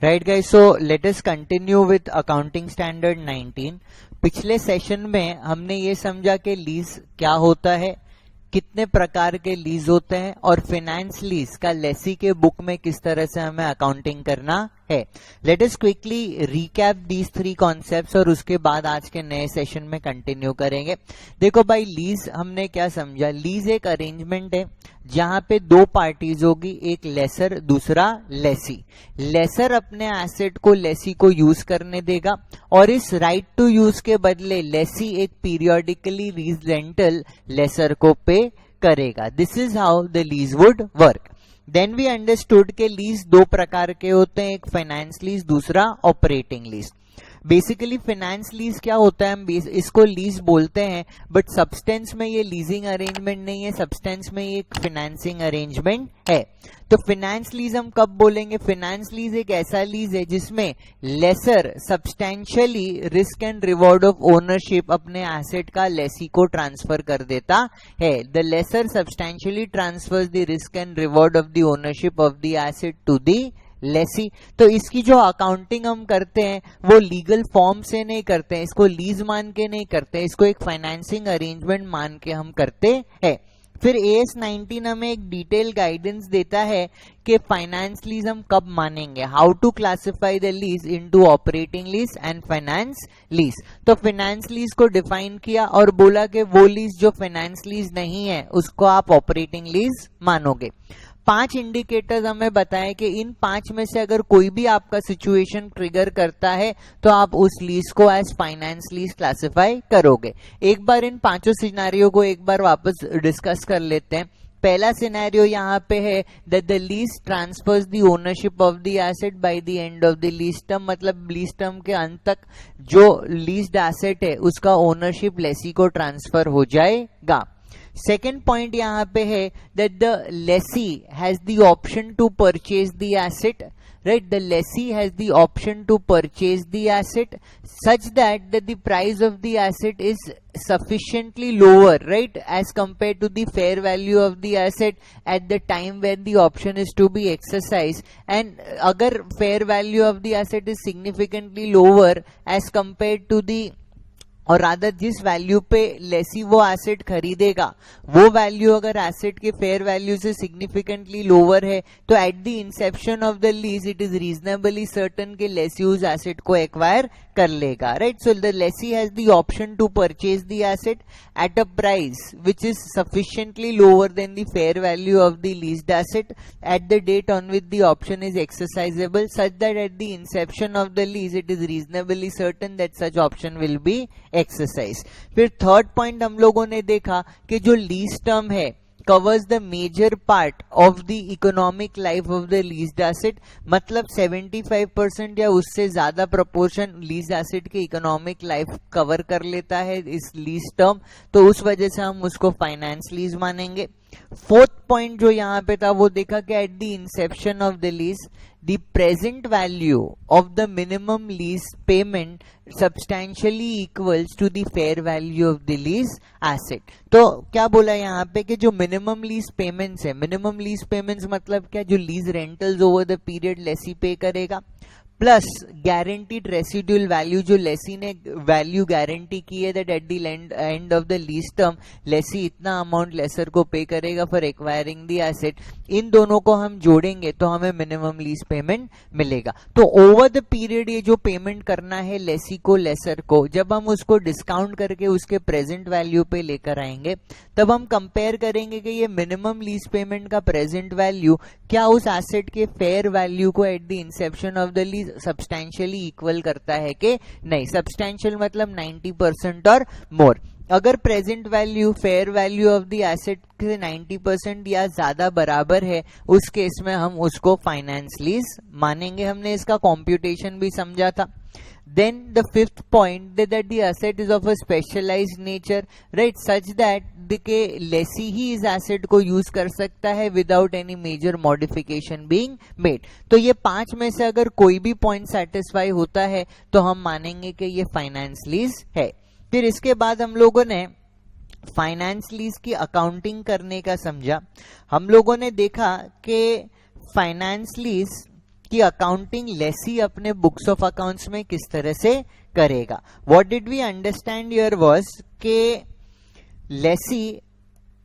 Right guys, so let us continue with accounting standard 19। पिछले session में हमने ये समझा कि लीज क्या होता है, कितने प्रकार के लीज होते हैं और फाइनेंस लीज का लेसी के बुक में किस तरह से हमें अकाउंटिंग करना है। Let us quickly recap these 3 concepts और उसके बाद आज के नए सेशन में कंटिन्यू करेंगे। देखो भाई, लीज हमने क्या समझा, लीज एक अरेंजमेंट है जहां पे 2 पार्टीज होगी, एक लेसर दूसरा लेसी। लेसर अपने एसेट को लेसी को यूज करने देगा और इस राइट टू यूज के बदले लेसी एक पीरियोडिकली लीज रेंटल लेसर को पे करेगा। This is how the lease would work. Then we understood के लीज 2 प्रकार के होते हैं, एक फाइनेंस लीज दूसरा operating lease. Basically finance lease क्या होता है, हम इसको लीज बोलते हैं बट सब्सटेंस में ये लीजिंग अरेंजमेंट नहीं है, सब्सटेंस में ये एक फाइनेंसिंग अरेंजमेंट है। तो फाइनेंस लीज हम कब बोलेंगे, फाइनेंस लीज एक ऐसा लीज है जिसमें lessor substantially risk and reward of ownership अपने एसेट का लेसी को ट्रांसफर कर देता है। The lessor substantially transfers the risk and reward of the ownership of the asset to the lessee. तो इसकी जो अकाउंटिंग हम करते हैं वो लीगल फॉर्म से नहीं करते हैं, इसको लीज मान के नहीं करते हैं, इसको एक फाइनेंसिंग अरेंजमेंट मान के हम करते हैं। फिर AS 19 हमें एक डिटेल गाइडेंस देता है कि फाइनेंस लीज हम कब मानेंगे, how to classify the lease into operating lease and finance lease. तो फाइनेंस लीज को डिफाइन किया और बोला कि वो लीज जो फाइनेंस लीज नहीं है उसको आप ऑपरेटिंग लीज मानोगे। 5 इंडिकेटर्स हमें बताएं कि इन 5 में से अगर कोई भी आपका सिचुएशन ट्रिगर करता है तो आप उस लीज को एज फाइनेंस लीज क्लासिफाई करोगे। एक बार इन 5 सिनेरियो को एक बार वापस डिस्कस कर लेते हैं। पहला सिनेरियो यहाँ पे है that the lease transverse the ownership of the asset bye the end of the lease term, मतलब लीज टर्म के अंत तक जो लीज्ड एसेट है उसका ओनरशिप लेसी को ट्रांसफर हो जाएगा। सेकेंड पॉइंट यहाँ पे है that the lessee has the option to purchase the asset, right? The lessee has the option to purchase the asset such that the price of the asset is sufficiently lower, right, as compared to the fair value of the asset at the time when the option is to be exercised. And अगर fair value of the asset is significantly lower as compared to the और rather जिस value पे लेसी वो asset खरीदेगा वो value अगर asset के fair value से सिग्निफिकेंटली लोअर है तो at the inception of the lease it is reasonably certain कि लेसी उस एसेट को एक्वायर कर लेगा, right? So the lessee has the option to purchase the asset at a price which is sufficiently lower than the fair value of the leased asset at the date on which the option is exercisable such that at the inception of the lease it is reasonably certain that such option will be exercise. फिर third point हम लोगों ने देखा कि जो lease term है covers the major part of the economic life of the leased asset, मतलब 75% या उससे ज्यादा प्रोपोर्शन लीज एसेट के इकोनॉमिक लाइफ कवर कर लेता है इस लीज टर्म, तो उस वजह से हम उसको फाइनेंस लीज मानेंगे। फोर्थ पॉइंट जो यहाँ पे था वो देखा कि at the inception of the lease the present value of the minimum lease payment substantially equals to the fair value of the lease asset. तो क्या बोला यहाँ पे कि जो मिनिमम लीज पेमेंट्स है, मिनिमम लीज पेमेंट्स मतलब क्या, जो lease rentals over the period lessee pay करेगा प्लस गारंटीड रेसिडुअल वैल्यू जो लेसी ने वैल्यू गारंटी की है that at the end of the lease term lessee इतना अमाउंट लेसर को पे करेगा फॉर एक्वायरिंग द एसेट, इन दोनों को हम जोड़ेंगे तो हमें मिनिमम लीज पेमेंट मिलेगा। तो ओवर द पीरियड ये जो पेमेंट करना है लेसी को लेसर को, जब हम उसको डिस्काउंट करके उसके प्रेजेंट वैल्यू पे लेकर आएंगे तब हम कंपेयर करेंगे कि ये मिनिमम लीज पेमेंट का प्रेजेंट वैल्यू क्या उस एसेट के फेयर वैल्यू को eight the inception of the lease substantially equal करता है कि नहीं। सब्सटैंशियल मतलब 90% और मोर। अगर present value fair value of the asset से 90% या ज्यादा बराबर है उस केस में हम उसको फाइनेंस लीज मानेंगे। हमने इसका कॉम्प्यूटेशन भी समझा था। Then the fifth point that the asset is of a specialized nature, right, such that के लेसी ही इस एसेट को यूज कर सकता है without any major modification being made. तो ये 5 में से अगर कोई भी पॉइंट सेटिस्फाई होता है तो हम मानेंगे कि ये फाइनेंस लीज है। फिर इसके बाद हम लोगों ने फाइनेंस लीज की अकाउंटिंग करने का समझा। हम लोगों ने देखा कि फाइनेंस लीज कि अकाउंटिंग लेसी अपने बुक्स ऑफ अकाउंट्स में किस तरह से करेगा. What did we understand here was के लेसी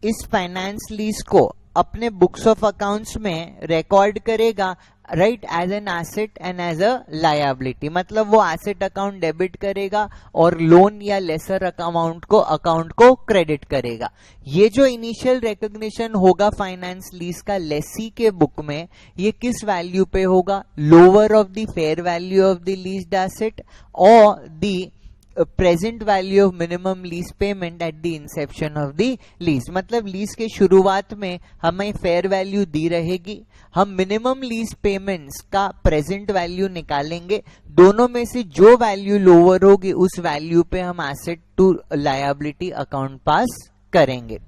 इस फाइनेंस लीज को अपने बुक्स ऑफ अकाउंट्स में रिकॉर्ड करेगा, right, as an asset and as a liability. मतलब वो एसेट अकाउंट डेबिट करेगा और लोन या लेसर अकाउंट को क्रेडिट करेगा. ये जो इनिशियल रिकॉग्निशन होगा फाइनेंस लीज का लेसी के बुक में, ये किस वैल्यू पे होगा? Lower of the fair value of the leased asset और the present value of minimum lease payment at the inception of the lease. मतलब लीज के शुरुआत में हमें फेयर वैल्यू दी रहेगी, हम मिनिमम लीज पेमेंट्स का प्रेजेंट वैल्यू निकालेंगे, दोनों में से जो वैल्यू लोअर होगी उस वैल्यू पे हम एसेट टू लायबिलिटी अकाउंट पास करेंगे.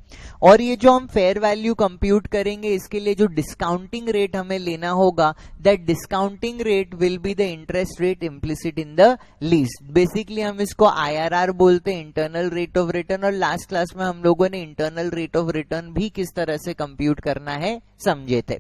और ये जो हम फेयर वैल्यू कंप्यूट करेंगे, इसके लिए जो डिस्काउंटिंग रेट हमें लेना होगा, that discounting rate will be the interest rate implicit in the lease. Basically हम इसको IRR बोलते हैं, इंटरनल रेट ऑफ रिटर्न. और लास्ट क्लास में हम लोगों ने इंटरनल रेट ऑफ रिटर्न भी किस तरह से कंप्यूट करना है समझे थे.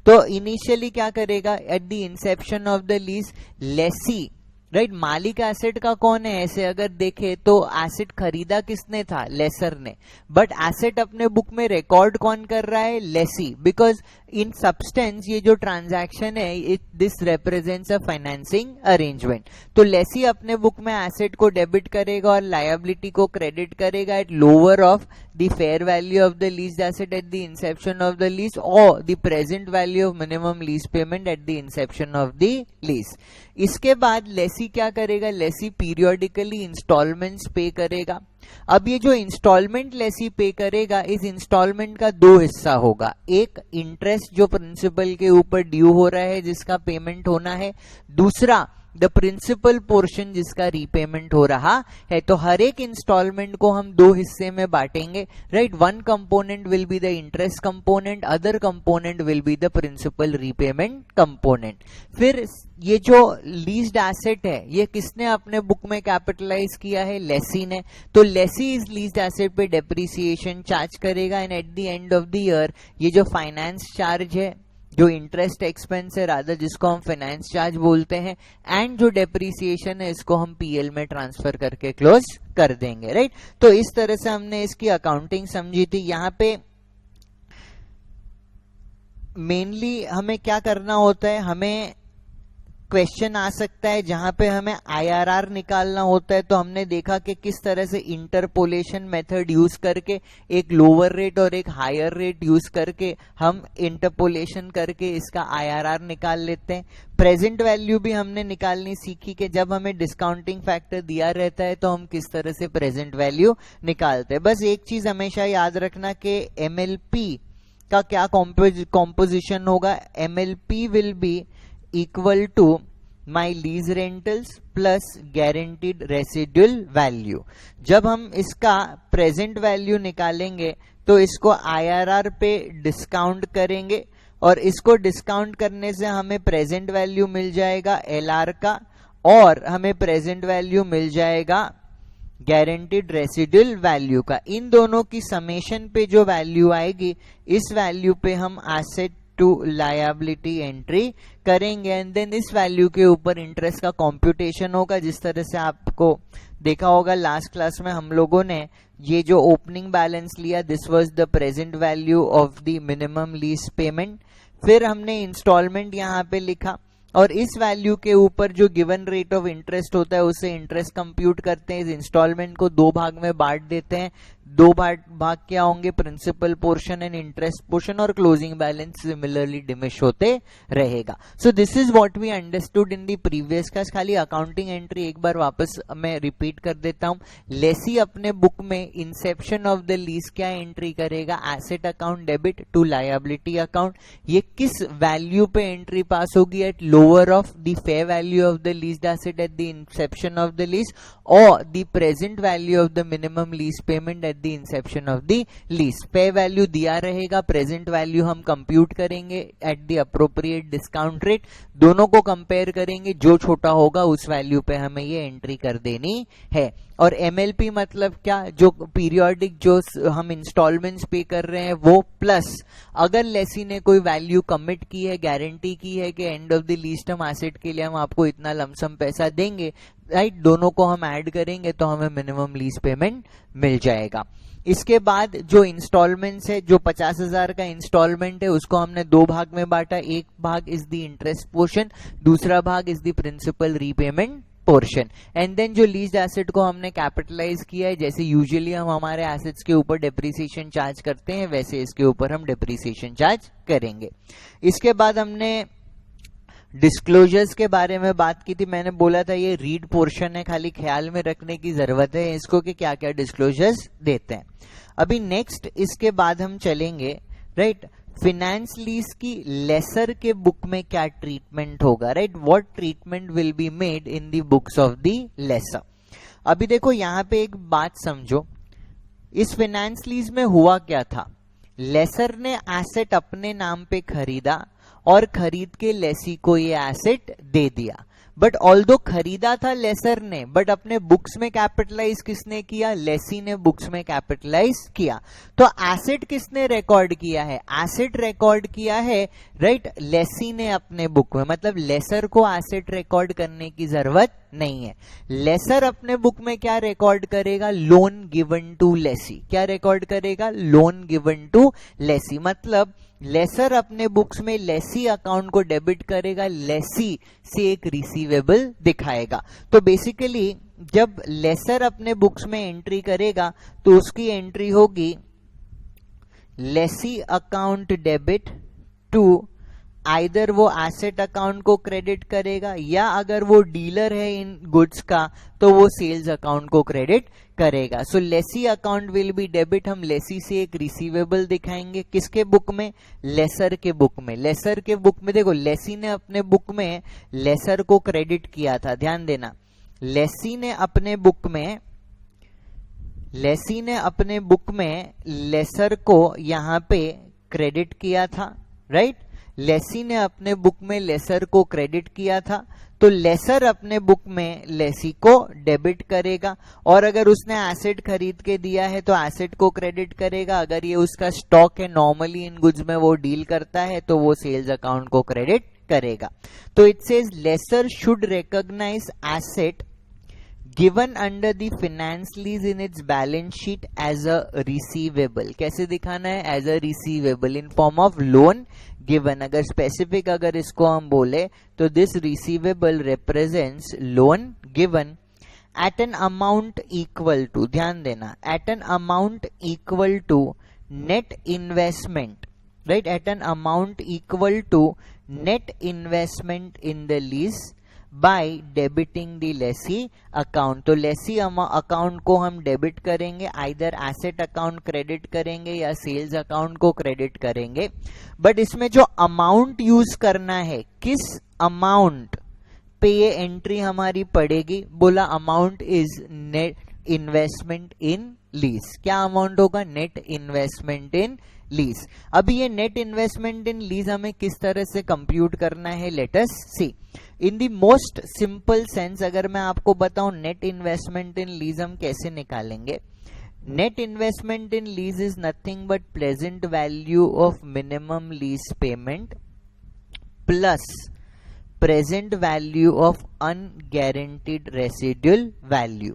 तो इनिशियली क्या करेगा? At the inception of the lease lessee, right, मालिक एसेट का कौन है? ऐसे अगर देखे तो एसेट खरीदा किसने था? लेसर ने. बट एसेट अपने बुक में रिकॉर्ड कौन कर रहा है? लेसी. बिकॉज इन सब्सटेंस ये जो ट्रांजैक्शन है, this represents a financing arrangement. तो लेसी अपने बुक में एसेट को डेबिट करेगा और लायबिलिटी को क्रेडिट करेगा at lower of the fair value of the leased asset at the inception of the lease और the present value of minimum lease payment at the inception of the lease. इसके बाद लेसी क्या करेगा? Lesi periodically installments पे करेगा. अब ये जो इंस्टॉलमेंट लेसी पे करेगा, इस इंस्टॉलमेंट का दो हिस्सा होगा. एक इंटरेस्ट जो प्रिंसिपल के ऊपर ड्यू हो रहा है जिसका पेमेंट होना है, दूसरा द प्रिंसिपल पोर्शन जिसका रीपेमेंट हो रहा है. तो हर एक इंस्टॉलमेंट को हम दो हिस्से में बांटेंगे, right. One component will be the interest component, other component will be the principal repayment component. फिर ये जो लीज्ड एसेट है, ये किसने अपने बुक में कैपिटलाइज किया है? लेसी ने. तो लेसी इस लीज्ड एसेट पे डेप्रिसिएशन चार्ज करेगा and eight the end of the year ये जो फाइनेंस चार्ज है, जो इंटरेस्ट एक्सपेंस है रादर, जिसको हम फाइनेंस चार्ज बोलते हैं, एंड जो डेप्रिसिएशन है, इसको हम पीएल में ट्रांसफर करके क्लोज कर देंगे, राइट. तो इस तरह से हमने इसकी अकाउंटिंग समझी थी. यहाँ पे मेनली हमें क्या करना होता है, हमें क्वेश्चन आ सकता है जहां पे हमें IRR निकालना होता है. तो हमने देखा कि किस तरह से इंटरपोलेशन मेथड यूज करके एक लोअर रेट और एक हायर रेट यूज करके हम इंटरपोलेशन करके इसका IRR निकाल लेते हैं. प्रेजेंट वैल्यू भी हमने निकालनी सीखी कि जब हमें डिस्काउंटिंग फैक्टर दिया रहता है तो हम किस तरह से प्रेजेंट वैल्यू निकालते हैं. बस एक चीज हमेशा याद रखना कि MLP का क्या कॉम्पोजिशन होगा. MLP will be equal to my lease rentals plus guaranteed residual value. जब हम इसका प्रेजेंट वैल्यू निकालेंगे तो इसको IRR पे डिस्काउंट करेंगे और इसको डिस्काउंट करने से हमें प्रेजेंट वैल्यू मिल जाएगा LR का और हमें प्रेजेंट वैल्यू मिल जाएगा गारंटीड रेसिडुअल वैल्यू का. इन दोनों की समेशन पे जो वैल्यू आएगी, इस वैल्यू पे हम एसेट टू लायबिलिटी एंट्री करेंगे एंड देन इस वैल्यू के ऊपर इंटरेस्ट का कंप्यूटेशन होगा. जिस तरह से आपको देखा होगा लास्ट क्लास में हम लोगों ने ये जो ओपनिंग बैलेंस लिया, this was the present value of the minimum lease payment. फिर हमने इंस्टॉलमेंट यहाँ पे लिखा और इस वैल्यू के ऊपर जो गिवन रेट ऑफ इंटरेस्ट होता है उससे इंटरेस्ट कंप्यूट करते हैं. इस इंस्टॉलमेंट को दो भाग में बांट देते हैं. दो भाग क्या होंगे? Principal portion and interest portion. और क्लोजिंग बैलेंस सिमिलरली डिमिश होते रहेगा. So this is what we understood in the previous class. खाली अकाउंटिंग एंट्री एक बार वापस मैं रिपीट कर देता हूं. लेसी अपने बुक में इंसेप्शन ऑफ द लीज क्या एंट्री करेगा? Asset account debit to liability account. ये किस वैल्यू पे एंट्री पास होगी? At lower of the fair value of the leased asset at the inception of the lease और the present value of the minimum lease payment at the inception of the lease. पे value दिया रहेगा, present value हम compute करेंगे at the appropriate discount rate, दोनों को compare करेंगे, जो छोटा होगा उस वैल्यू पे हमें ये एंट्री कर देनी है। और एमएलपी मतलब क्या, जो पीरियोडिक जो हम इंस्टॉलमेंट्स पे कर रहे हैं वो, प्लस अगर लेसी ने कोई वैल्यू कमिट की है, गारंटी की है कि and of the lease term asset के लिए हम आपको इतना लमसम पैसा देंगे, राइट, दोनों को हम ऐड करेंगे तो हमें मिनिमम लीज पेमेंट मिल जाएगा। इसके बाद जो इंस्टॉलमेंट्स है, जो 50,000 का इंस्टॉलमेंट है उसको हमने दो भाग में बांटा, एक भाग इज द इंटरेस्ट पोर्शन, दूसरा भाग is the principal repayment portion. And then जो लीज्ड एसेट को हमने कैपिटलाइज किया है, जैसे यूजुअली हम हमारे एसेट्स के ऊपर डेप्रिसिएशन चार्ज करते हैं वैसे इसके ऊपर हम डेप्रिसिएशन चार्ज करेंगे। इसके बाद हमने डिस्क्लोजर्स के बारे में बात की थी, मैंने बोला था ये रीड पोर्शन है, खाली ख्याल में रखने की जरूरत है इसको कि क्या क्या डिस्क्लोजर्स देते हैं। अभी नेक्स्ट इसके बाद हम चलेंगे, राइट, फिनेंस लीज की लेसर के बुक में क्या ट्रीटमेंट होगा, right, what treatment will be made in the books of the lessor. अभी देखो यहां पे एक बात समझो, इस फिनेंस लीज में हुआ क्या था, लेसर ने एसेट अपने नाम पे खरीदा और खरीद के लेसी को ये एसेट दे दिया, बट ऑल्दो खरीदा था लेसर ने, बट अपने बुक्स में कैपिटलाइज किसने किया, लेसी ने बुक्स में कैपिटलाइज किया। तो एसेट किसने रिकॉर्ड किया है, एसेट रिकॉर्ड किया है, राइट, लेसी ने अपने बुक में, मतलब लेसर को एसेट रिकॉर्ड करने की जरूरत नहीं है। लेसर अपने बुक में क्या रिकॉर्ड करेगा, लोन गिवन टू लेसी, क्या रिकॉर्ड करेगा, लोन गिवन टू लेसी, मतलब लेसर अपने बुक्स में लेसी अकाउंट को डेबिट करेगा, लेसी से एक रिसीवेबल दिखाएगा। तो बेसिकली जब लेसर अपने बुक्स में एंट्री करेगा तो उसकी एंट्री होगी lessee account debit to, either वो एसेट अकाउंट को क्रेडिट करेगा या अगर वो डीलर है इन गुड्स का तो वो सेल्स अकाउंट को क्रेडिट करेगा। So lessee account will be debit, हम लेसी से एक रिसीवेबल दिखाएंगे, किसके बुक में, लेसर के बुक में। लेसर के बुक में देखो लेसी ने अपने बुक में लेसर को क्रेडिट किया था, ध्यान देना, लेसी ने अपने बुक में लेसर को यहां पे क्रेडिट किया था, राइट, लेसी ने अपने बुक में लेसर को क्रेडिट किया था, तो लेसर अपने बुक में लेसी को डेबिट करेगा, और अगर उसने एसेट खरीद के दिया है तो एसेट को क्रेडिट करेगा, अगर ये उसका स्टॉक है, नॉर्मली इन गुड्स में वो डील करता है तो वो सेल्स अकाउंट को क्रेडिट करेगा। तो it says lessor should recognize asset given under the finance lease in its balance sheet as a receivable, कैसे दिखाना है, as a receivable in form of loan given. अगर स्पेसिफिक अगर इसको हम बोले तो this receivable represents loan given at an amount equal to, ध्यान देना, at an amount equal to net investment, right, at an amount equal to net investment in the lease by debiting the Lesi account. तो lessee account को हम debit करेंगे, either asset account credit करेंगे या sales account को credit करेंगे, but इसमें जो अमाउंट यूज करना है, किस अमाउंट पे ये एंट्री हमारी पड़ेगी, बोला amount is net investment in lease. क्या अमाउंट होगा, नेट इन्वेस्टमेंट इन लीज। अभी ये नेट इन्वेस्टमेंट इन लीज हमें किस तरह से कंप्यूट करना है, let us see. In the most simple sense अगर मैं आपको बताऊं नेट इन्वेस्टमेंट इन लीज हम कैसे निकालेंगे, net investment in lease is nothing but present value of minimum lease payment plus present value of unguaranteed residual value,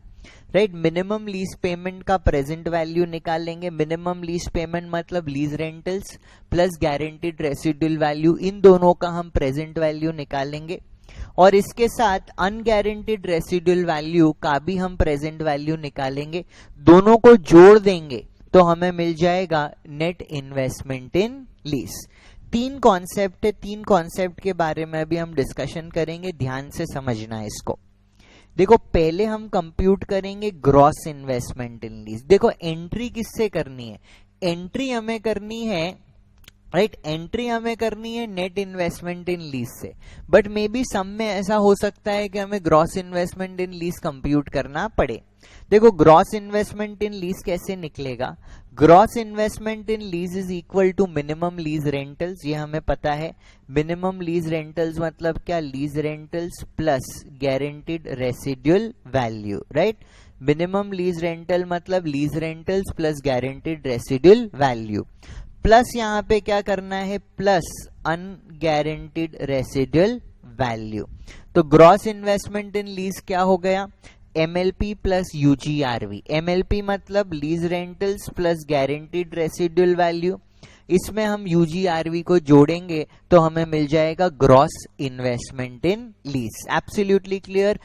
right. Minimum lease payment का present value निकालेंगे, minimum lease payment मतलब lease rentals plus guaranteed residual value, इन दोनों का हम present value निकालेंगे, और इसके साथ अनगारंटीड रेसिडुअल वैल्यू का भी हम प्रेजेंट वैल्यू निकालेंगे, दोनों को जोड़ देंगे तो हमें मिल जाएगा नेट इन्वेस्टमेंट इन लीज। तीन कॉन्सेप्ट है, तीन कॉन्सेप्ट के बारे में भी हम डिस्कशन करेंगे, ध्यान से समझना है इसको। देखो पहले हम कंप्यूट करेंगे ग्रॉस इन्वेस्टमेंट इन लीज। देखो एंट्री किससे करनी है, एंट्री हमें करनी है, राइट, एंट्री हमें करनी है नेट इन्वेस्टमेंट इन लीज से, बट मे बी सम में ऐसा हो सकता है कि हमें gross investment in lease compute करना पड़े। देखो ग्रॉस इन्वेस्टमेंट इन लीज कैसे निकलेगा, gross investment in lease is equal to minimum lease rentals, ये हमें पता है। मिनिमम लीज रेंटल्स मतलब क्या, lease rentals plus guaranteed residual value, right. Minimum lease rental मतलब lease rentals plus guaranteed residual value, plus यहाँ पे क्या करना है, प्लस अनगारंटीड रेसिडुअल वैल्यू। तो ग्रॉस इन्वेस्टमेंट इन लीज क्या हो गया, MLP प्लस UGRV। MLP मतलब lease rentals plus guaranteed residual value, इसमें हम UGRV को जोड़ेंगे तो हमें मिल जाएगा gross investment in lease. Absolutely clear.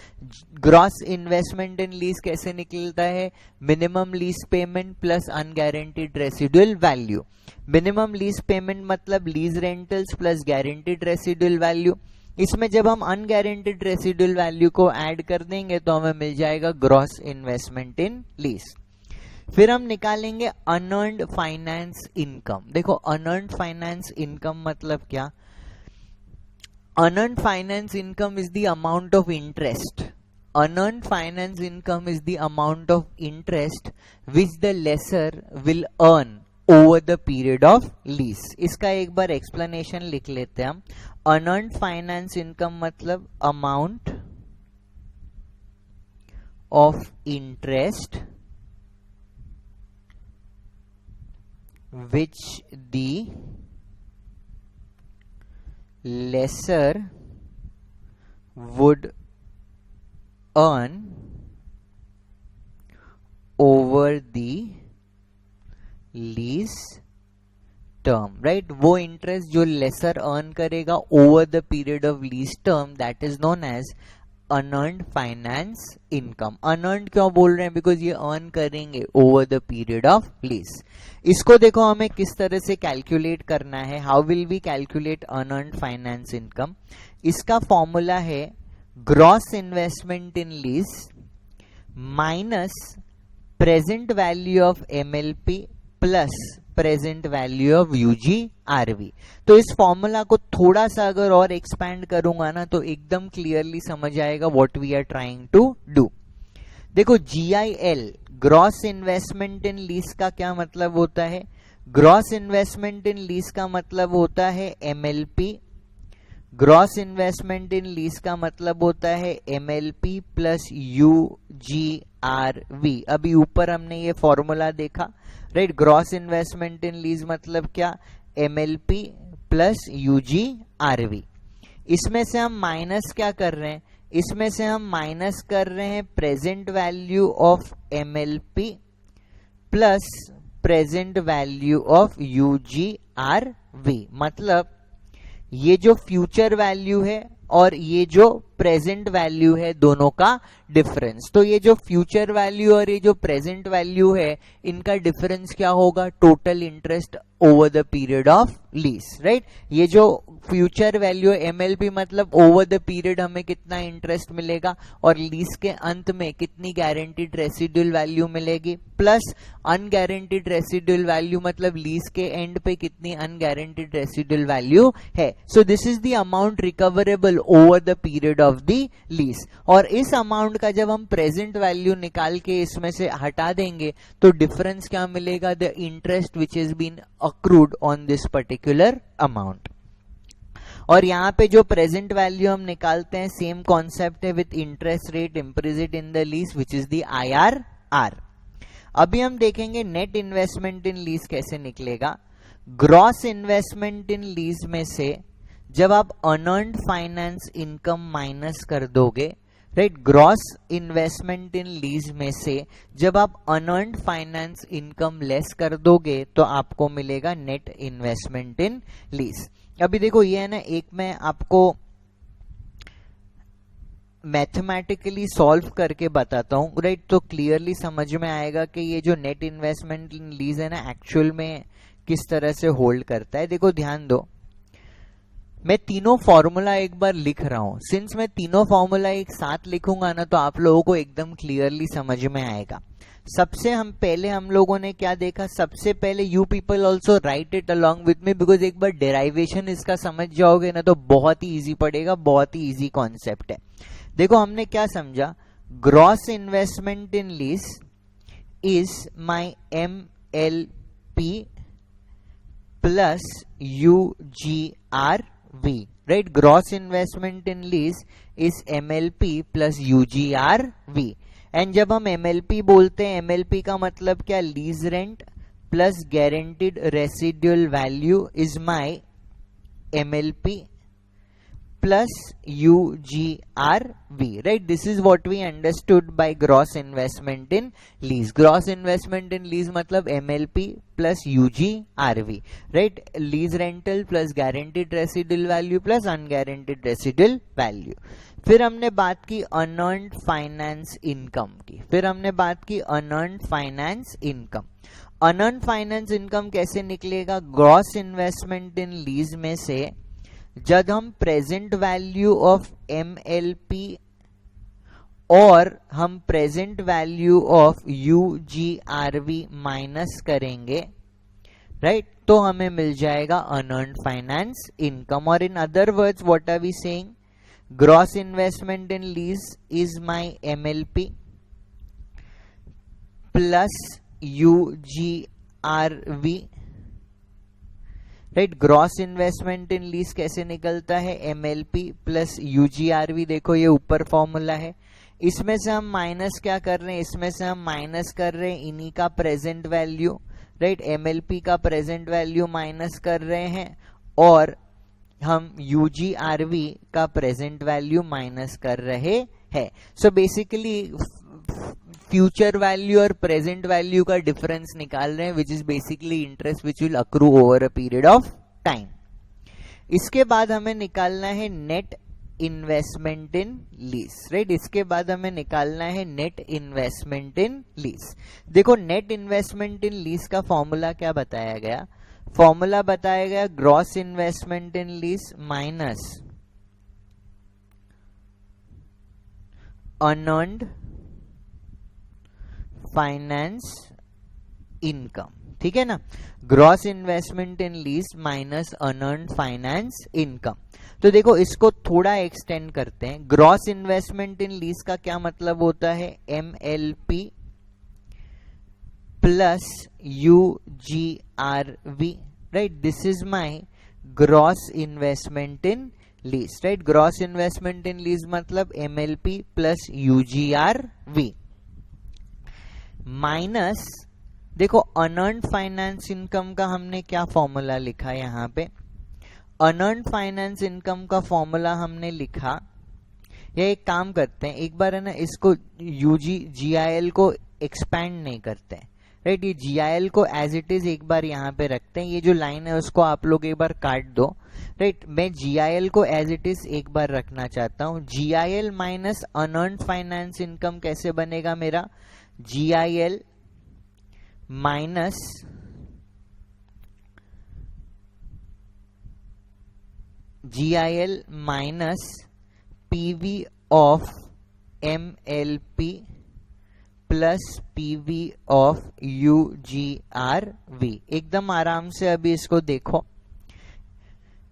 Gross investment in lease कैसे निकलता है, minimum lease payment plus unguaranteed residual value. Minimum lease payment मतलब lease rentals plus guaranteed residual value, इसमें जब हम अनगारंटीड रेसिडुअल वैल्यू को ऐड कर देंगे तो हमें मिल जाएगा ग्रॉस इन्वेस्टमेंट इन लीज। फिर हम निकालेंगे अनअर्न्ड फाइनेंस इनकम। देखो अनअर्न्ड फाइनेंस इनकम मतलब क्या, unearned finance income is the amount of interest, unearned finance income is the amount of interest which the lesser will earn over the period of lease. इसका एक बार explanation लिख लेते हैं हम। Unearned finance income मतलब amount of interest which the lessor would earn over the lease term, right. वो interest जो laser earn करेगा over the period of lease term, that is known as unearned finance income. Unearned क्यों बोल रहे हैं, because ये earn करेंगे over the period of lease. इसको देखो हमें किस तरह से कैलकुलेट करना है, how will we calculate unearned finance income. इसका फॉर्मूला है gross investment in lease minus present value of MLP plus present value of UGRV। तो इस फॉर्मूला को थोड़ा सा अगर और एक्सपैंड करूंगा ना तो एकदम क्लियरली समझ आएगा what we are trying to do. देखो GIL gross investment in lease का क्या मतलब होता है, ग्रॉस इन्वेस्टमेंट इन लीज का मतलब होता है MLP, gross investment in lease का मतलब होता है MLP प्लस UGRV। अभी ऊपर हमने ये फॉर्मूला देखा, right. Gross investment in lease मतलब क्या, MLP प्लस UGRV। इसमें से हम माइनस क्या कर रहे हैं, इसमें से हम माइनस कर रहे हैं present value of MLP plus present value of UGRV। मतलब ये जो फ्यूचर वैल्यू है और ये जो प्रेजेंट वैल्यू है दोनों का डिफरेंस। तो ये जो फ्यूचर वैल्यू और ये जो प्रेजेंट वैल्यू है इनका डिफरेंस क्या होगा, total interest over the period of lease, right. ये जो फ्यूचर वैल्यू MLP मतलब ओवर द पीरियड हमें कितना इंटरेस्ट मिलेगा और लीज के अंत में कितनी गारंटीड रेसिडुअल वैल्यू मिलेगी, प्लस अनगारंटीड रेसिडुअल वैल्यू मतलब लीज के एंड पे कितनी अनगारंटीड रेसिडुअल वैल्यू है। सो this is the amount recoverable over the period of the lease. और इस अमाउंट का जब हम प्रेजेंट वैल्यू निकाल के इसमें से हटा देंगे तो डिफरेंस क्या मिलेगा, the interest which is been accrued on this particular amount। और यहाँ पे जो प्रेजेंट वैल्यू हम निकालते हैं सेम कॉन्सेप्ट है with interest rate implicit in the lease which is the IRR। अभी हम देखेंगे नेट इन्वेस्टमेंट इन लीज कैसे निकलेगा। ग्रॉस इन्वेस्टमेंट इन लीज में से जब आप अनअर्न्ड फाइनेंस इनकम माइनस कर दोगे, right, gross investment in lease में से जब आप अनअर्न्ड फाइनेंस इनकम लेस कर दोगे तो आपको मिलेगा नेट इन्वेस्टमेंट इन लीज। अभी देखो ये है ना, एक मैं आपको मैथमेटिकली सॉल्व करके बताता हूं, राइट, तो क्लियरली समझ में आएगा कि ये जो नेट इन्वेस्टमेंट इन लीज है ना एक्चुअल में किस तरह से होल्ड करता है। देखो ध्यान दो, मैं तीनों फॉर्मूला एक बार लिख रहा हूं। सिंस मैं तीनों फॉर्मूला एक साथ लिखूंगा ना तो आप लोगों को एकदम क्लियरली समझ में आएगा। सबसे हम लोगों ने क्या देखा, सबसे पहले you people also right it along with me, because एक बार डेराइवेशन इसका समझ जाओगे ना तो बहुत ही इजी पड़ेगा, बहुत ही इजी कॉन्सेप्ट है। देखो हमने क्या समझा, gross investment in lease is my MLP plus UGRV, right? Gross investment in lease is MLP plus UGRV. And जब हम MLP बोलते हैं, MLP का मतलब क्या? Lease rent plus guaranteed residual value is my MLP plus UGRV, right? This is what we understood by gross investment in lease. Gross investment in lease मतलब MLP plus UGRV, right? Lease rental plus guaranteed residual value plus unguaranteed residual value. फिर हमने बात की unearned finance income की. फिर हमने बात की unearned finance income. unearned finance income कैसे निकलेगा? ग्रॉस इन्वेस्टमेंट इन लीज में से जब हम प्रेजेंट वैल्यू ऑफ MLP और हम present value of UGRV minus करेंगे, राइट, तो हमें मिल जाएगा अनअर्न्ड फाइनेंस इनकम. और in other words what are we saying? Gross investment in lease is my MLP plus UGRV, right. Gross investment in lease कैसे निकलता है? MLP plus UGRV. देखो ये ऊपर फॉर्मूला है, इसमें से हम माइनस क्या कर रहे हैं? इसमें से हम माइनस कर रहे हैं इन्हीं का प्रेजेंट वैल्यू, राइट. MLP का प्रेजेंट वैल्यू माइनस कर रहे हैं और हम UGRV का प्रेजेंट वैल्यू माइनस कर रहे हैं. सो बेसिकली फ्यूचर वैल्यू और प्रेजेंट वैल्यू का डिफरेंस निकाल रहे हैं, which is basically interest which will accrue over a period of time. इसके बाद हमें निकालना है net investment in lease, right. इसके बाद हमें निकालना है नेट इन्वेस्टमेंट इन लीज. देखो नेट इन्वेस्टमेंट इन लीज का फॉर्मूला क्या बताया गया? फॉर्मूला बताया गया gross investment in lease minus unearned finance income. ठीक है ना? Gross investment in lease minus unearned finance income. तो देखो इसको थोड़ा एक्सटेंड करते हैं. ग्रॉस इन्वेस्टमेंट इन लीज का क्या मतलब होता है? MLP plus UGRV, right. This is my gross investment in lease, right. Gross investment in lease मतलब MLP प्लस UGRV माइनस, देखो अनअर्न्ड फाइनेंस इनकम का हमने क्या फॉर्मूला लिखा यहां पे? अनअर्न्ड फाइनेंस इनकम का फॉर्मूला हमने लिखा, या एक काम करते हैं, एक बार है ना इसको GIL को एक्सपैंड नहीं करते हैं, राइट. ये GIL को एज इट इज एक बार यहां पे रखते हैं. ये जो लाइन है उसको आप लोग एक बार काट दो, राइट. मैं GIL को एज इट इज एक बार रखना चाहता हूं. GIL minus unearned finance income कैसे बनेगा मेरा? GIL minus PV of MLP plus PV of UGRV. एकदम आराम से अभी इसको देखो.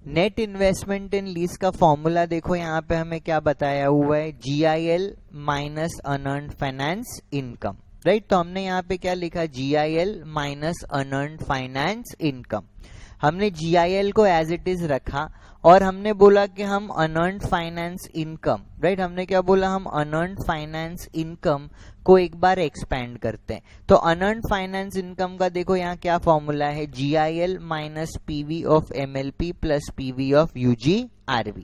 नेट इन्वेस्टमेंट इन लीज का फॉर्मूला देखो यहां पे हमें क्या बताया हुआ है? GIL minus unearned finance income, right. तो हमने यहां पे क्या लिखा? GIL minus unearned finance income. हमने GIL को एज इट इज रखा और हमने बोला कि हम अनअर्न्ड फाइनेंस इनकम, राइट. हमने क्या बोला? हम अनअर्न्ड फाइनेंस इनकम को एक बार एक्सपैंड करते हैं. तो अनअर्न्ड फाइनेंस इनकम का देखो यहाँ क्या फॉर्मूला है? GIL minus PV of MLP plus PV of UGRV.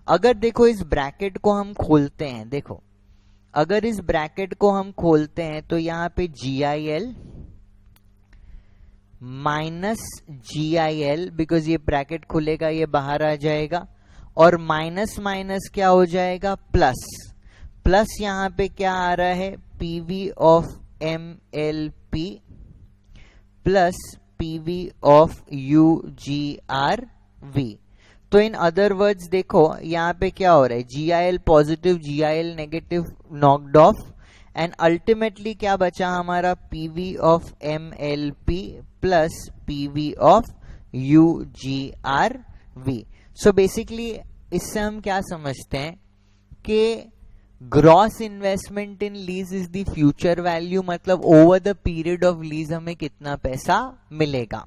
अगर देखो इस ब्रैकेट को हम खोलते हैं, देखो अगर इस ब्रैकेट को हम खोलते हैं तो यहाँ पे GIL माइनस GIL, बिकॉज ये ब्रैकेट खुलेगा ये बाहर आ जाएगा, और माइनस माइनस क्या हो जाएगा? प्लस. प्लस यहाँ पे क्या आ रहा है? PV of MLP plus PV of UGRV. तो इन अदर वर्ड्स देखो यहाँ पे क्या हो रहा है? GIL positive, GIL negative knocked off, and ultimately क्या बचा हमारा? PV of MLP plus PV of UGRV. So basically इससे हम क्या समझते हैं कि gross investment in lease is the future value, मतलब over the period of lease हमें कितना पैसा मिलेगा.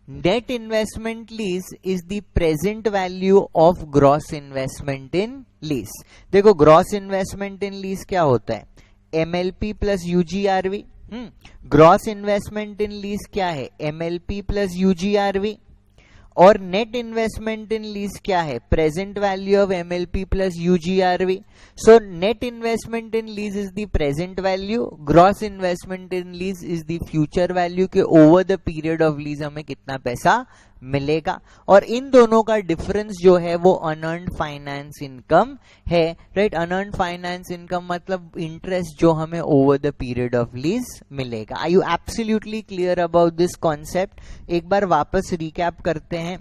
Net investment lease is the present value of gross investment in lease. देखो ग्रॉस इन्वेस्टमेंट इन लीज क्या होता है, MLP plus UGRV. Gross investment in lease क्या है, एमएलपी प्लस यूजीआरवी. और नेट इन्वेस्टमेंट इन लीज क्या है, present value of MLP plus UGRV. So net investment in lease is the present value, gross investment in lease is the future value के over the period of lease हमें कितना पैसा मिलेगा. और इन दोनों का डिफरेंस जो है वो अनअर्न्ड फाइनेंस इनकम है, राइट. अनअर्न्ड फाइनेंस इनकम मतलब इंटरेस्ट जो हमें over the period of lease मिलेगा. Are you absolutely clear about this concept? एक बार वापस रिकैप करते हैं.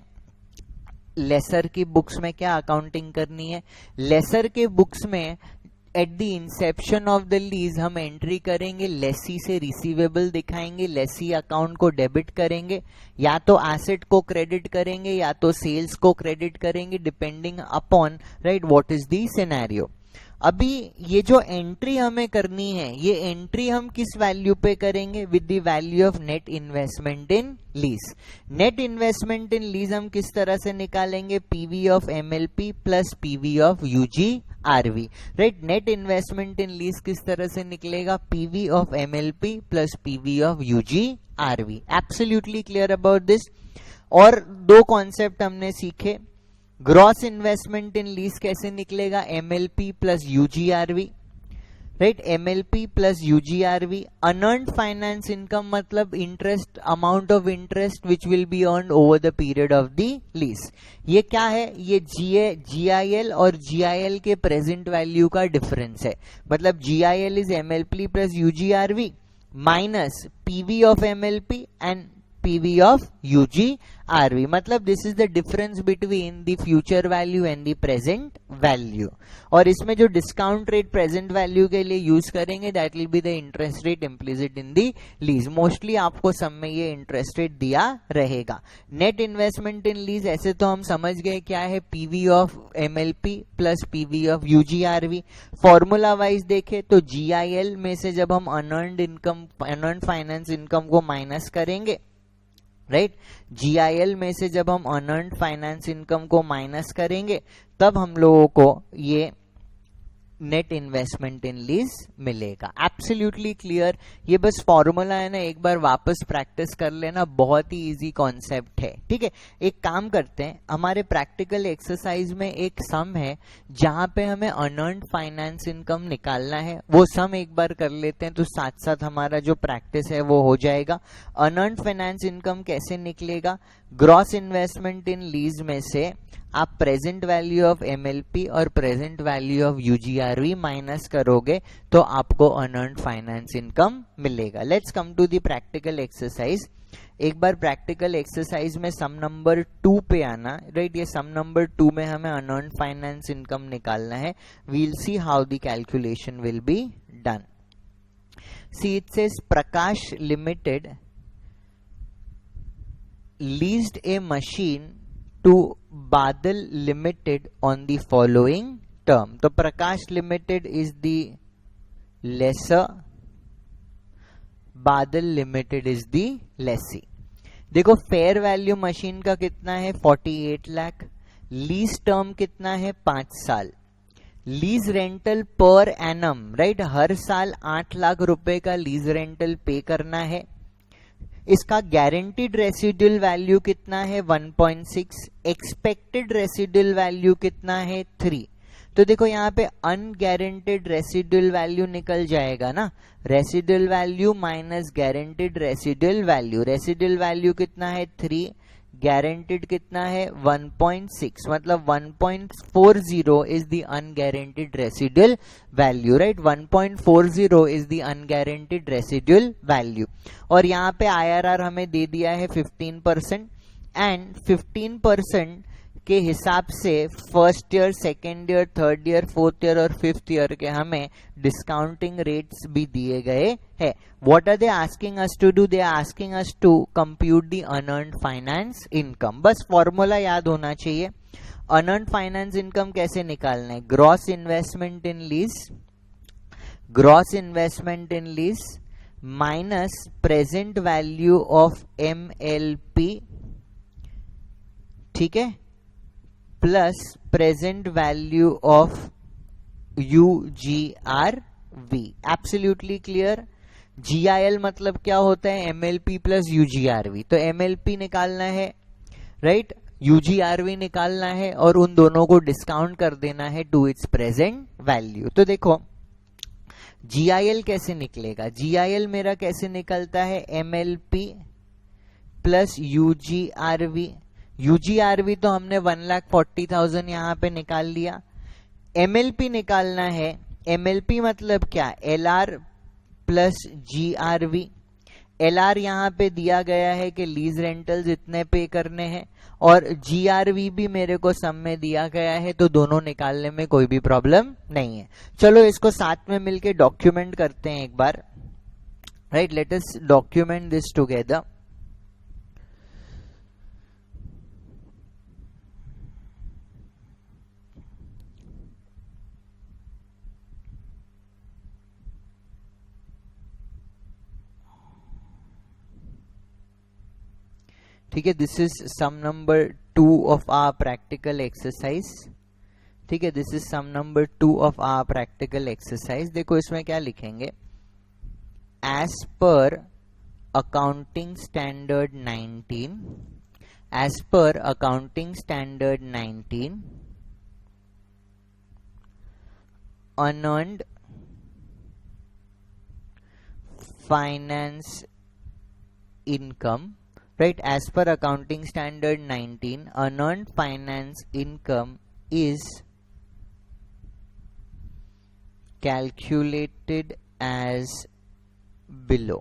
लेसर की बुक्स में क्या अकाउंटिंग करनी है, लेसर के बुक्स में eight the inception of the lease हम एंट्री करेंगे, लेसी से रिसीवेबल दिखाएंगे, लेसी अकाउंट को डेबिट करेंगे, या तो एसेट को क्रेडिट करेंगे या तो सेल्स को क्रेडिट करेंगे, depending upon right what is the scenario. अभी ये जो एंट्री हमें करनी है, ये एंट्री हम किस वैल्यू पे करेंगे, with the value of net investment in lease. Net investment in lease हम किस तरह से निकालेंगे, PV of MLP plus PV of UGRV, right. Net investment in lease किस तरह से निकलेगा, PV of MLP plus PV of UGRV. Absolutely clear about this. और दो कॉन्सेप्ट हमने सीखे. ग्रॉस इन्वेस्टमेंट इन लीज कैसे निकलेगा, MLP plus UGRV, right. MLP plus UGRV. Unearned finance income मतलब interest, amount of interest which will be earned over the period of the lease. ये क्या है, ये जीआईएल और जीआईएल के प्रेजेंट वैल्यू का डिफरेंस है. मतलब GIL is MLP plus UGRV minus PV of MLP and PV of UGRV. मतलब this is the difference between the future value and the present value. और इसमें जो डिस्काउंट रेट प्रेजेंट वैल्यू के लिए use करेंगे that will be the interest rate implicit in the lease. Mostly आपको सब में ये इंटरेस्ट रेट दिया रहेगा. नेट इन्वेस्टमेंट इन लीज ऐसे तो हम समझ गए क्या है, PV of MLP plus PV of UGRV. Formula wise देखे तो GIL में से जब हम unearned income, unearned finance income को माइनस करेंगे, राइट. जीआईएल में से जब हम अनअर्न्ड फाइनेंस इनकम को माइनस करेंगे तब हम लोगों को ये नेट इन्वेस्टमेंट इन लीज मिलेगा. Absolutely clear. ये बस फॉर्मूला है ना, एक बार वापस प्रैक्टिस कर लेना, बहुत ही इजी कॉन्सेप्ट है. ठीक है, एक काम करते हैं, हमारे प्रैक्टिकल एक्सरसाइज में एक सम है जहां पे हमें अनअर्न्ड फाइनेंस इनकम निकालना है. वो सम एक बार कर लेते हैं तो साथ साथ हमारा जो प्रैक्टिस है वो हो जाएगा. अनअर्न्ड फाइनेंस इनकम कैसे निकलेगा, ग्रॉस इन्वेस्टमेंट इन लीज में से आप प्रेजेंट वैल्यू ऑफ एमएलपी और present value of UGRV minus करोगे तो आपको अनअर्न्ड फाइनेंस इनकम मिलेगा. Let's come to the practical exercise. एक बार प्रैक्टिकल एक्सरसाइज में सम नंबर 2 पे आना, राइट. ये सम नंबर 2 में हमें अनअर्न्ड फाइनेंस इनकम निकालना है. We'll see how the calculation will be done. See it says Prakash Limited leased a machine to Badal Limited on the following term. तो Prakash Limited is the lessor, Badal Limited is the lessee. देखो fair value machine का कितना है 48 lakh, lease term कितना है 5 साल, lease rental per annum, right. हर साल 8 लाख रुपए का लीज रेंटल पे करना है. इसका गारंटीड रेसिडुअल वैल्यू कितना है 1.6, एक्सपेक्टेड रेसिडुअल वैल्यू कितना है 3. तो देखो यहाँ पे अनगारंटेड रेसिडुअल वैल्यू निकल जाएगा ना, residual value minus guaranteed residual value. Residual value कितना है 3, गारंटीड कितना है 1.6, मतलब 1.40 is the unguaranteed residual value, right. 1.40 is the unguaranteed residual value. और यहाँ पे IRR हमें दे दिया है 15% एंड 15% के हिसाब से first year, second year, third year, fourth year और फिफ्थ ईयर के हमें डिस्काउंटिंग रेट्स भी दिए गए हैं. What are they asking us to do, they are asking us to compute the unearned finance income. बस फॉर्मूला याद होना चाहिए. अनअर्न्ड फाइनेंस इनकम कैसे निकालना है? Gross investment in lease, gross investment in lease minus present value of MLP, ठीक है, plus present value of UGRV। Absolutely clear. GIL मतलब क्या होता है? MLP plus UGRV। तो MLP निकालना है, राइट, UGRV निकालना है और उन दोनों को डिस्काउंट कर देना है टू इट्स प्रेजेंट वैल्यू। तो देखो GIL कैसे निकलेगा? GIL मेरा कैसे निकलता है? MLP plus UGRV। UGRV तो हमने 1,40,000 यहां पे निकाल लिया। MLP निकालना है। MLP मतलब क्या? LR plus GRV। LR यहां पे दिया गया है कि लीज रेंटल्स इतने पे करने हैं और GRV भी मेरे को सम में दिया गया है, तो दोनों निकालने में कोई भी प्रॉब्लम नहीं है। चलो इसको साथ में मिलके डॉक्यूमेंट करते हैं एक बार, right, let us document this together. ठीक है, this is sum number 2 of our practical exercise. ठीक है, this is sum number 2 of our practical exercise. देखो इसमें क्या लिखेंगे? As per accounting standard 19, as per accounting standard 19, unearned finance income, right, as per accounting standard 19, unearned finance income is calculated as below.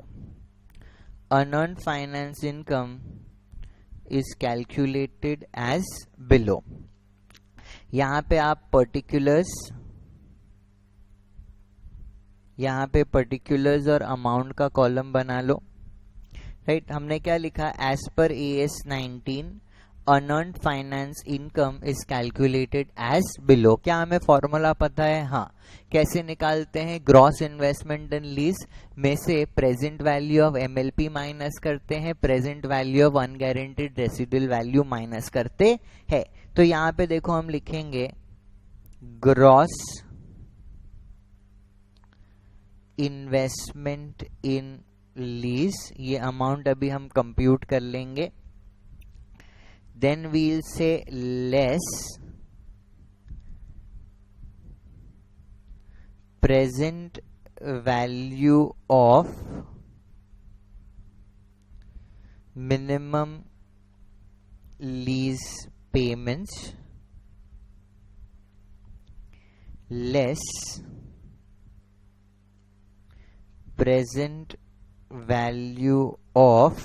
Unearned finance income is calculated as below. यहां पे आप particulars और amount का column बना लो, right. हमने क्या लिखा? As per AS 19 unearned finance income is calculated as below. क्या हमें फॉर्मूला पता है? हाँ। कैसे निकालते हैं? ग्रॉस इन्वेस्टमेंट इन लीज में से present value of MLP minus करते हैं, present value of unguaranteed residual value minus करते हैं। तो यहां पे देखो हम लिखेंगे ग्रॉस इन्वेस्टमेंट इन लीज, ये अमाउंट अभी हम कंप्यूट कर लेंगे। Then we'll say less present value of minimum lease payments less present value of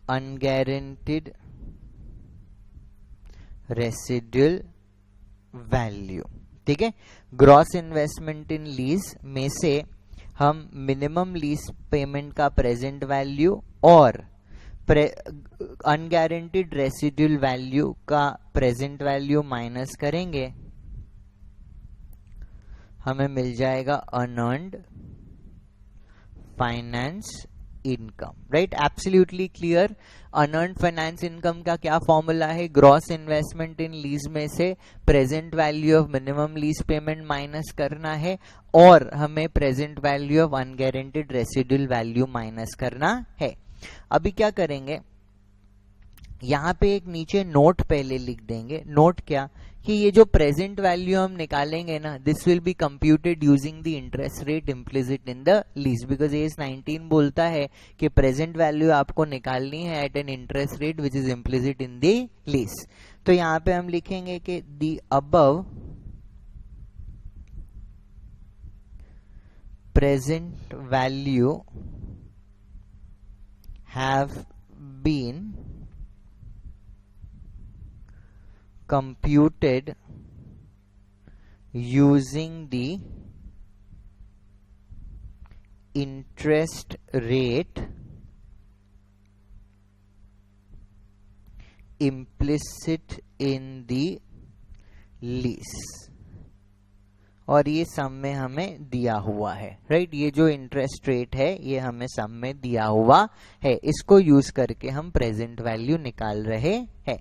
unguaranteed residual value। ठीक है, ग्रॉस इन्वेस्टमेंट इन लीज में से हम मिनिमम लीज पेमेंट का प्रेजेंट वैल्यू और अनगारंटीड रेसिडुअल वैल्यू का प्रेजेंट वैल्यू माइनस करेंगे, हमें मिल जाएगा unearned finance income, right. Absolutely clear. Unearned finance income का क्या फॉर्मूला है? ग्रॉस इन्वेस्टमेंट इन लीज में से present value of minimum lease payment minus करना है और हमें present value of unguaranteed residual value minus करना है। अभी क्या करेंगे? यहां पे एक नीचे नोट पहले लिख देंगे। नोट क्या? कि ये जो प्रेजेंट वैल्यू हम निकालेंगे ना, this will be computed using the interest rate implicit in the lease, because AS 19 बोलता है कि प्रेजेंट वैल्यू आपको निकालनी है at an interest rate which is implicit in the lease. तो यहां पे हम लिखेंगे कि the above present value have been computed using the interest rate implicit in the lease, और ये सम में हमें दिया हुआ है, राइट। ये जो इंटरेस्ट रेट है ये हमें सम में दिया हुआ है, इसको यूज करके हम प्रेजेंट वैल्यू निकाल रहे हैं।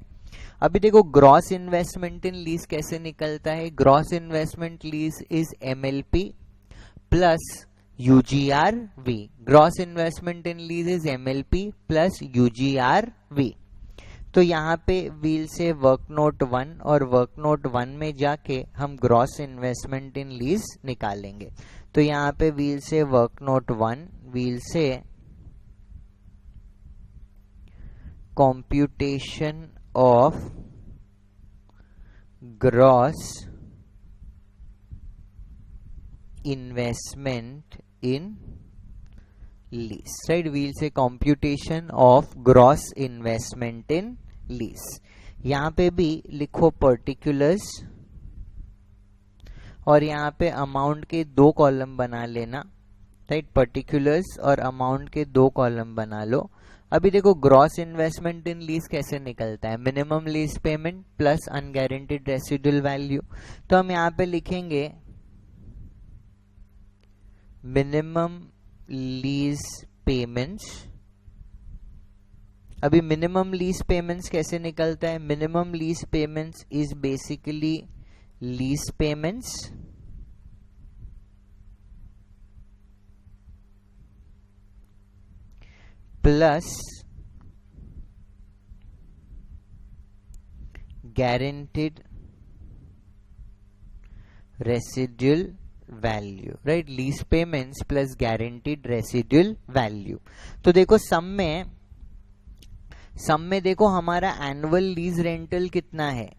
अभी देखो ग्रॉस इन्वेस्टमेंट इन लीज कैसे निकलता है। Gross investment lease is MLP plus UGRV। Gross investment in lease is MLP plus UGRV। तो यहाँ पे व्हील से वर्क नोट 1 और वर्क नोट 1 में जाके हम ग्रॉस इन्वेस्टमेंट इन लीज निकालेंगे। तो यहाँ पे we'll say work note 1, we'll say computation of gross investment in lease, right. We'll say computation of gross investment in lease. यहां पे भी लिखो पर्टिकुलर्स और यहां पे अमाउंट के 2 कॉलम बना लेना, राइट। पर्टिकुलर्स और अमाउंट के 2 कॉलम बना लो। अभी देखो ग्रॉस इन्वेस्टमेंट इन लीज कैसे निकलता है। Minimum lease payment plus unguaranteed residual value. तो हम यहां पे लिखेंगे मिनिमम लीज पेमेंट्स। अभी मिनिमम लीज पेमेंट्स कैसे निकलता है। Minimum lease payments is basically lease payments plus guaranteed residual value, right. Lease payments plus guaranteed residual value. तो देखो सम में देखो हमारा एनुअल लीज रेंटल कितना है।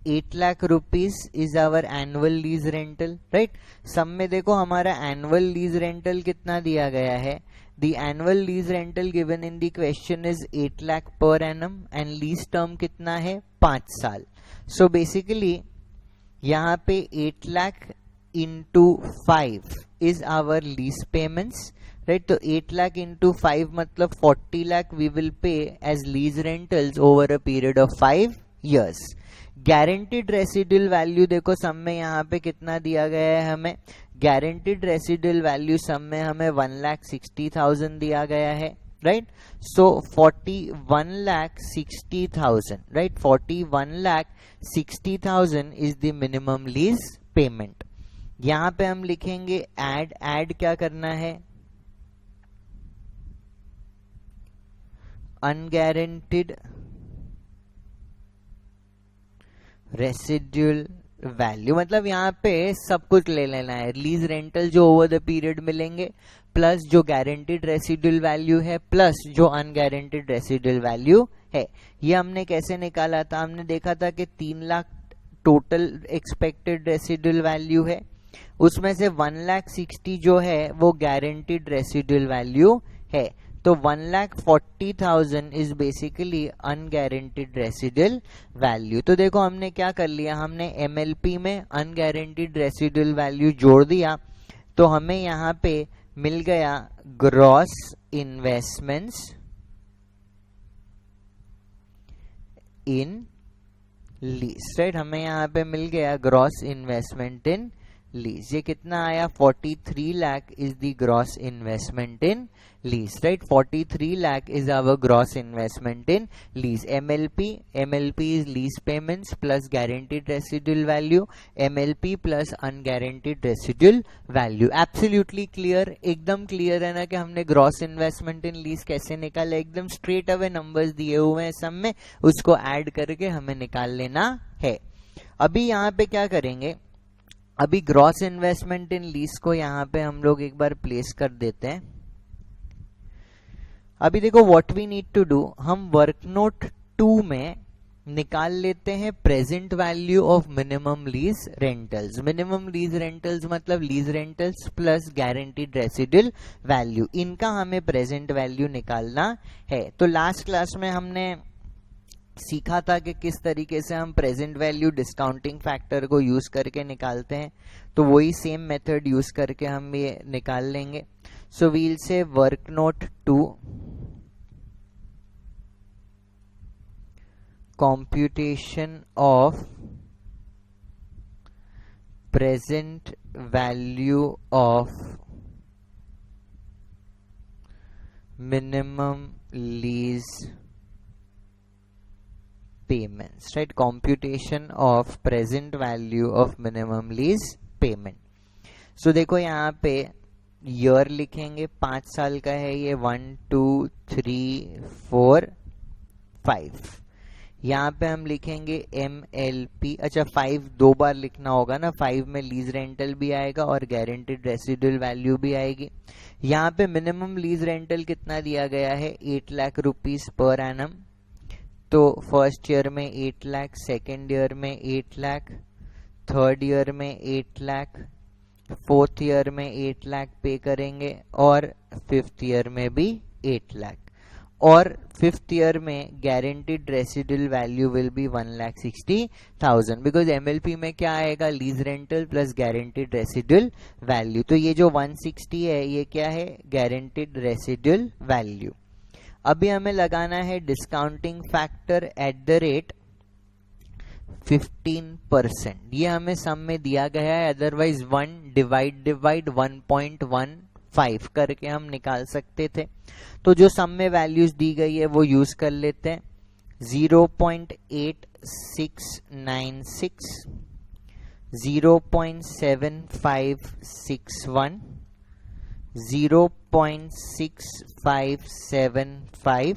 8 lakh rupees is our annual lease rental, right. Sum में देखो हमारा एनुअल लीज रेंटल कितना दिया गया है। The annual lease rental given in the question is 8 lakh per annum and lease term कितना है 5 साल। सो बेसिकली यहाँ पे 8 lakh into 5 is our lease payments, right। तो 8 lakh into 5 मतलब 40 lakh we will pay as lease rentals over a period of 5 years। guaranteed residual value देखो सम में यहाँ पे कितना दिया गया है हमें। guaranteed residual value सम में हमें 1,60,000 दिया गया है, right। so 41,60,000, right। 41,60,000 is the minimum lease payment। यहां पे हम लिखेंगे ऐड क्या करना है। अनगारंटीड रेसिडुअल वैल्यू, मतलब यहाँ पे सब कुछ ले लेना है। लीज रेंटल जो ओवर द पीरियड मिलेंगे प्लस जो गारंटीड रेसिडुअल वैल्यू है प्लस जो अनगारंटीड रेसिडुअल वैल्यू है। ये हमने कैसे निकाला था। हमने देखा था कि 3 lakh total expected residual value है, उसमें से 1,60,000 जो है वो गारंटीड रेसिडुअल वैल्यू है। तो 1,40,000 is basically unguaranteed residual value. तो देखो हमने क्या कर लिया, हमने MLP में अनगारंटीड रेसिडुअल वैल्यू जोड़ दिया। तो हमें यहाँ पे मिल गया gross investments in lease, right. हमें यहाँ पे मिल गया ग्रॉस इन्वेस्टमेंट इन लीज। ये कितना आया 43 lakh is the gross investment in lease, right. 43 lakh is our gross investment in lease. MLP is lease payments plus guaranteed residual value, MLP plus unguaranteed residual value. Absolutely clear, एकदम clear है ना कि हमने gross investment in lease कैसे निकाला। एकदम straight away numbers दिए हुए हैं सब में, उसको ऐड करके हमें निकाल लेना है। अभी यहाँ पे क्या करेंगे, अभी ग्रॉस इन्वेस्टमेंट इन लीज को यहां पे हम लोग एक बार प्लेस कर देते हैं। अभी देखो what we need to do, हम वर्क नोट 2 में निकाल लेते हैं present value of minimum lease rentals. Minimum lease rentals मतलब lease rentals plus guaranteed residual value, इनका हमें प्रेजेंट वैल्यू निकालना है। तो लास्ट क्लास में हमने सीखा था कि किस तरीके से हम प्रेजेंट वैल्यू डिस्काउंटिंग फैक्टर को यूज करके निकालते हैं। तो वही सेम मेथड यूज करके हम ये निकाल लेंगे। सो वील से work note 2 computation of present value of minimum lease payments, right? Computation of present value of minimum lease payment. So देखो यहाँ पे ईयर लिखेंगे, 5 साल का है ये, 1 2 3 4 5. यहाँ पे हम लिखेंगे MLP. अच्छा 5 दो बार लिखना होगा ना, 5 में लीज रेंटल भी आएगा और गारंटीड रेसिडुअल वैल्यू भी आएगी. यहाँ पे मिनिमम लीज रेंटल कितना दिया गया है, 8 लाख रुपीज पर एनम. तो फर्स्ट ईयर में 8 लाख, सेकेंड ईयर में 8 लाख, थर्ड ईयर में 8 लाख, फोर्थ ईयर में 8 लाख पे करेंगे और फिफ्थ ईयर में भी 8 लाख. और फिफ्थ ईयर में guaranteed residual value will be 1,60,000 because MLP में क्या आएगा, lease rental plus guaranteed residual value. तो ये जो 160 है ये क्या है, गारंटीड रेसिडुअल वैल्यू. अभी हमें लगाना है discounting factor at the rate 15%. ये हमें सम में दिया गया है, अदरवाइज 1 डिवाइड 1.15 करके हम निकाल सकते थे. तो जो सम में वैल्यूज दी गई है वो यूज कर लेते हैं. 0.8696, 0.7561, 0.6575,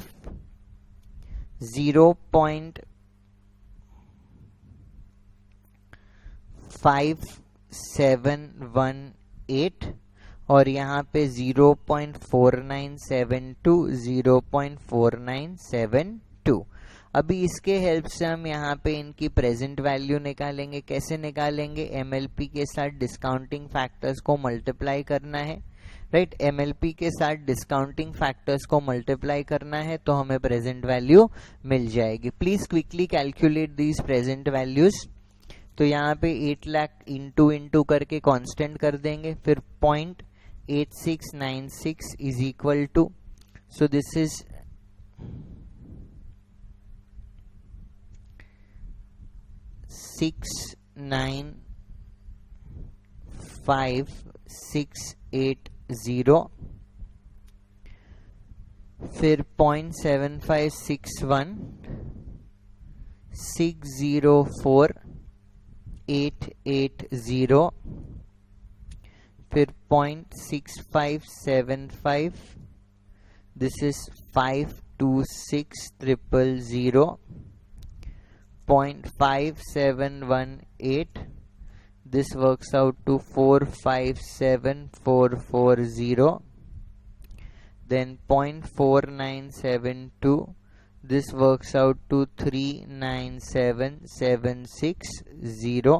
0.5718 और यहाँ पे 0.4972, 0.4972. अभी इसके हेल्प से हम यहाँ पे इनकी प्रेजेंट वैल्यू निकालेंगे. कैसे निकालेंगे, एमएलपी के साथ डिस्काउंटिंग फैक्टर्स को मल्टीप्लाई करना है, राइट? एमएलपी के साथ डिस्काउंटिंग फैक्टर्स को मल्टीप्लाई करना है तो हमें प्रेजेंट वैल्यू मिल जाएगी. Please quickly calculate these present values. तो यहाँ पे 8 लाख इंटू करके कांस्टेंट कर देंगे, फिर 0.8696 is equal to, so this is 695,680, फिर 0.7561, 604,880, फिर 0.6575, this is 526,000, 0.5718, this works out to 457,440, then 0.4972, this works out to 397,760,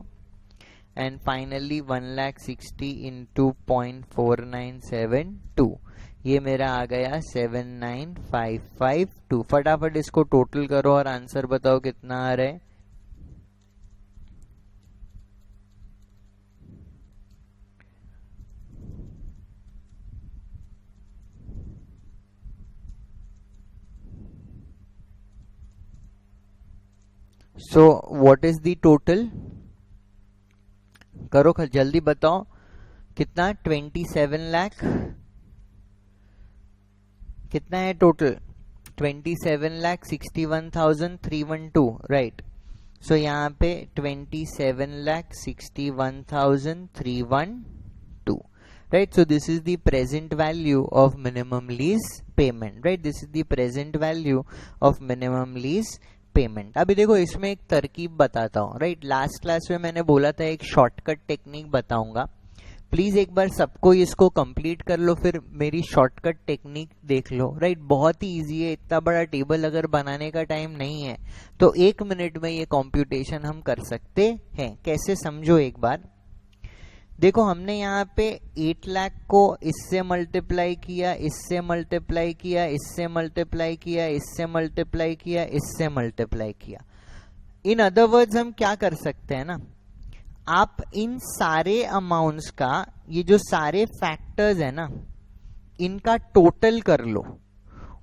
and finally 1,60,000 into 0.4972, ये मेरा आ गया 79,552. फटाफट इसको टोटल करो और आंसर बताओ कितना आ रहा है. So what is the total, करो जल्दी बताओ कितना, 27 लाख कितना है टोटल, 27,61,312, राइट? सो यहाँ पे 27,61,312, right? So this is the present value of minimum lease payment, right? This is the present value of minimum lease payment. अभी देखो इसमें एक तरकीब बताता हूँ, राइट? लास्ट क्लास में मैंने बोला था एक शॉर्टकट टेक्निक बताऊंगा. प्लीज एक बार सबको इसको कंप्लीट कर लो, फिर मेरी शॉर्टकट टेक्निक देख लो, राइट? बहुत ही इजी है. इतना बड़ा टेबल अगर बनाने का टाइम नहीं है तो 1 मिनट में ये कंप्यूटेशन हम कर सकते हैं. कैसे, समझो एक बार. देखो हमने यहाँ पे 8 लाख को इससे मल्टीप्लाई किया, इससे मल्टीप्लाई किया, इससे मल्टीप्लाई किया, इससे मल्टीप्लाई किया, इससे मल्टीप्लाई किया. इन अदर वर्ड्स हम क्या कर सकते हैं ना, आप इन सारे अमाउंट्स का, ये जो सारे फैक्टर्स है ना, इनका टोटल कर लो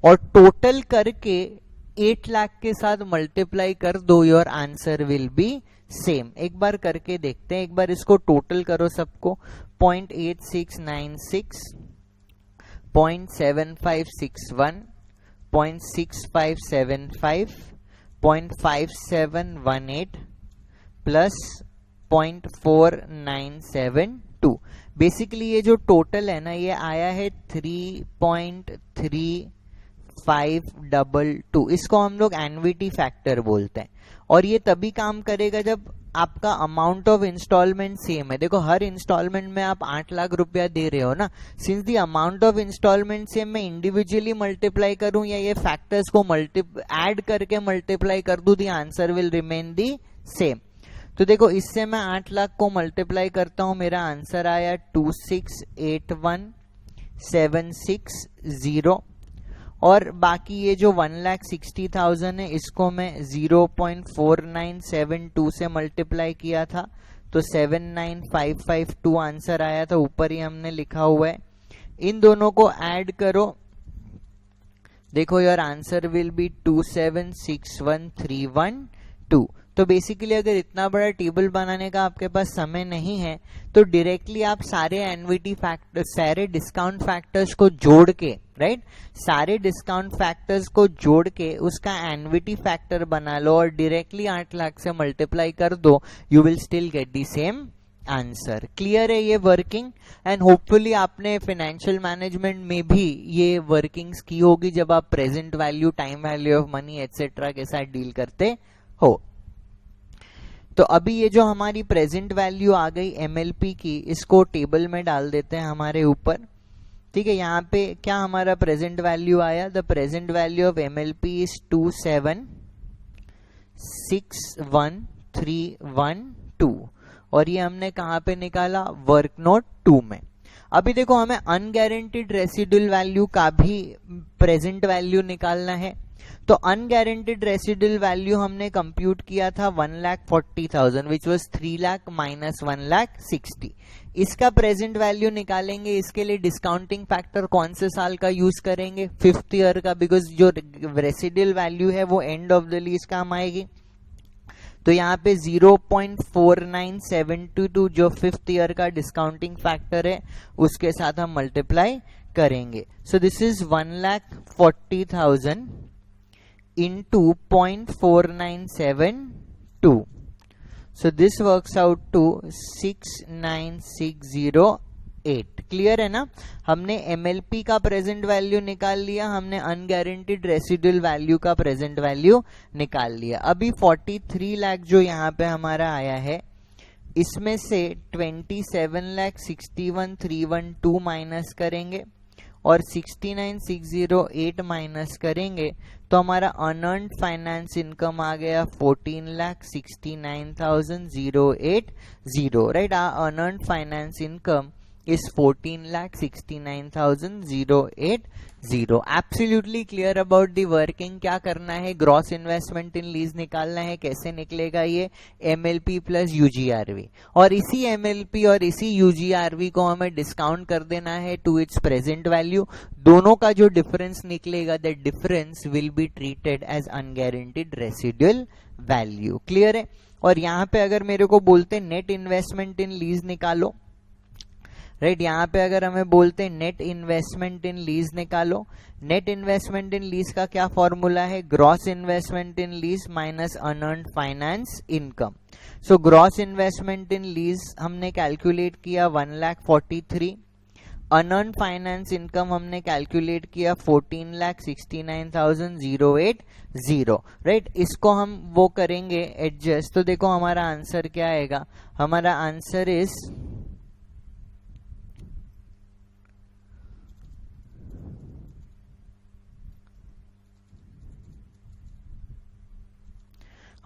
और टोटल करके 8 लाख के साथ मल्टीप्लाई कर दो, your answer will be same. एक बार करके देखते हैं, एक बार इसको टोटल करो सबको। 0.8696, 0.7561, 0.6575, 0.5718 प्लस 0.4972। बेसिकली ये जो टोटल है ना, ये आया है 3.3522। इसको हम लोग एन्युटी फैक्टर बोलते हैं। और ये तभी काम करेगा जब आपका अमाउंट ऑफ इंस्टॉलमेंट सेम है। देखो हर इंस्टॉलमेंट में आप 8 लाख रुपया दे रहे हो ना, since the amount of instalment same, मैं इंडिविजुअली मल्टीप्लाई करूं या ये फैक्टर्स को ऐड करके मल्टीप्लाई कर दूं, the answer will remain the same. तो देखो इससे मैं 8 लाख को मल्टीप्लाई करता हूं, मेरा आंसर आया 2681760। और बाकी ये जो 1,60,000 है, इसको मैं 0.4972 से मल्टीप्लाई किया था, तो 79552 आंसर आया था, ऊपर ही हमने लिखा हुआ है। इन दोनों को ऐड करो, देखो योर आंसर विल बी 2761312। तो बेसिकली अगर इतना बड़ा टेबल बनाने का आपके पास समय नहीं है, तो डायरेक्टली आप सारे एन्युटी फैक्टर, सारे डिस्काउंट फैक्टर्स को जोड़ के, राइट, सारे डिस्काउंट फैक्टर्स को जोड़ के उसका एन्युटी फैक्टर बना लो और डायरेक्टली 8 लाख से मल्टीप्लाई कर दो, you will still get the same answer. Clear है ये वर्किंग? एंड होपफुली आपने फाइनेंशियल मैनेजमेंट में भी ये वर्किंग्स की होगी जब आप present value, time value of money etcetera के साथ डील करते हो। तो अभी ये जो हमारी प्रेजेंट वैल्यू आ गई एमएलपी की, इसको टेबल में डाल देते हैं हमारे ऊपर। ठीक है, यहाँ पे क्या हमारा प्रेजेंट वैल्यू आया? The present value of MLP is 2761312। और ये हमने कहाँ पे निकाला? वर्क नोट 2 में। अभी देखो हमें अनगारंटीड रेसिडुअल वैल्यू का भी प्रेजेंट वैल्यू निकालना है। तो अनगारंटीड रेसिडुअल वैल्यू हमने कंप्यूट किया था 1,40,000, विच वॉज 3 लाख माइनस 1,60,000। इसका प्रेजेंट वैल्यू निकालेंगे, इसके लिए डिस्काउंटिंग फैक्टर कौन से साल का यूज करेंगे? 5th ईयर का, बिकॉज जो रेसिडुअल वैल्यू है वो एंड ऑफ द लीज काम आएगी। तो यहाँ पे 0.4972 जो 5th ईयर का डिस्काउंटिंग फैक्टर है, उसके साथ हम मल्टीप्लाई करेंगे। सो this is 1,40,000 into 0.4972. So this works out to 69608. Clear है ना? हमने एमएलपी का प्रेजेंट वैल्यू निकाल लिया, हमने अनगारंटीड रेसिडुअल वैल्यू का प्रेजेंट वैल्यू निकाल लिया। अभी 43 लाख जो यहाँ पे हमारा आया है, इसमें से 27,61,312 माइनस करेंगे और 69,608 माइनस करेंगे, तो हमारा अनअर्न्ड फाइनेंस इनकम आ गया 14,69,080, right. Unearned finance income is 14,69,080. Absolutely clear about the working. क्या करना है? ग्रॉस इन्वेस्टमेंट इन लीज निकालना है। कैसे निकलेगा ये? एमएलपी प्लस यूजीआरवी, और इसी एमएलपी और इसी यूजीआरवी को हमें डिस्काउंट कर देना है टू इट्स प्रेजेंट वैल्यू। दोनों का जो डिफरेंस निकलेगा, that difference will be treated as unguaranteed residual value. Clear है? और यहाँ पे अगर मेरे को बोलते नेट इन्वेस्टमेंट इन लीज निकालो, राइट, यहाँ पे अगर हमें बोलते हैं नेट इन्वेस्टमेंट इन लीज निकालो, नेट इन्वेस्टमेंट इन लीज का क्या फॉर्मूला है? Gross investment in lease minus unearned finance income. So gross investment in lease हमने कैलकुलेट किया 1,43,000, अनअर्न्ड फाइनेंस इनकम हमने कैलकुलेट किया 14,69,080, राइट। इसको हम वो करेंगे एडजस्ट, तो देखो हमारा आंसर क्या आएगा? हमारा आंसर इज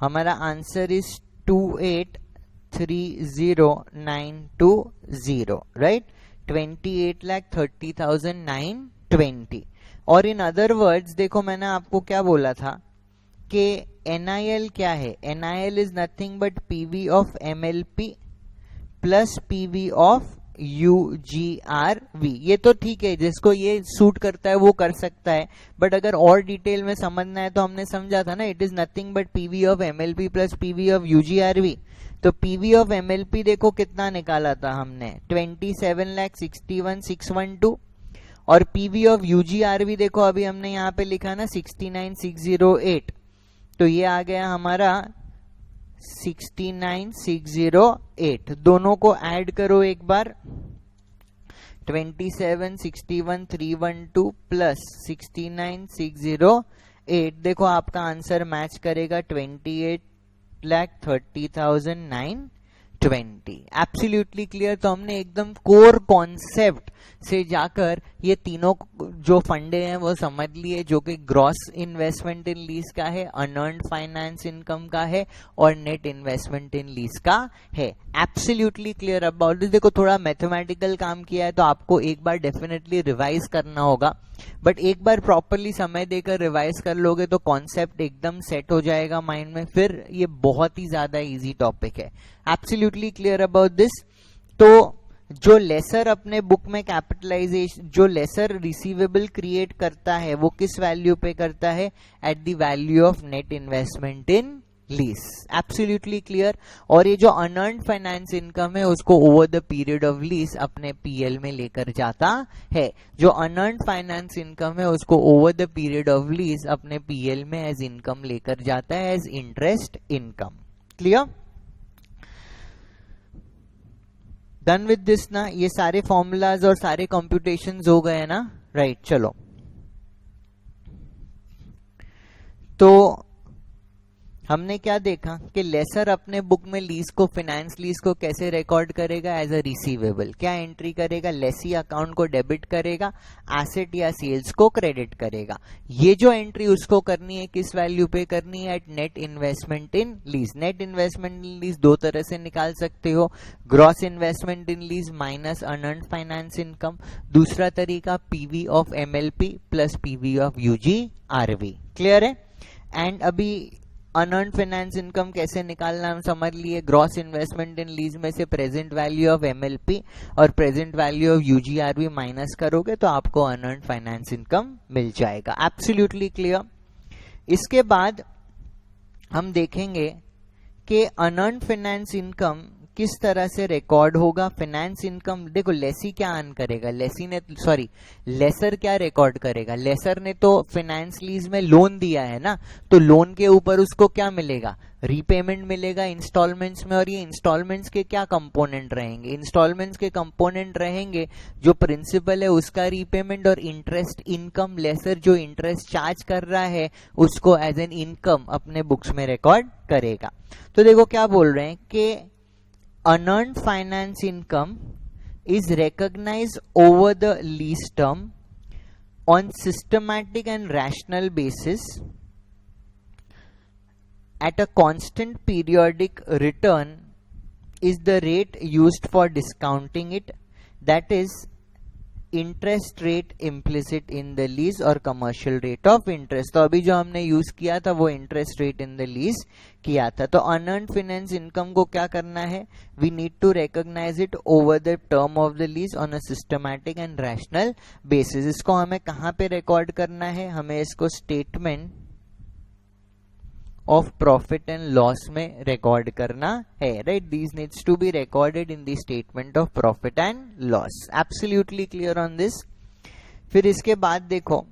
हमारा आंसर इज 28,30,920, राइट। 28,30,920। और इन अदर वर्ड्स देखो मैंने आपको क्या बोला था कि NIL क्या है? NIL is nothing but PV of MLP plus PV of UGRV। ये तो ठीक है, जिसको ये सूट करता है वो कर सकता है, बट अगर और डिटेल में समझना है तो हमने समझा था ना, it is nothing but PV of MLP plus PV of UGRV। तो PV ऑफ MLP देखो कितना निकाला था हमने, 27,61,612, और PV ऑफ UGRV देखो अभी हमने यहाँ पे लिखा ना 69,608, तो ये आ गया हमारा 69,608। दोनों को ऐड करो एक बार, 27,61,312 प्लस 69,608, देखो आपका आंसर मैच करेगा 28,30,920। Absolutely clear. तो हमने एकदम कोर कॉन्सेप्ट से जाकर ये तीनों जो फंडे हैं वो समझ लिए, जो कि ग्रॉस इन्वेस्टमेंट इन लीज का है, अनअर्न्ड फाइनेंस इनकम का है और नेट इन्वेस्टमेंट इन लीज का है। Absolutely clear about this. देखो थोड़ा मैथमेटिकल काम किया है तो आपको एक बार डेफिनेटली रिवाइज करना होगा, बट एक बार प्रॉपरली समय देकर रिवाइज कर लोगे तो कॉन्सेप्ट एकदम सेट हो जाएगा माइंड में, फिर ये बहुत ही ज्यादा इजी टॉपिक है। Absolutely clear about this. तो जो लेसर अपने बुक में कैपिटलाइजेशन, जो लेसर रिसीवेबल क्रिएट करता है वो किस वैल्यू पे करता है, at the value of net investment in lease. Absolutely clear. और ये जो अनअर्न्ड फाइनेंस इनकम है उसको over the period of lease अपने PL में लेकर जाता है। जो अनअर्न्ड फाइनेंस इनकम है उसको over the period of lease अपने PL में एज इनकम लेकर जाता है, as interest income. Clear. Done with this ना, ये सारे फॉर्मूलाज और सारे कंप्यूटेशंस हो गए ना, राइट। चलो तो हमने क्या देखा कि लेसर अपने बुक में लीज को, फाइनेंस लीज को कैसे रिकॉर्ड करेगा, एज अ रिसीवेबल। क्या एंट्री करेगा, लेसी अकाउंट को डेबिट करेगा, एसेट या सेल्स को क्रेडिट करेगा। ये जो एंट्री उसको करनी है किस वैल्यू पे करनी है, at net investment in lease. Net investment in lease दो तरह से निकाल सकते हो, gross investment in lease minus unearned finance income. दूसरा तरीका PV of MLP plus PV of UGRV। Clear है। एंड अभी अनअर्न्ड फाइनेंस इनकम कैसे निकालना हम समझ लिए। ग्रॉस इन्वेस्टमेंट इन लीज में से प्रेजेंट वैल्यू ऑफ MLP और present value of UGRV minus करोगे तो आपको अनअर्न्ड फाइनेंस इनकम मिल जाएगा। Absolutely clear. इसके बाद हम देखेंगे कि अनअर्न्ड फाइनेंस इनकम किस तरह से रिकॉर्ड होगा। फाइनेंस इनकम देखो, लेसी क्या अर्न करेगा, लेसर क्या रिकॉर्ड करेगा। लेसर ने तो फाइनेंस लीज में लोन दिया है ना, तो लोन के ऊपर उसको क्या मिलेगा, रीपेमेंट मिलेगा इंस्टॉलमेंट्स में। और ये इंस्टॉलमेंट्स के क्या कंपोनेंट रहेंगे, इंस्टॉलमेंट्स के कंपोनेंट रहेंगे जो प्रिंसिपल है उसका रीपेमेंट, और इंटरेस्ट इनकम। लेसर जो इंटरेस्ट चार्ज कर रहा है उसको एज एन इनकम अपने बुक्स में रिकॉर्ड करेगा। तो देखो क्या बोल रहे हैं कि unearned finance income is recognized over the lease term on systematic and rational basis at a constant periodic return is the rate used for discounting it, that is interest rate implicit in the lease और commercial rate of interest. तो अभी जो हमने use किया था वो interest rate in the lease किया था। तो अनअर्न्ड फाइनेंस इनकम को क्या करना है, we need to recognise it over the term of the lease on a systematic and rational basis. इसको हमें कहां पे रिकॉर्ड करना है, हमें इसको statement of profit and loss में रिकॉर्ड करना है, right. These needs to be recorded in the statement of profit and loss. Absolutely clear on this. फिर इसके बाद देखो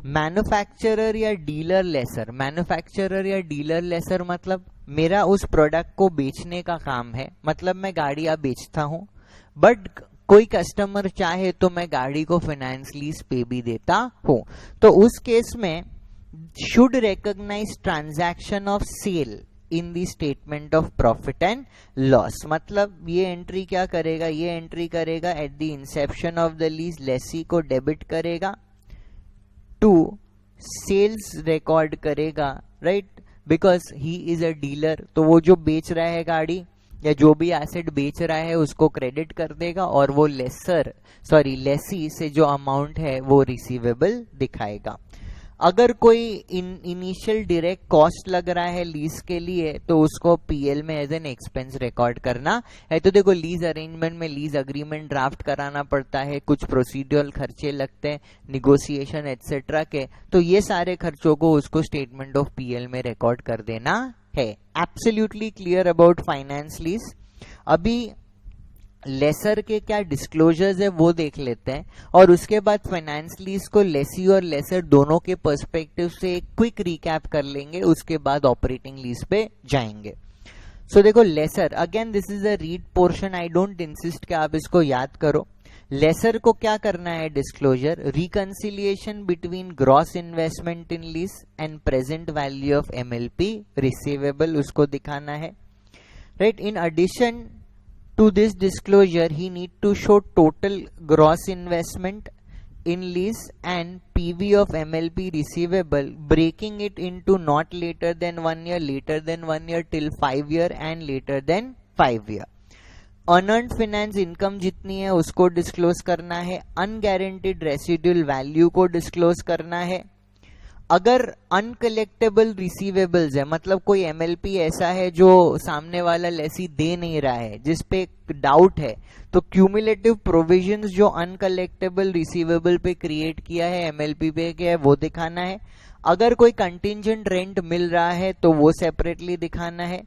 मैन्युफैक्चरर या डीलर लेसर। मैन्युफैक्चरर या डीलर लेसर मतलब मेरा उस प्रोडक्ट को बेचने का काम है, मतलब मैं गाड़ियां बेचता हूं, बट कोई कस्टमर चाहे तो मैं गाड़ी को फाइनेंस लीज पे भी देता हूं। तो उस केस में should recognize transaction of sale in the statement of profit and loss। मतलब ये एंट्री क्या करेगा, ये एंट्री करेगा at the inception of the lease, lessee को डेबिट करेगा, टू सेल्स रिकॉर्ड करेगा, right, because he is a dealer. तो वो जो बेच रहा है गाड़ी या जो भी एसेट बेच रहा है उसको क्रेडिट कर देगा, और वो लेसी से जो अमाउंट है वो रिसीवेबल दिखाएगा। अगर कोई इनिशियल डायरेक्ट कॉस्ट लग रहा है लीज के लिए तो उसको पीएल में एज एन एक्सपेंस रिकॉर्ड करना है। तो देखो लीज अरेंजमेंट में लीज अग्रीमेंट ड्राफ्ट कराना पड़ता है, कुछ प्रोसीड्यूरल खर्चे लगते हैं, निगोशिएशन एटसेट्रा के, तो ये सारे खर्चों को उसको स्टेटमेंट ऑफ पीएल में रिकॉर्ड कर देना है। Absolutely clear about finance lease. अभी लेसर के क्या डिस्क्लोजर्स है वो देख लेते हैं और उसके बाद फाइनेंस लीज को लेसी और लेसर दोनों के पर्सपेक्टिव से एक क्विक रिकैप कर लेंगे, उसके बाद ऑपरेटिंग लीज पे जाएंगे। सो देखो lessor, again this is a read portion, I don't insist कि आप इसको याद करो। लेसर को क्या करना है disclosure, reconciliation between gross investment in lease and present value of MLP receivable उसको दिखाना है, right. In addition to this disclosure he need to show total gross investment in lease and PV of MLP receivable, breaking it into not later than 1 year, later than 1 year, till 5 year and later than 5 year. Unearned finance income जितनी है उसको disclose करना है, unguaranteed residual value को disclose करना है। अगर uncollectible receivables है, मतलब कोई एमएलपी ऐसा है जो सामने वाला लेसी दे नहीं रहा है, जिस पे डाउट है, तो क्यूमुलेटिव प्रोविजंस जो अनकलेक्टेबल रिसीवेबल पे क्रिएट किया है एमएलपी पे क्या है वो दिखाना है। अगर कोई कंटिंजेंट रेंट मिल रहा है तो वो सेपरेटली दिखाना है।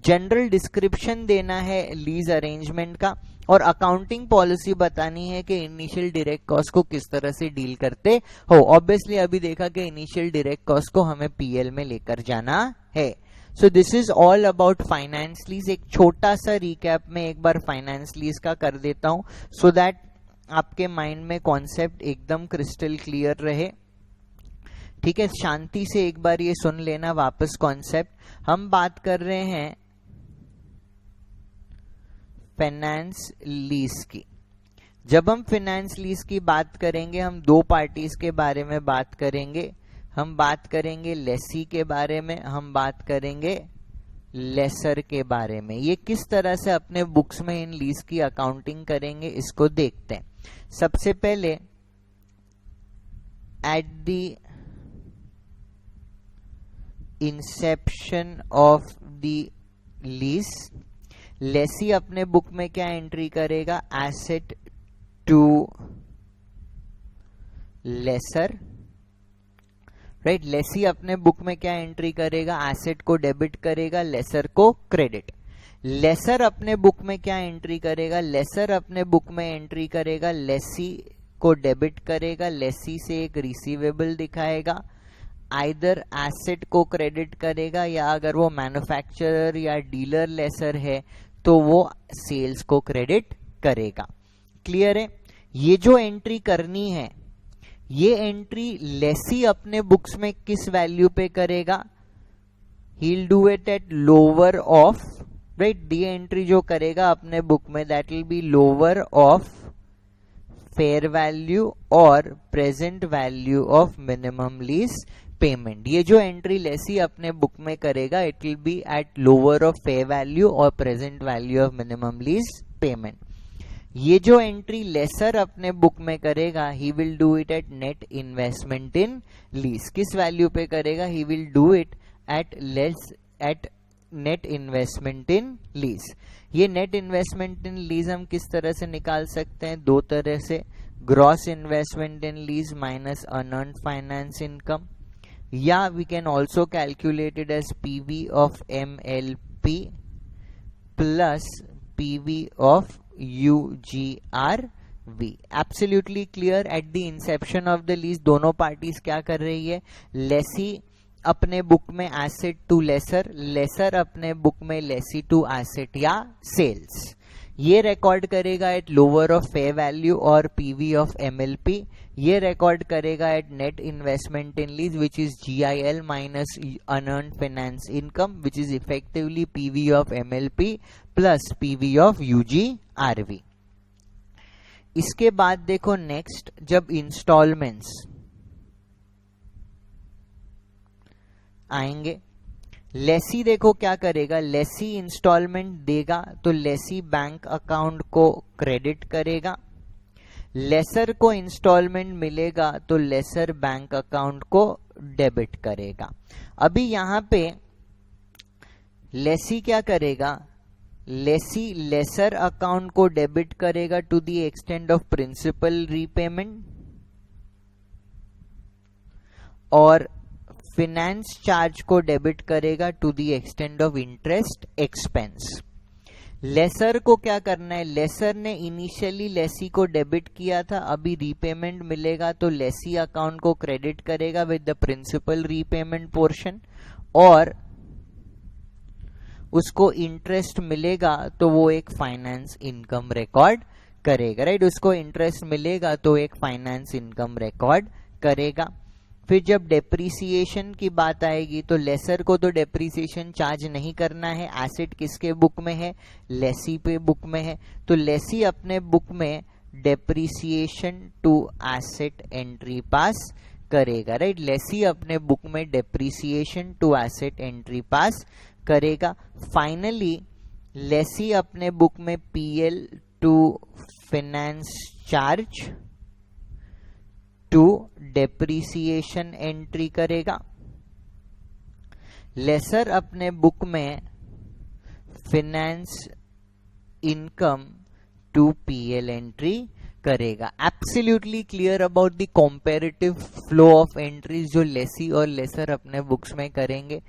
जनरल डिस्क्रिप्शन देना है लीज अरेंजमेंट का और अकाउंटिंग पॉलिसी बतानी है कि इनिशियल डायरेक्ट कॉस्ट को किस तरह से डील करते हो। ऑब्वियसली अभी देखा कि इनिशियल डायरेक्ट कॉस्ट को हमें पीएल में लेकर जाना है। सो this is all about finance lease. एक छोटा सा रिकैप में एक बार फाइनेंस लीज का कर देता हूं सो दैट आपके माइंड में कॉन्सेप्ट एकदम क्रिस्टल क्लियर रहे, ठीक है। शांति से एक बार ये सुन लेना वापस कॉन्सेप्ट। हम बात कर रहे हैं फाइनेंस लीज की। जब हम फाइनेंस लीज की बात करेंगे हम दो पार्टीज के बारे में बात करेंगे। हम बात करेंगे लेसी के बारे में, हम बात करेंगे लेसर के बारे में। ये किस तरह से अपने बुक्स में इन लीज की अकाउंटिंग करेंगे इसको देखते हैं। सबसे पहले at the inception of the lease lessee अपने बुक में क्या एंट्री करेगा, asset to lessor, right. Lessee अपने बुक में क्या एंट्री करेगा, एसेट को डेबिट करेगा, लेसर को क्रेडिट। लेसर अपने बुक में क्या एंट्री करेगा, लेसर अपने बुक में एंट्री करेगा, लेसी को डेबिट करेगा, लेसी से एक रिसीवेबल दिखाएगा, आइदर एसेट को क्रेडिट करेगा या अगर वो मैन्युफैक्चरर या डीलर लेसर है तो वो सेल्स को क्रेडिट करेगा। क्लियर है। ये जो एंट्री करनी है ये एंट्री लेसी अपने बुक्स में किस वैल्यू पे करेगा, he will do it at lower of, right. ये एंट्री जो करेगा अपने बुक में that will be lower of fair value और present value of minimum lease payment. ये जो एंट्री लेसी अपने बुक में करेगा it will be at lower of fair value और present value of minimum lease payment. ये जो एंट्री लेसर अपने बुक में करेगा he will do it at net investment in lease. किस वैल्यू पे करेगा, he will do it at net investment in lease. ये नेट इन्वेस्टमेंट इन लीज हम किस तरह से निकाल सकते हैं, दो तरह से, gross investment in lease minus unearned finance income, या we can also calculate it as PV of MLP plus PV of UGRV. Absolutely clear. At the inception of the lease दोनों पार्टीज क्या कर रही है, लेसी अपने book में asset to lessor, lessor अपने book में लेसी टू एसेट या सेल्स, ये रिकॉर्ड करेगा at lower of fair value और पीवी ऑफ एमएलपी। ये रिकॉर्ड करेगा at net investment in lease which is GIL minus unearned finance income which is effectively PV of MLP plus PV of UGRV. इसके बाद देखो next, जब installments आएंगे, लेसी देखो क्या करेगा, लेसी इंस्टॉलमेंट देगा तो लेसी बैंक अकाउंट को क्रेडिट करेगा, लेसर को इंस्टॉलमेंट मिलेगा तो लेसर बैंक अकाउंट को डेबिट करेगा। अभी यहां पे लेसी क्या करेगा, लेसी लेसर अकाउंट को डेबिट करेगा to the extent of principal repayment, और फिनेंस चार्ज को डेबिट करेगा to the extent of interest expense. Lessor को क्या करना है, लेसर ने इनिशियली लेसी को डेबिट किया था, अभी रीपेमेंट मिलेगा तो लेसी अकाउंट को क्रेडिट करेगा with the principal repayment portion, और उसको इंटरेस्ट मिलेगा तो वो एक फाइनेंस इनकम रिकॉर्ड करेगा, राइट। उसको इंटरेस्ट मिलेगा तो एक फाइनेंस इनकम रिकॉर्ड करेगा। फिर जब डेप्रीसिएशन की बात आएगी तो लेसर को तो डेप्रीसिएशन चार्ज नहीं करना है, एसेट किसके बुक में है, लेसी पे बुक में है, तो लेसी अपने बुक में depreciation to asset entry pass करेगा, राइट। लेसी अपने बुक में depreciation to asset entry pass करेगा। फाइनली लेसी अपने बुक में PL to finance charge to depreciation entry करेगा। लेसर अपने बुक में finance income to PL entry करेगा। Absolutely clear about the comparative flow of entries जो lessee और laser अपने बुक्स में करेंगे।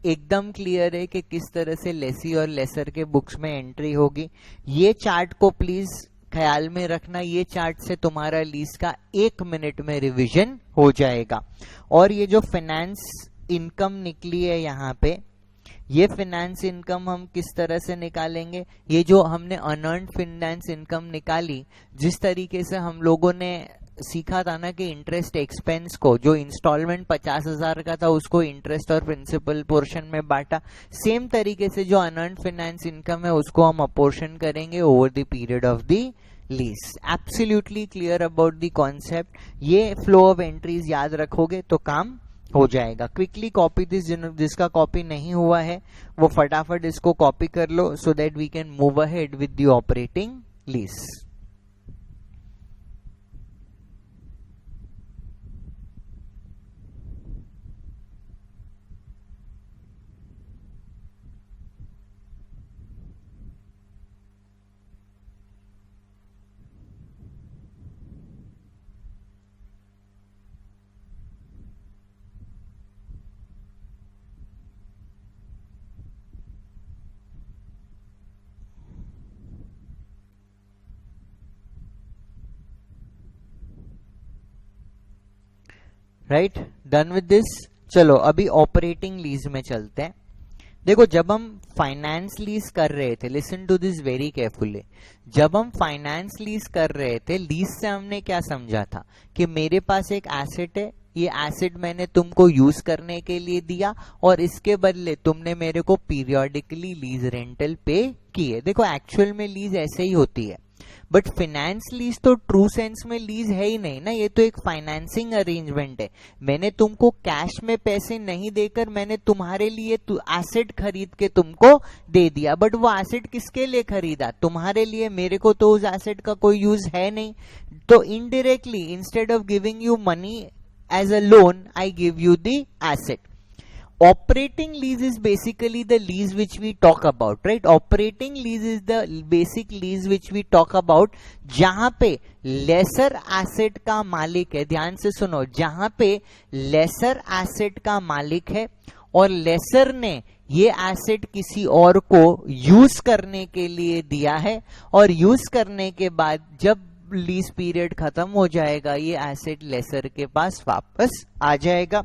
एकदम क्लियर है कि किस तरह से लेसी और लेसर के बुक्स में एंट्री होगी। ये चार्ट को प्लीज ख्याल में रखना, ये चार्ट से तुम्हारा लीज का 1 मिनट में रिवीजन हो जाएगा। और ये जो फाइनेंस इनकम निकली है यहाँ पे, ये फाइनेंस इनकम हम किस तरह से निकालेंगे, ये जो हमने अनअर्न्ड फाइनेंस इनकम निकाली, जिस तरीके से हम लोगों ने सीखा था ना कि इंटरेस्ट एक्सपेंस को, जो इंस्टॉलमेंट 50,000 का था उसको इंटरेस्ट और प्रिंसिपल पोर्शन में बांटा, सेम तरीके से जो अनअर्न्ड फाइनेंस इनकम है उसको हम अपोर्शन करेंगे over the period of the lease. Absolutely clear about the concept. ये फ्लो ऑफ एंट्रीज याद रखोगे तो काम हो जाएगा। क्विकली कॉपी दिस, जिसका कॉपी नहीं हुआ है वो फटाफट इसको कॉपी कर लो so that we can move ahead with the operating lease. Right, done with this. चलो अभी ऑपरेटिंग लीज में चलते हैं। देखो जब हम फाइनेंस लीज कर रहे थे, listen to this very carefully, जब हम फाइनेंस लीज कर रहे थे, लीज से हमने क्या समझा था कि मेरे पास एक एसेट है, ये एसेट मैंने तुमको यूज करने के लिए दिया और इसके बदले तुमने मेरे को पीरियोडिकली लीज रेंटल पे किए। देखो एक्चुअल में लीज ऐसे ही होती है, बट फाइनेंस लीज तो ट्रू सेंस में लीज है ही नहीं ना, ये तो एक फाइनेंसिंग अरेंजमेंट है। मैंने तुमको कैश में पैसे नहीं देकर मैंने तुम्हारे लिए एसेट खरीद के तुमको दे दिया, बट वो एसेट किसके लिए खरीदा, तुम्हारे लिए। मेरे को तो उस एसेट का कोई यूज है नहीं, तो indirectly instead of giving you money as a loan I give you the asset. Operating lease is basically the lease which we talk about, right? Operating lease is the basic lease which we talk about, जहां पे laser asset का मालिक है, ध्यान से सुनो, जहां पे लेसर एसेट का मालिक है और लेसर ने ये एसेट किसी और को यूज करने के लिए दिया है, और यूज करने के बाद जब लीज पीरियड खत्म हो जाएगा ये एसेट लेसर के पास वापस आ जाएगा।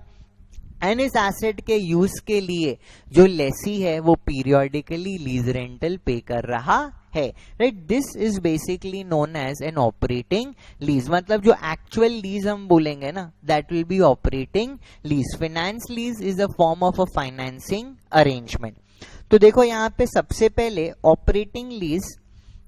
एंड इस एसेट के यूज के लिए जो लेसी है वो पीरियोडिकली लीज रेंटल पे कर रहा है, right. This is basically known as an operating lease. मतलब जो एक्चुअल लीज हम बोलेंगे ना, that will be operating lease. Finance lease is a form of a financing arrangement. तो देखो यहाँ पे सबसे पहले ऑपरेटिंग लीज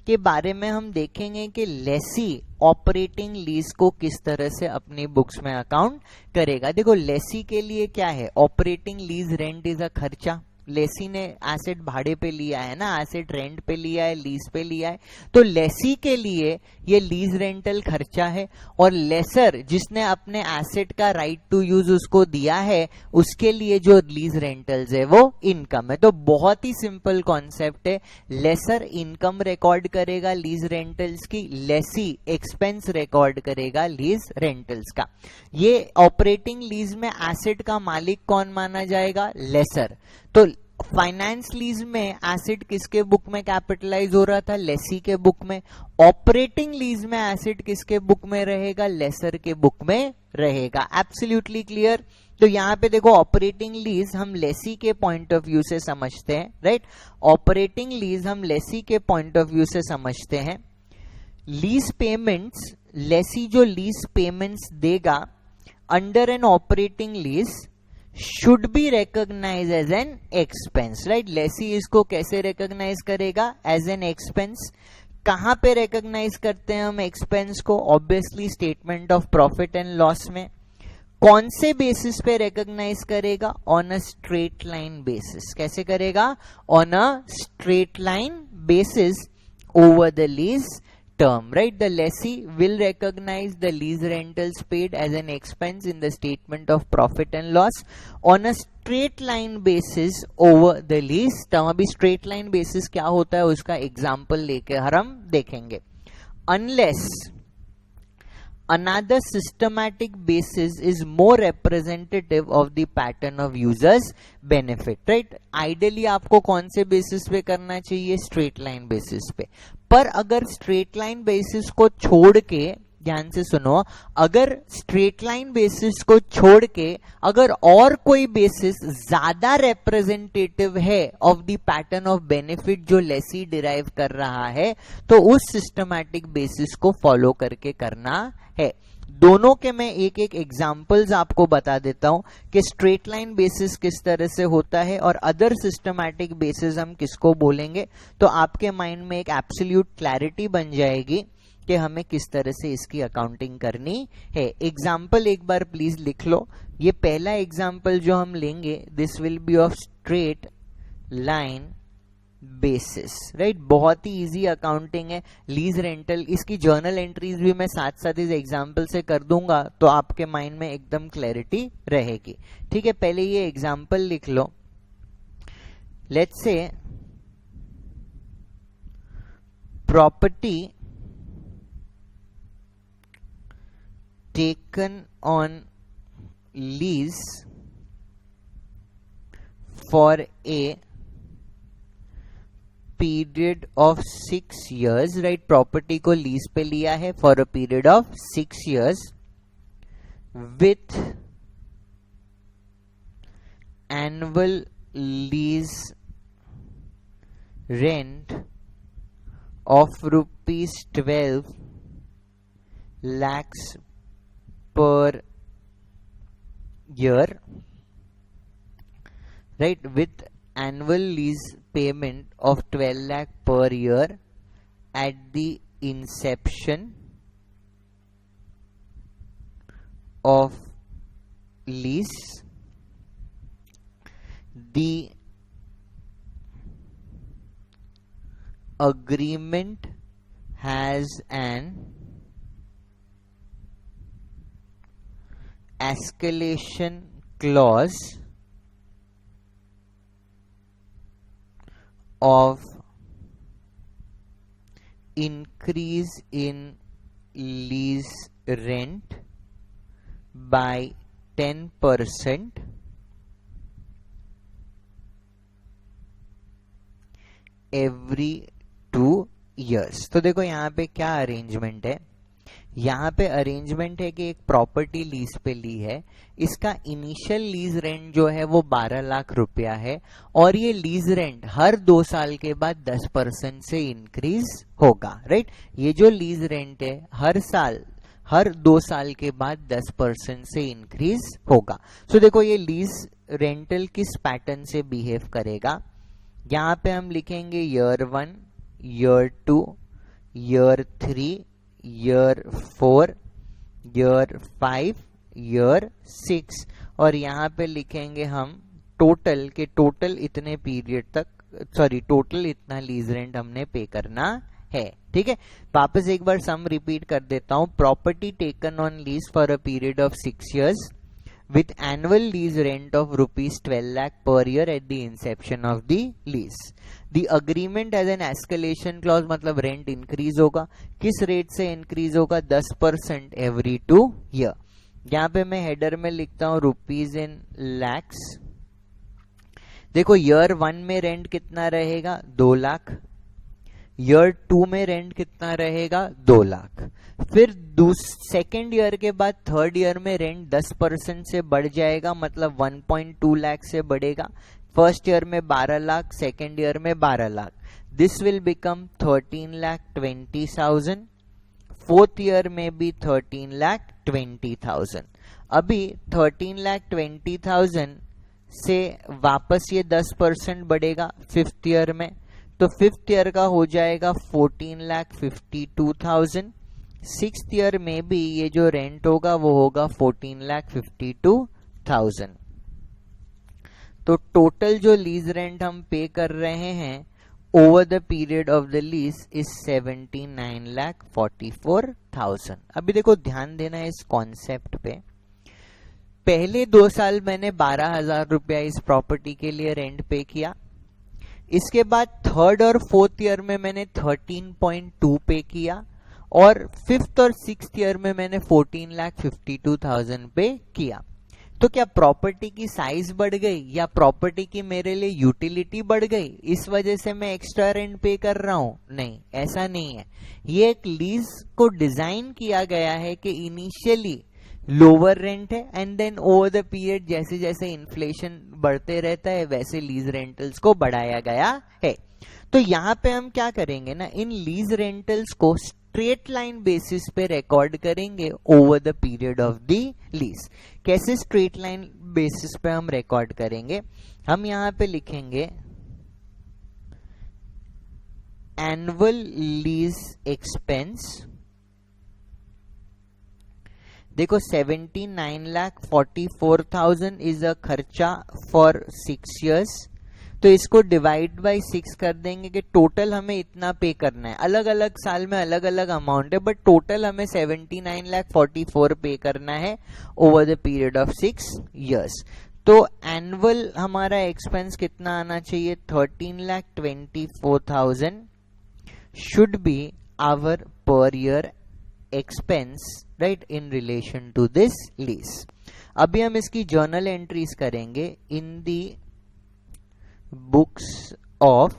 के बारे में हम देखेंगे कि लेसी ऑपरेटिंग लीज को किस तरह से अपनी बुक्स में अकाउंट करेगा। देखो लेसी के लिए क्या है, operating lease rent is a खर्चा, लेसी ने एसेट भाड़े पे लिया है ना, एसेट रेंट पे लिया है, लीज पे लिया है, तो लेसी के लिए ये लीज रेंटल खर्चा है, और लेसर जिसने अपने एसेट का राइट टू यूज उसको दिया है, उसके लिए जो लीज रेंटल्स है वो इनकम है। तो बहुत ही सिंपल कॉन्सेप्ट है, लेसर इनकम रिकॉर्ड करेगा लीज रेंटल्स की, लेसी एक्सपेंस रिकॉर्ड करेगा लीज रेंटल्स का। ये ऑपरेटिंग लीज में एसेट का मालिक कौन माना जाएगा? लेसर। तो फाइनेंस लीज में एसेट किसके बुक में कैपिटलाइज हो रहा था? लेसी के बुक में। ऑपरेटिंग लीज में एसेट किसके बुक में रहेगा? लेसर के बुक में रहेगा। Absolutely clear. तो यहां पे देखो ऑपरेटिंग लीज हम लेसी के पॉइंट ऑफ व्यू से समझते हैं, राइट? ऑपरेटिंग लीज हम लेसी के पॉइंट ऑफ व्यू से समझते हैं। लीज पेमेंट्स, लेसी जो लीज पेमेंट्स देगा under an operating lease should be recognized as an expense, right? लेसी इसको कैसे recognize करेगा? As an expense। कहां पे recognize करते हैं हम expense को? Obviously statement of profit and loss में। कौन से बेसिस पे recognize करेगा? On a straight line basis। कैसे करेगा? On a straight line basis over the lease term, right? The lessee will recognize the lease rentals paid as an expense in the statement of profit and loss on a straight line basis over the lease term। अभी straight line basis क्या होता है उसका example लेके हम देखेंगे। Unless another systematic basis is more representative of the pattern of users benefit, right? Ideally आपको कौन से बेसिस पे करना चाहिए? स्ट्रेट लाइन बेसिस पे। पर अगर स्ट्रेट लाइन बेसिस को छोड़ के, ध्यान से सुनो, अगर स्ट्रेट लाइन बेसिस को छोड़ के अगर और कोई बेसिस ज्यादा रिप्रेजेंटेटिव है of the pattern of benefit जो लेसी डिराइव कर रहा है, तो उस सिस्टमैटिक बेसिस को फॉलो करके करना है। दोनों के मैं एक एक एग्जांपल्स आपको बता देता हूं कि स्ट्रेट लाइन बेसिस किस तरह से होता है और अदर सिस्टमैटिक बेसिस हम किसको बोलेंगे, तो आपके माइंड में एक एब्सोल्यूट क्लैरिटी बन जाएगी कि हमें किस तरह से इसकी अकाउंटिंग करनी है। एग्जाम्पल एक बार प्लीज लिख लो। ये पहला एग्जाम्पल जो हम लेंगे, this will B of straight line basis, right? बहुत ही इजी अकाउंटिंग है। लीज रेंटल, इसकी जर्नल एंट्रीज भी मैं साथ साथ इस एग्जाम्पल से कर दूंगा, तो आपके माइंड में एकदम क्लैरिटी रहेगी। ठीक है, पहले ये एग्जाम्पल लिख लो। Let's say property taken on lease for a period of 6 years, right? Property को लीज पे लिया है for a period of 6 years with annual lease rent of ₹12 lakhs per year, right? With annual lease payment of 12 lakh per year at the inception of lease. The agreement has an escalation clause of increase in lease rent by 10% every 2 years। तो देखो यहाँ पे क्या arrangement है। यहाँ पे arrangement है कि एक प्रॉपर्टी लीज पे ली है, इसका इनिशियल लीज रेंट जो है वो 12 लाख रुपया है, और ये लीज रेंट हर 2 साल के बाद 10% से इंक्रीज होगा, राइट? ये जो लीज रेंट है हर 2 साल के बाद 10% से इंक्रीज होगा। सो देखो ये लीज रेंटल किस पैटर्न से बिहेव करेगा। यहाँ पे हम लिखेंगे year 1, year 2, year 3, year 4, year 5, year 6, और यहाँ पे लिखेंगे हम टोटल के टोटल इतने पीरियड तक, सॉरी टोटल इतना लीज रेंट हमने पे करना है। ठीक है, वापस एक बार सम रिपीट कर देता हूं। Property taken on lease for a period of 6 years with annual lease rent of rupees 12 lakh per year at the inception of the lease. The agreement has an escalation clause, मतलब rent increase होगा। किस rate से increase होगा? 10% every 2 year। यहाँ पे मैं header में लिखता हूं रुपीज इन लैक्स। देखो ईयर 1 में रेंट कितना रहेगा? 2 लाख। ईयर 2 में रेंट कितना रहेगा? 2 लाख। फिर सेकेंड ईयर के बाद थर्ड ईयर में रेंट 10% से बढ़ जाएगा, मतलब 1.2 लाख से बढ़ेगा। फर्स्ट ईयर में 12 लाख, सेकेंड ईयर में 12 lakh. This will become 13,20,000। Fourth year में भी 13,20,000। अभी 13,20,000 से वापस ये 10% बढ़ेगा फिफ्थ ईयर में, तो फिफ्थ ईयर का हो जाएगा 14,52,000। सिक्स्थ ईयर में भी ये जो रेंट होगा वो होगा 14,52,000। तो टोटल जो लीज रेंट हम पे कर रहे हैं over the period of the lease is 79,44,000। अभी देखो ध्यान देना है इस कॉन्सेप्ट पे। पहले 2 साल मैंने 12,000 रुपया इस प्रॉपर्टी के लिए रेंट पे किया। इसके बाद थर्ड और फोर्थ ईयर में मैंने 13.2 पे किया, और फिफ्थ और सिक्स्थ ईयर में मैंने 14,52,000 पे किया। तो क्या प्रॉपर्टी की साइज बढ़ गई या प्रॉपर्टी की मेरे लिए यूटिलिटी बढ़ गई, इस वजह से मैं एक्स्ट्रा रेंट पे कर रहा हूं? नहीं, ऐसा नहीं है। ये एक लीज को डिजाइन किया गया है कि इनिशियली लोअर रेंट है and then over the period जैसे जैसे इन्फ्लेशन बढ़ते रहता है वैसे लीज रेंटल्स को बढ़ाया गया है। तो यहां पे हम क्या करेंगे ना, इन लीज रेंटल्स को स्ट्रेट लाइन बेसिस पे रिकॉर्ड करेंगे over the period of the lease. कैसे स्ट्रेट लाइन बेसिस पे हम रिकॉर्ड करेंगे? हम यहां पे लिखेंगे एनुअल लीज एक्सपेंस। देखो 79,44,000 इज अ खर्चा फॉर 6 years, तो इसको डिवाइड बाय 6 कर देंगे कि टोटल हमें इतना पे करना है। अलग अलग साल में अलग अलग अमाउंट है, बट टोटल हमें 79,44,000 पे करना है over the period of 6 years। तो एनुअल हमारा एक्सपेंस कितना आना चाहिए? 13,24,000 should be our per year expense, right, in relation to this lease. अभी हम इसकी जर्नल एंट्रीज करेंगे in the books of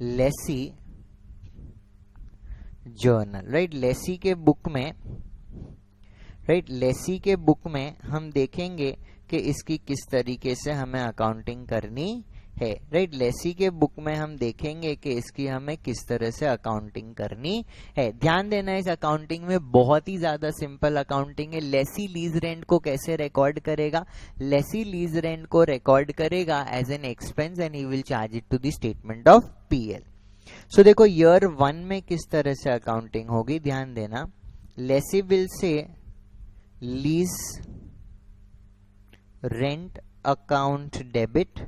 lessee journal, right. Lessee के बुक में, राइट, लेसी के बुक में हम देखेंगे कि इसकी किस तरीके से हमें अकाउंटिंग करनी है, राइट। लेसी के बुक में हम देखेंगे कि इसकी हमें किस तरह से अकाउंटिंग करनी है। ध्यान देना, इस अकाउंटिंग में बहुत ही ज्यादा सिंपल अकाउंटिंग है। लेसी लीज रेंट को कैसे रिकॉर्ड करेगा? लेसी लीज रेंट को रिकॉर्ड करेगा as an expense and he will charge it to the statement of PL. So देखो ईयर 1 में किस तरह से अकाउंटिंग होगी, ध्यान देना। Lessee will say lease rent account debit.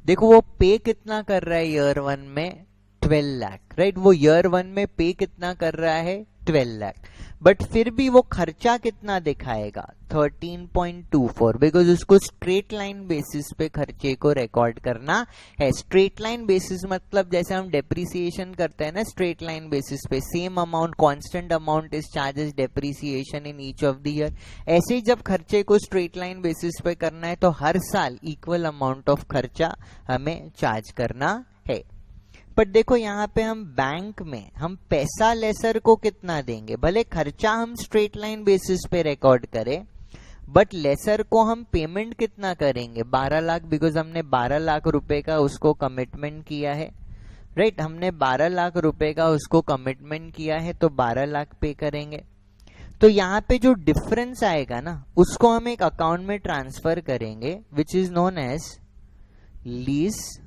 देखो वो पे कितना कर रहा है ईयर 1 में? 12 लाख, राइट। वो ईयर 1 में पे कितना कर रहा है? 12 लाख। बट फिर भी वो खर्चा कितना दिखाएगा? 13.24, बिकॉज उसको स्ट्रेट लाइन बेसिस पे खर्चे को रिकॉर्ड करना है। स्ट्रेट लाइन बेसिस मतलब जैसे हम डेप्रिसिएशन करते हैं ना, स्ट्रेट लाइन बेसिस पे same amount, constant amount is charges depreciation in each of the year. ऐसे ही जब खर्चे को स्ट्रेट लाइन बेसिस पे करना है तो हर साल इक्वल अमाउंट ऑफ खर्चा हमें चार्ज करना है। बट देखो यहाँ पे हम बैंक में हम पैसा लेसर को कितना देंगे? भले खर्चा हम स्ट्रेट लाइन बेसिस पे रिकॉर्ड करें, बट लेसर को हम पेमेंट कितना करेंगे? 12 लाख, बिकॉज हमने 12 लाख रुपए का उसको कमिटमेंट किया है, राइट। हमने 12 लाख रुपए का उसको कमिटमेंट किया है तो 12 लाख पे करेंगे। तो यहाँ पे जो डिफरेंस आएगा ना उसको हम एक अकाउंट में ट्रांसफर करेंगे which is known as lease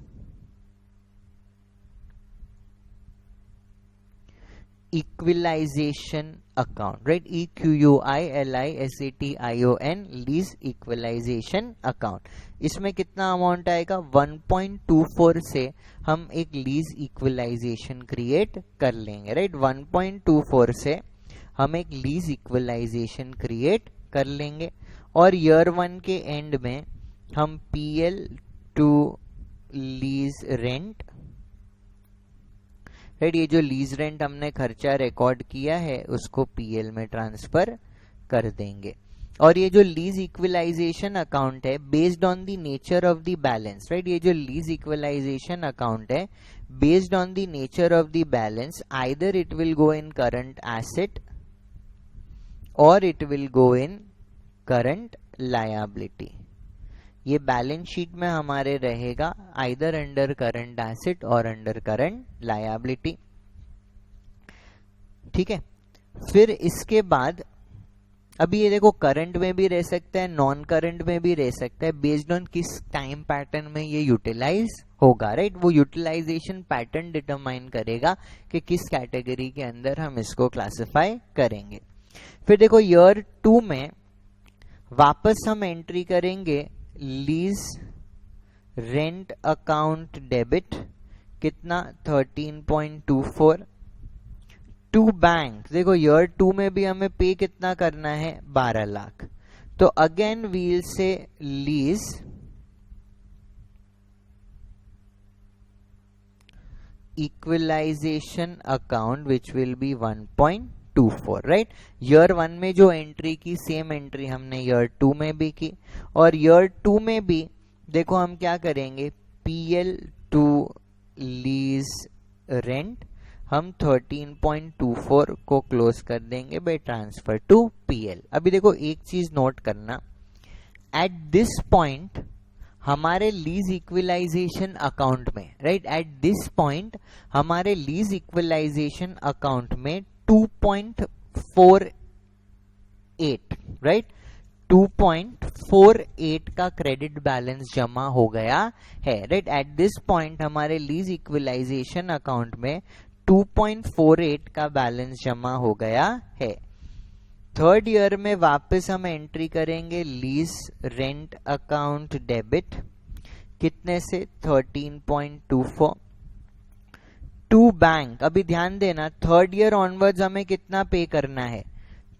equalisation account, right, EQUILISATION, lease equalisation account. इसमें कितना अमाउंट आएगा? 1.24 से हम एक लीज इक्वलाइजेशन क्रिएट कर लेंगे, राइट। 1.24 से हम एक लीज इक्वलाइजेशन क्रिएट कर लेंगे और ईयर 1 के एंड में हम PL to lease rent, right, ये जो लीज रेंट हमने खर्चा रिकॉर्ड किया है उसको PL में ट्रांसफर कर देंगे। और ये जो लीज इक्वलाइजेशन अकाउंट है based on the nature of the balance, right, ये जो लीज इक्वलाइजेशन अकाउंट है based on the nature of the balance, either it will go in current asset और it will go in current liability. ये balance sheet में हमारे रहेगा either under current asset और under current liability, ठीक है। फिर इसके बाद अभी ये देखो करंट में भी रह सकता है, नॉन करंट में भी रह सकता है, बेस्ड ऑन किस टाइम पैटर्न में ये यूटिलाइज होगा, राइट। वो यूटिलाइजेशन पैटर्न डिटरमाइन करेगा कि किस कैटेगरी के अंदर हम इसको क्लासिफाई करेंगे। फिर देखो ईयर 2 में वापस हम एंट्री करेंगे लीज रेंट अकाउंट डेबिट, कितना? 13.24 टू बैंक। देखो ईयर 2 में भी हमें पे कितना करना है? 12 लाख। तो again we'll say lease equalisation account which will be 1.24, right. Year 1 में जो एंट्री की सेम एंट्री हमने ईयर 2 में भी की और ईयर 2 में भी देखो हम क्या करेंगे, PL टू लीज रेंट हम 13.24 को क्लोज कर देंगे बाय ट्रांसफर टू PL। अभी देखो एक चीज नोट करना, एट दिस पॉइंट हमारे लीज इक्वलाइजेशन अकाउंट में, राइट, एट दिस पॉइंट हमारे लीज इक्वलाइजेशन अकाउंट में 2.48, राइट, 2.48 का क्रेडिट बैलेंस जमा हो गया है, राइट। एट दिस पॉइंट हमारे लीज इक्वलाइजेशन अकाउंट में 2.48 का बैलेंस जमा हो गया है। थर्ड ईयर में वापस हम एंट्री करेंगे लीज रेंट अकाउंट डेबिट, कितने से? 13.24 टू बैंक। अभी ध्यान देना थर्ड ईयर ऑनवर्ड्स हमें कितना पे करना है?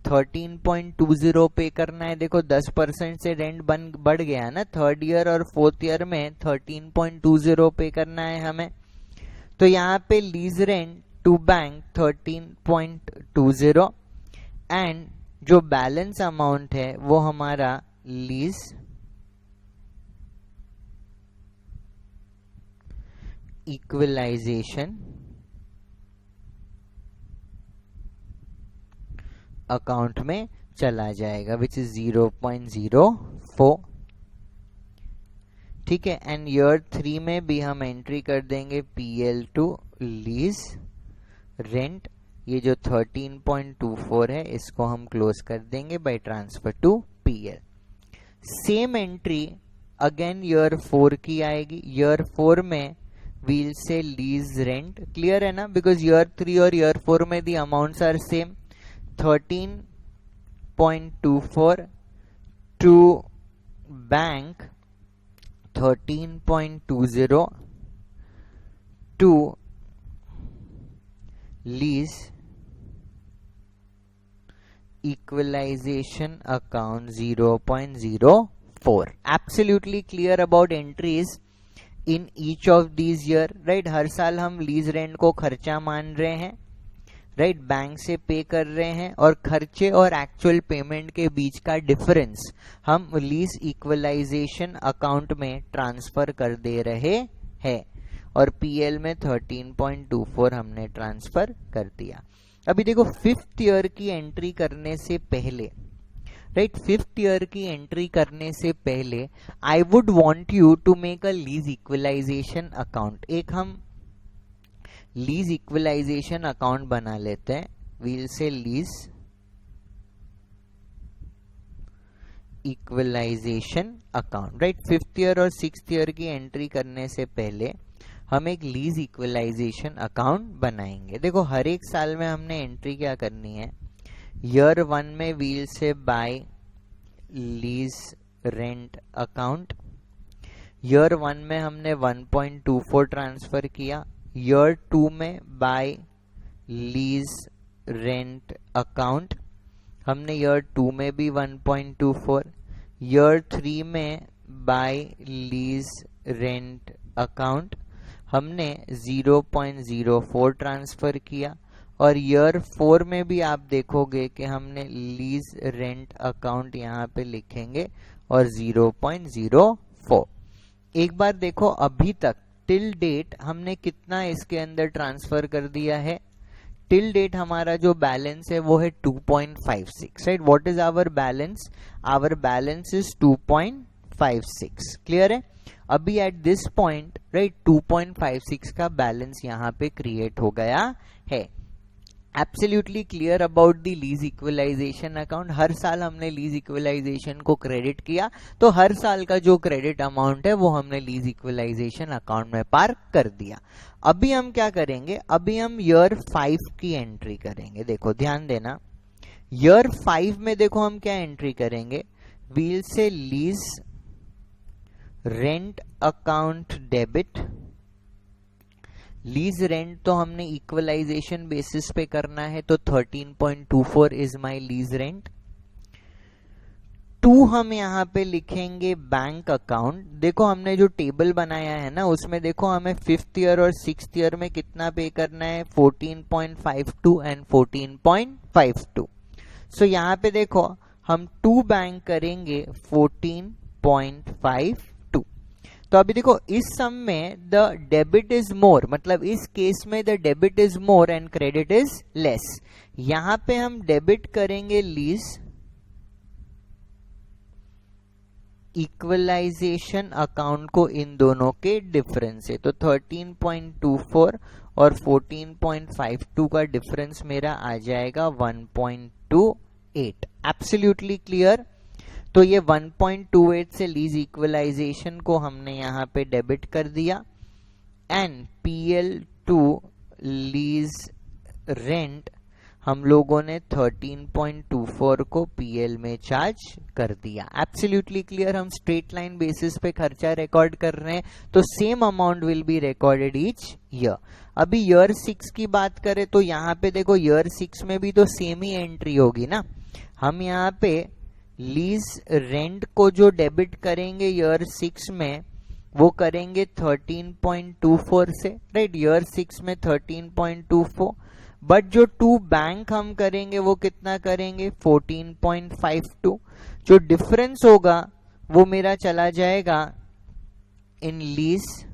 13.20 पे करना है। देखो 10% से रेंट बढ़ गया ना थर्ड ईयर और फोर्थ ईयर में 13.20 पे करना है हमें। तो यहाँ पे lease rent to bank 13.20 and जो बैलेंस अमाउंट है वो हमारा लीज इक्वलाइजेशन अकाउंट में चला जाएगा विच इज 0.04, ठीक है। एंड ईयर 3 में भी हम एंट्री कर देंगे PL टू लीज रेंट, ये जो 13.24 है इसको हम क्लोज कर देंगे by transfer to PL। Same entry again year 4 की आएगी। ईयर 4 में we'll say lease rent, clear है ना, बिकॉज ईयर 3 और ईयर 4 में the amounts are same. 13.24 to bank 13.20 to lease equalisation account 0.04। Absolutely clear about entries in each of these year, right. हर साल हम लीज रेंट को खर्चा मान रहे हैं, राइट, बैंक से पे कर रहे हैं और खर्चे और एक्चुअल पेमेंट के बीच का डिफरेंस हम लीज इक्वलाइजेशन अकाउंट में ट्रांसफर कर दे रहे हैं और PL में 13.24 हमने ट्रांसफर कर दिया। अभी देखो फिफ्थ ईयर की एंट्री करने से पहले, राइट, फिफ्थ ईयर की एंट्री करने से पहले I would want you to make a lease equalisation account. एक हम लीज इक्वलाइजेशन अकाउंट बना लेते हैं। We'll say lease equalisation account, right. Fifth year और सिक्स्थ ईयर की एंट्री करने से पहले हम एक लीज इक्वलाइजेशन अकाउंट बनाएंगे। देखो हर एक साल में हमने एंट्री क्या करनी है, ईयर 1 में we'll say by lease rent account. Year 1 में हमने 1.24 ट्रांसफर किया। ईयर 2 में बाय लीज रेंट अकाउंट हमने ईयर 2 में भी 1.24। ईयर 3 में बाय लीज रेंट अकाउंट हमने 0.04 ट्रांसफर किया। और ईयर 4 में भी आप देखोगे कि हमने लीज रेंट अकाउंट यहाँ पे लिखेंगे और 0.04। एक बार देखो अभी तक टिल डेट हमने कितना इसके अंदर ट्रांसफर कर दिया है। टिल डेट हमारा जो बैलेंस है वो है 2.56, right. What is our balance? Our balance is 2.56। Clear है? अभी एट दिस पॉइंट, राइट, 2.56 का बैलेंस यहाँ पे क्रिएट हो गया है। Absolutely clear about the lease equalisation account. हर साल हमने लीज इक्वलाइजेशन को क्रेडिट किया, तो हर साल का जो क्रेडिट अमाउंट है वो हमने लीज इक्वलाइजेशन अकाउंट में पार्क कर दिया। अभी हम क्या करेंगे? अभी हम ईयर 5 की एंट्री करेंगे। देखो ध्यान देना, ईयर 5 में देखो हम क्या एंट्री करेंगे। We'll say lease rent account debit. Lease rent तो हमने इक्वलाइजेशन बेसिस पे करना है, तो 13.24 इज माय लीज रेंट। 2 हम यहाँ पे लिखेंगे बैंक अकाउंट। देखो हमने जो टेबल बनाया है ना, उसमें देखो हमें 5th ईयर और 6th ईयर में कितना पे करना है, 14.52 एंड 14.52। सो यहाँ पे देखो हम 2 बैंक करेंगे 14.52। तो अभी देखो इस सम में द डेबिट इज मोर, मतलब इस केस में the debit is more and credit is less. यहां पे हम डेबिट करेंगे लीज इक्वलाइजेशन अकाउंट को इन दोनों के डिफरेंस से। तो 13.24 और 14.52 का डिफरेंस मेरा आ जाएगा 1.28। Absolutely clear. तो ये 1.28 से लीज इक्वलाइजेशन को हमने यहाँ पे डेबिट कर दिया and PL to lease rent हम लोगों ने 13.24 को PL में चार्ज कर दिया। Absolutely clear. हम स्ट्रेट लाइन बेसिस पे खर्चा रिकॉर्ड कर रहे हैं, तो same amount will be recorded each year. अभी ईयर 6 की बात करें तो यहाँ पे देखो ईयर 6 में भी तो सेम ही एंट्री होगी ना। हम यहाँ पे लीज रेंट को जो डेबिट करेंगे ईयर 6 में वो करेंगे 13.24 से, राइट। ईयर 6 में 13.24, बट जो 2 बैंक हम करेंगे वो कितना करेंगे, 14.52। जो डिफरेंस होगा वो मेरा चला जाएगा in lease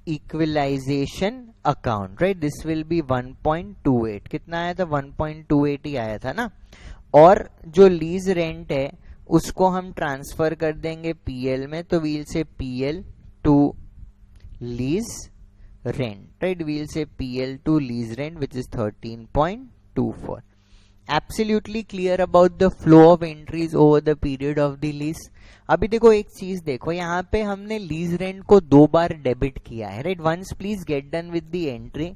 equalisation account, right. This will be 1.28। कितना आया था? 1.28 ही आया था ना। और जो लीज रेंट है उसको हम ट्रांसफर कर देंगे PL में, तो we'll say PL to lease rent, right. We'll say PL to lease rent which is 13.24। Absolutely clear about the flow of entries over the period of the lease. अभी देखो एक चीज देखो, यहाँ पे हमने लीज रेंट को 2 बार डेबिट किया है, right. Once please get done with the entry,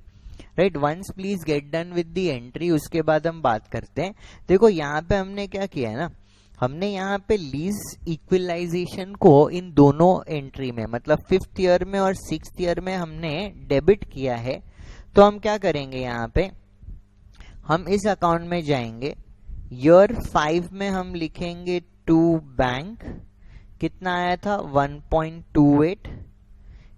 right. Once please get done with the entry, उसके बाद हम बात करते हैं। देखो यहाँ पे हमने क्या किया है ना, हमने यहाँ पे लीज इक्वलाइजेशन को इन दोनों एंट्री में, मतलब 5th ईयर में और 6th ईयर में हमने डेबिट किया है। तो हम क्या करेंगे, यहाँ पे हम इस अकाउंट में जाएंगे। ईयर 5 में हम लिखेंगे 2 बैंक, कितना आया था 1.28।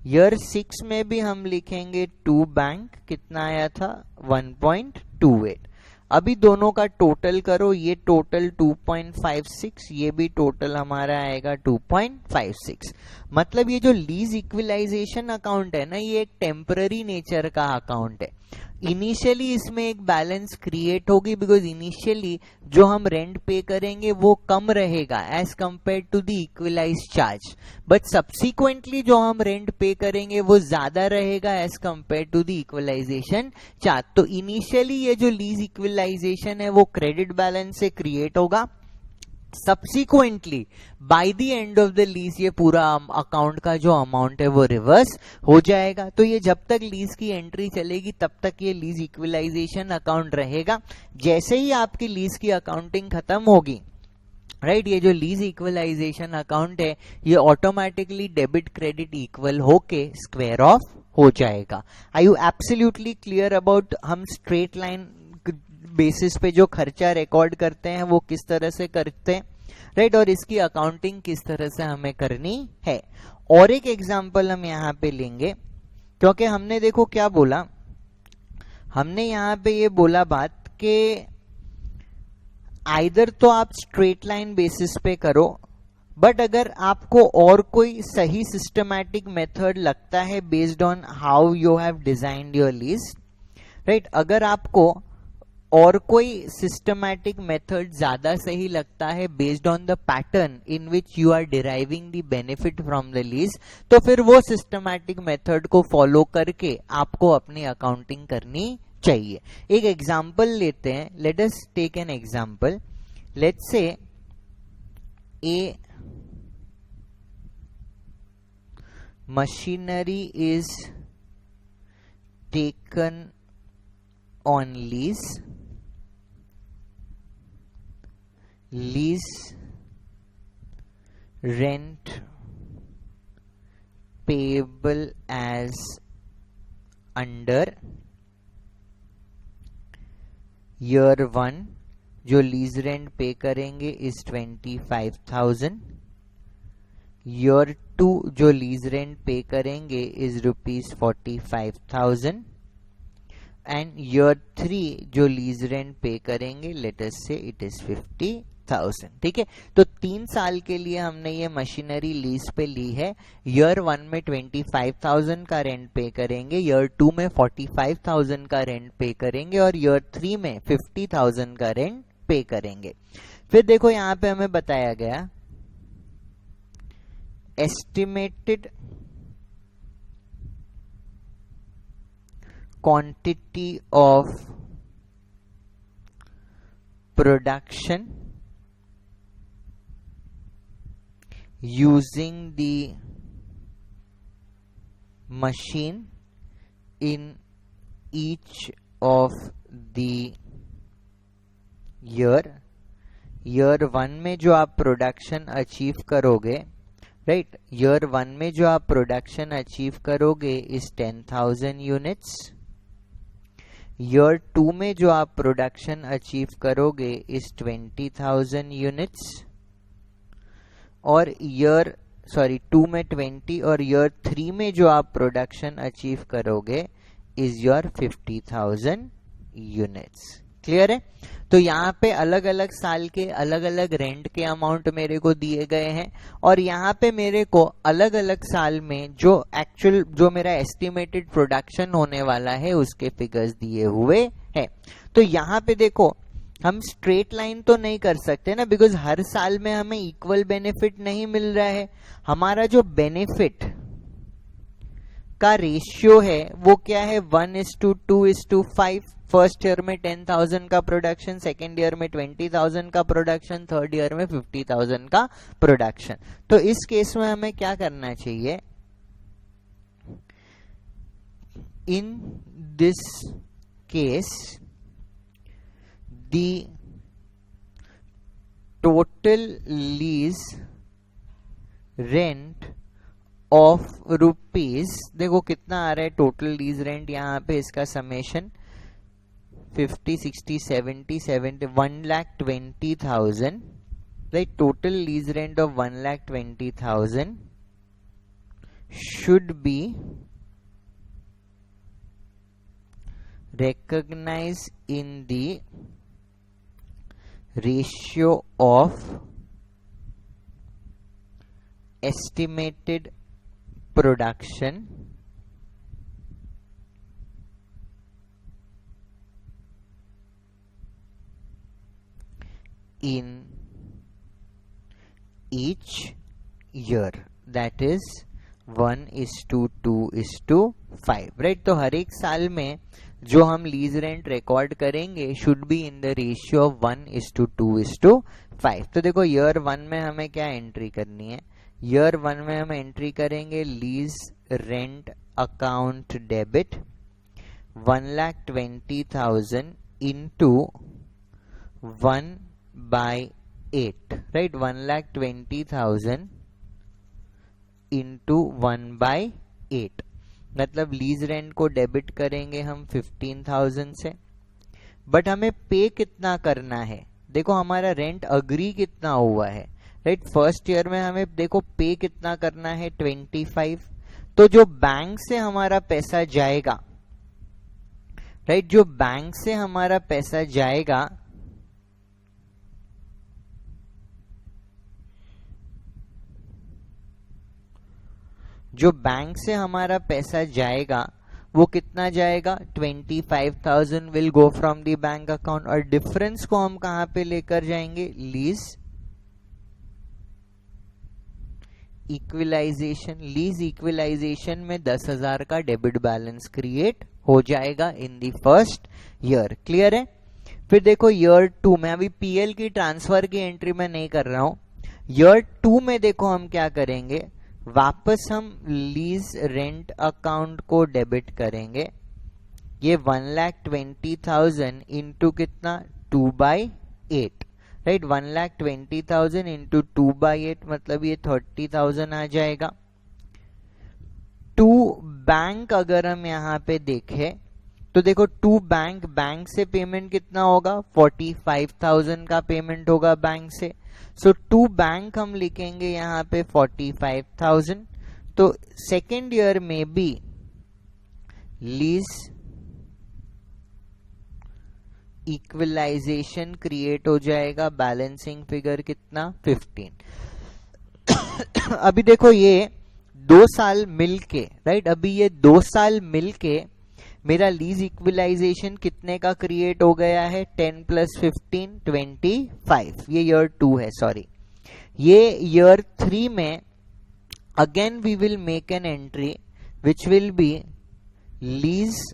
ईयर 6 में भी हम लिखेंगे 2 बैंक, कितना आया था 1.28। अभी दोनों का टोटल करो, ये टोटल 2.56, ये भी टोटल हमारा आएगा 2.56। मतलब ये जो लीज इक्वलाइजेशन अकाउंट है ना, ये एक टेम्पररी नेचर का अकाउंट है। इनिशियली इसमें एक बैलेंस क्रिएट होगी, बिकॉज इनिशियली जो हम रेंट पे करेंगे वो कम रहेगा as compare to the equalise charge, but subsequently जो हम रेंट पे करेंगे वो ज्यादा रहेगा as compare to the equalisation charge. तो इनिशियली ये जो लीज इक्वलाइजेशन है वो क्रेडिट बैलेंस से क्रिएट होगा, subsequently by the end of the lease ये पूरा अकाउंट का जो अमाउंट है वो रिवर्स हो जाएगा। तो ये जब तक लीज की एंट्री चलेगी तब तक ये लीज इक्विलाइजेशन अकाउंट रहेगा। जैसे ही आपकी लीज की अकाउंटिंग खत्म होगी, राइट, ये जो लीज इक्वलाइजेशन अकाउंट है ये ऑटोमेटिकली डेबिट क्रेडिट इक्वल होके स्क्वायर ऑफ हो जाएगा। Are you absolutely clear about हम स्ट्रेट लाइन बेसिस पे जो खर्चा रिकॉर्ड करते हैं वो किस तरह से करते हैं, राइट, और इसकी अकाउंटिंग किस तरह से हमें करनी है। और एक एग्जांपल हम यहाँ पे लेंगे, क्योंकि हमने देखो क्या बोला, हमने यहाँ पे ये बोला बात कि आइदर तो आप स्ट्रेट लाइन बेसिस पे करो, बट अगर आपको और कोई सही सिस्टमैटिक मेथड लगता है based on how you have designed your lease, right, अगर आपको और कोई सिस्टमैटिक मेथड ज्यादा सही लगता है based on the pattern in which you are deriving the benefit from the lease, तो फिर वो सिस्टमैटिक मेथड को फॉलो करके आपको अपनी अकाउंटिंग करनी चाहिए। एक एग्जाम्पल लेते हैं, let us take an example, let's say a machinery is taken on lease, lease rent payable as under year 1, जो लीज रेंट पे करेंगे इज 25,000, ईयर 2 जो लीज रेंट पे करेंगे इज ₹45,000 एंड ईयर 3 जो lease rent pay करेंगे let us से it is 50,000। ठीक है, तो 3 साल के लिए हमने ये मशीनरी लीज पे ली है। ईयर 1 में 25,000 का रेंट पे करेंगे, ईयर 2 में 45,000 का रेंट पे करेंगे और ईयर 3 में 50,000 का रेंट पे करेंगे। फिर देखो यहां पे हमें बताया गया estimated quantity of production using the machine in each of the year। Year 1 में जो आप प्रोडक्शन अचीव करोगे, राइट, ईयर 1 में जो आप प्रोडक्शन अचीव करोगे इज 10,000 यूनिट्स, ईयर 2 में जो आप प्रोडक्शन अचीव करोगे इज 20,000 यूनिट्स और ईयर 2 में 20 और ईयर 3 में जो आप प्रोडक्शन अचीव करोगे इज योर 50,000 यूनिट्स। क्लियर है? तो यहाँ पे अलग अलग साल के अलग अलग रेंट के अमाउंट मेरे को दिए गए हैं और यहाँ पे मेरे को अलग अलग साल में जो एक्चुअल जो मेरा एस्टिमेटेड प्रोडक्शन होने वाला है उसके फिगर्स दिए हुए हैं। तो यहाँ पे देखो हम स्ट्रेट लाइन तो नहीं कर सकते ना, बिकॉज हर साल में हमें इक्वल बेनिफिट नहीं मिल रहा है। हमारा जो बेनिफिट का रेशियो है वो क्या है, 1:2:5। फर्स्ट ईयर में 10,000 का प्रोडक्शन, सेकेंड ईयर में 20,000 का प्रोडक्शन, थर्ड ईयर में 50,000 का प्रोडक्शन। तो इस केस में हमें क्या करना चाहिए, in this case the total lease rent of rupees, देखो कितना आ रहा है टोटल लीज रेंट यहाँ पे, इसका summation 50, 60, 70, 1,20,000, right? Total lease rent of 1,20,000 should be recognized in the ratio of estimated production in each year, that is 1:2:5, right? तो हर एक साल में जो हम लीज रेंट रिकॉर्ड करेंगे should be in the ratio of 1:2:5। तो देखो ईयर 1 में हमें क्या एंट्री करनी है, ईयर 1 में हम एंट्री करेंगे lease rent account debit 1,20,000 into 1/8, right, 1,20,000 into 1/8, मतलब लीज रेंट को डेबिट करेंगे हम 15,000 से, बट हमें पे कितना करना है, देखो हमारा रेंट अग्री कितना हुआ है, राइट, फर्स्ट ईयर में हमें देखो पे कितना करना है 25। तो जो बैंक से हमारा पैसा जाएगा, राइट, जो बैंक से हमारा पैसा जाएगा जो बैंक से हमारा पैसा जाएगा वो कितना जाएगा, 25,000 will go from the bank account, और डिफरेंस को हम कहां पे लेकर जाएंगे, लीज इक्विलाइजेशन। लीज इक्विलाइजेशन में 10,000 का डेबिट बैलेंस क्रिएट हो जाएगा in the first year. Clear है? फिर देखो ईयर 2 में, अभी पीएल की ट्रांसफर की एंट्री में नहीं कर रहा हूं, ईयर 2 में देखो हम क्या करेंगे, वापस हम लीज रेंट अकाउंट को डेबिट करेंगे, ये 1,20,000 इंटू कितना 2/8, राइट, 1,20,000 इंटू 2/8 मतलब ये 30,000 आ जाएगा। टू बैंक अगर हम यहाँ पे देखें तो देखो टू बैंक से पेमेंट कितना होगा, 45,000 का पेमेंट होगा बैंक से, सो टू बैंक हम लिखेंगे यहाँ पे 45,000। तो सेकेंड ईयर में भी लीज इक्विलाइजेशन क्रिएट हो जाएगा, बैलेंसिंग फिगर कितना 15। अभी देखो ये 2 साल मिलके, राइट, अभी ये 2 साल मिलके मेरा लीज इक्विलाइजेशन कितने का क्रिएट हो गया है, 10 + 15 25, ये ईयर 2 है, सॉरी। ये ईयर 3 में again we will make an entry which will be lease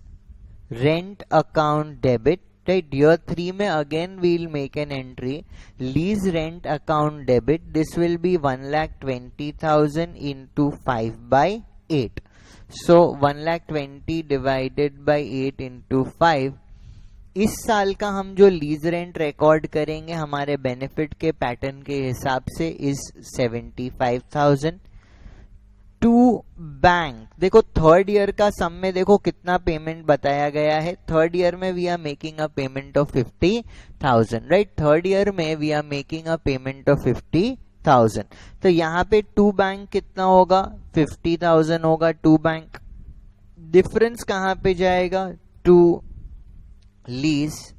rent account debit, right, year 3 में again we will make an entry lease rent account debit, this will be 1,20,000 into 5/8, so 1,20,000 divided by 8 into 5। इस साल का हम जो lease rent record करेंगे हमारे benefit के pattern के हिसाब से इज 75,000। टू बैंक, देखो थर्ड ईयर का सम में देखो कितना पेमेंट बताया गया है, थर्ड ईयर में we are making a payment of 50,000, right, third year में we are making a payment of 50,000। तो यहाँ पे टू बैंक कितना होगा, 50,000 होगा टू बैंक। डिफरेंस कहां पे जाएगा, टू लीज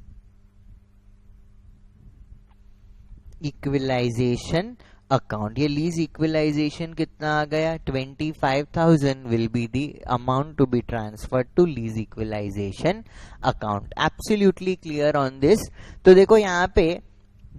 इक्विलाइजेशन अकाउंट, ये लीज इक्विलाइजेशन कितना आ गया, 25,000 will be the amount to be transferred to lease equalisation account. Absolutely clear on this. तो देखो यहाँ पे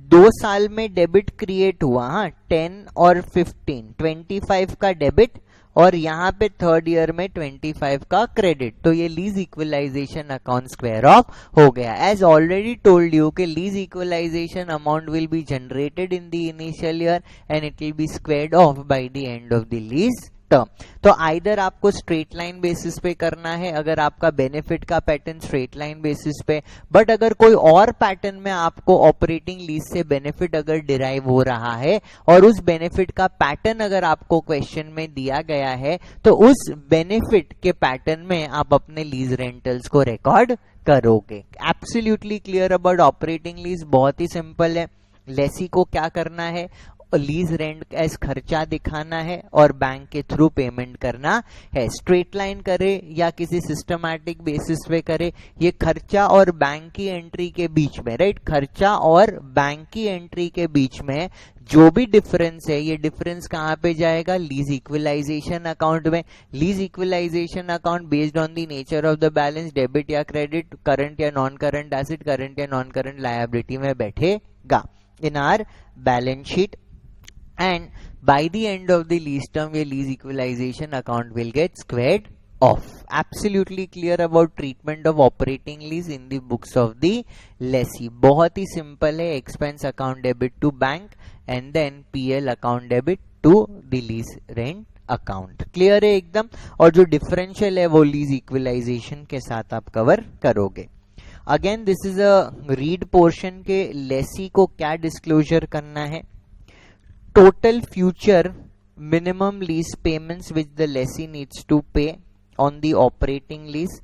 2 साल में डेबिट क्रिएट हुआ, हाँ, 10 और 15, 25 का डेबिट, और यहाँ पे थर्ड ईयर में 25 का क्रेडिट, तो ये lease equalisation account square off हो गया। एज ऑलरेडी टोल्ड यू कि lease equalisation amount will be generated in the initial year and it will be squared off by the end of the lease term. तो either आपको straight line basis पे करना है अगर आपका benefit का pattern straight line basis पे, but अगर कोई और पैटर्न में आपको ऑपरेटिंग लीज से बेनिफिट अगर डिराइव हो रहा है और उस बेनिफिट का पैटर्न अगर आपको क्वेश्चन में दिया गया है तो उस बेनिफिट के पैटर्न में आप अपने लीज रेंटल्स को रिकॉर्ड करोगे। Absolutely clear about operating lease, बहुत ही सिंपल है। लेसी को क्या करना है, लीज रेंट एज खर्चा दिखाना है और बैंक के थ्रू पेमेंट करना है। स्ट्रेट लाइन करे या किसी सिस्टमैटिक बेसिस पे करे, ये खर्चा और बैंक की एंट्री के बीच में, राइट, खर्चा और बैंक की एंट्री के बीच में जो भी डिफरेंस है, ये डिफरेंस कहां पे जाएगा, लीज इक्विलाइजेशन अकाउंट में। Lease equalisation account based on the nature of the balance, debit या क्रेडिट, करंट या नॉन करंट एसेट, करंट या नॉन करंट लायबिलिटी में बैठेगा in our balance sheet, and by the end of the lease term your lease equalization account will get squared off. Absolutely clear about treatment of operating lease in the books of the lessee. बहुत ही simple है, expense account debit to bank and then PL account debit to the lease rent account. Clear है एकदम. और जो differential है वो lease equalization के साथ आप cover करोगे. Again this is a read portion के lessee को क्या disclosure करना है. Total future minimum lease payments which the lessee needs to pay on the operating lease,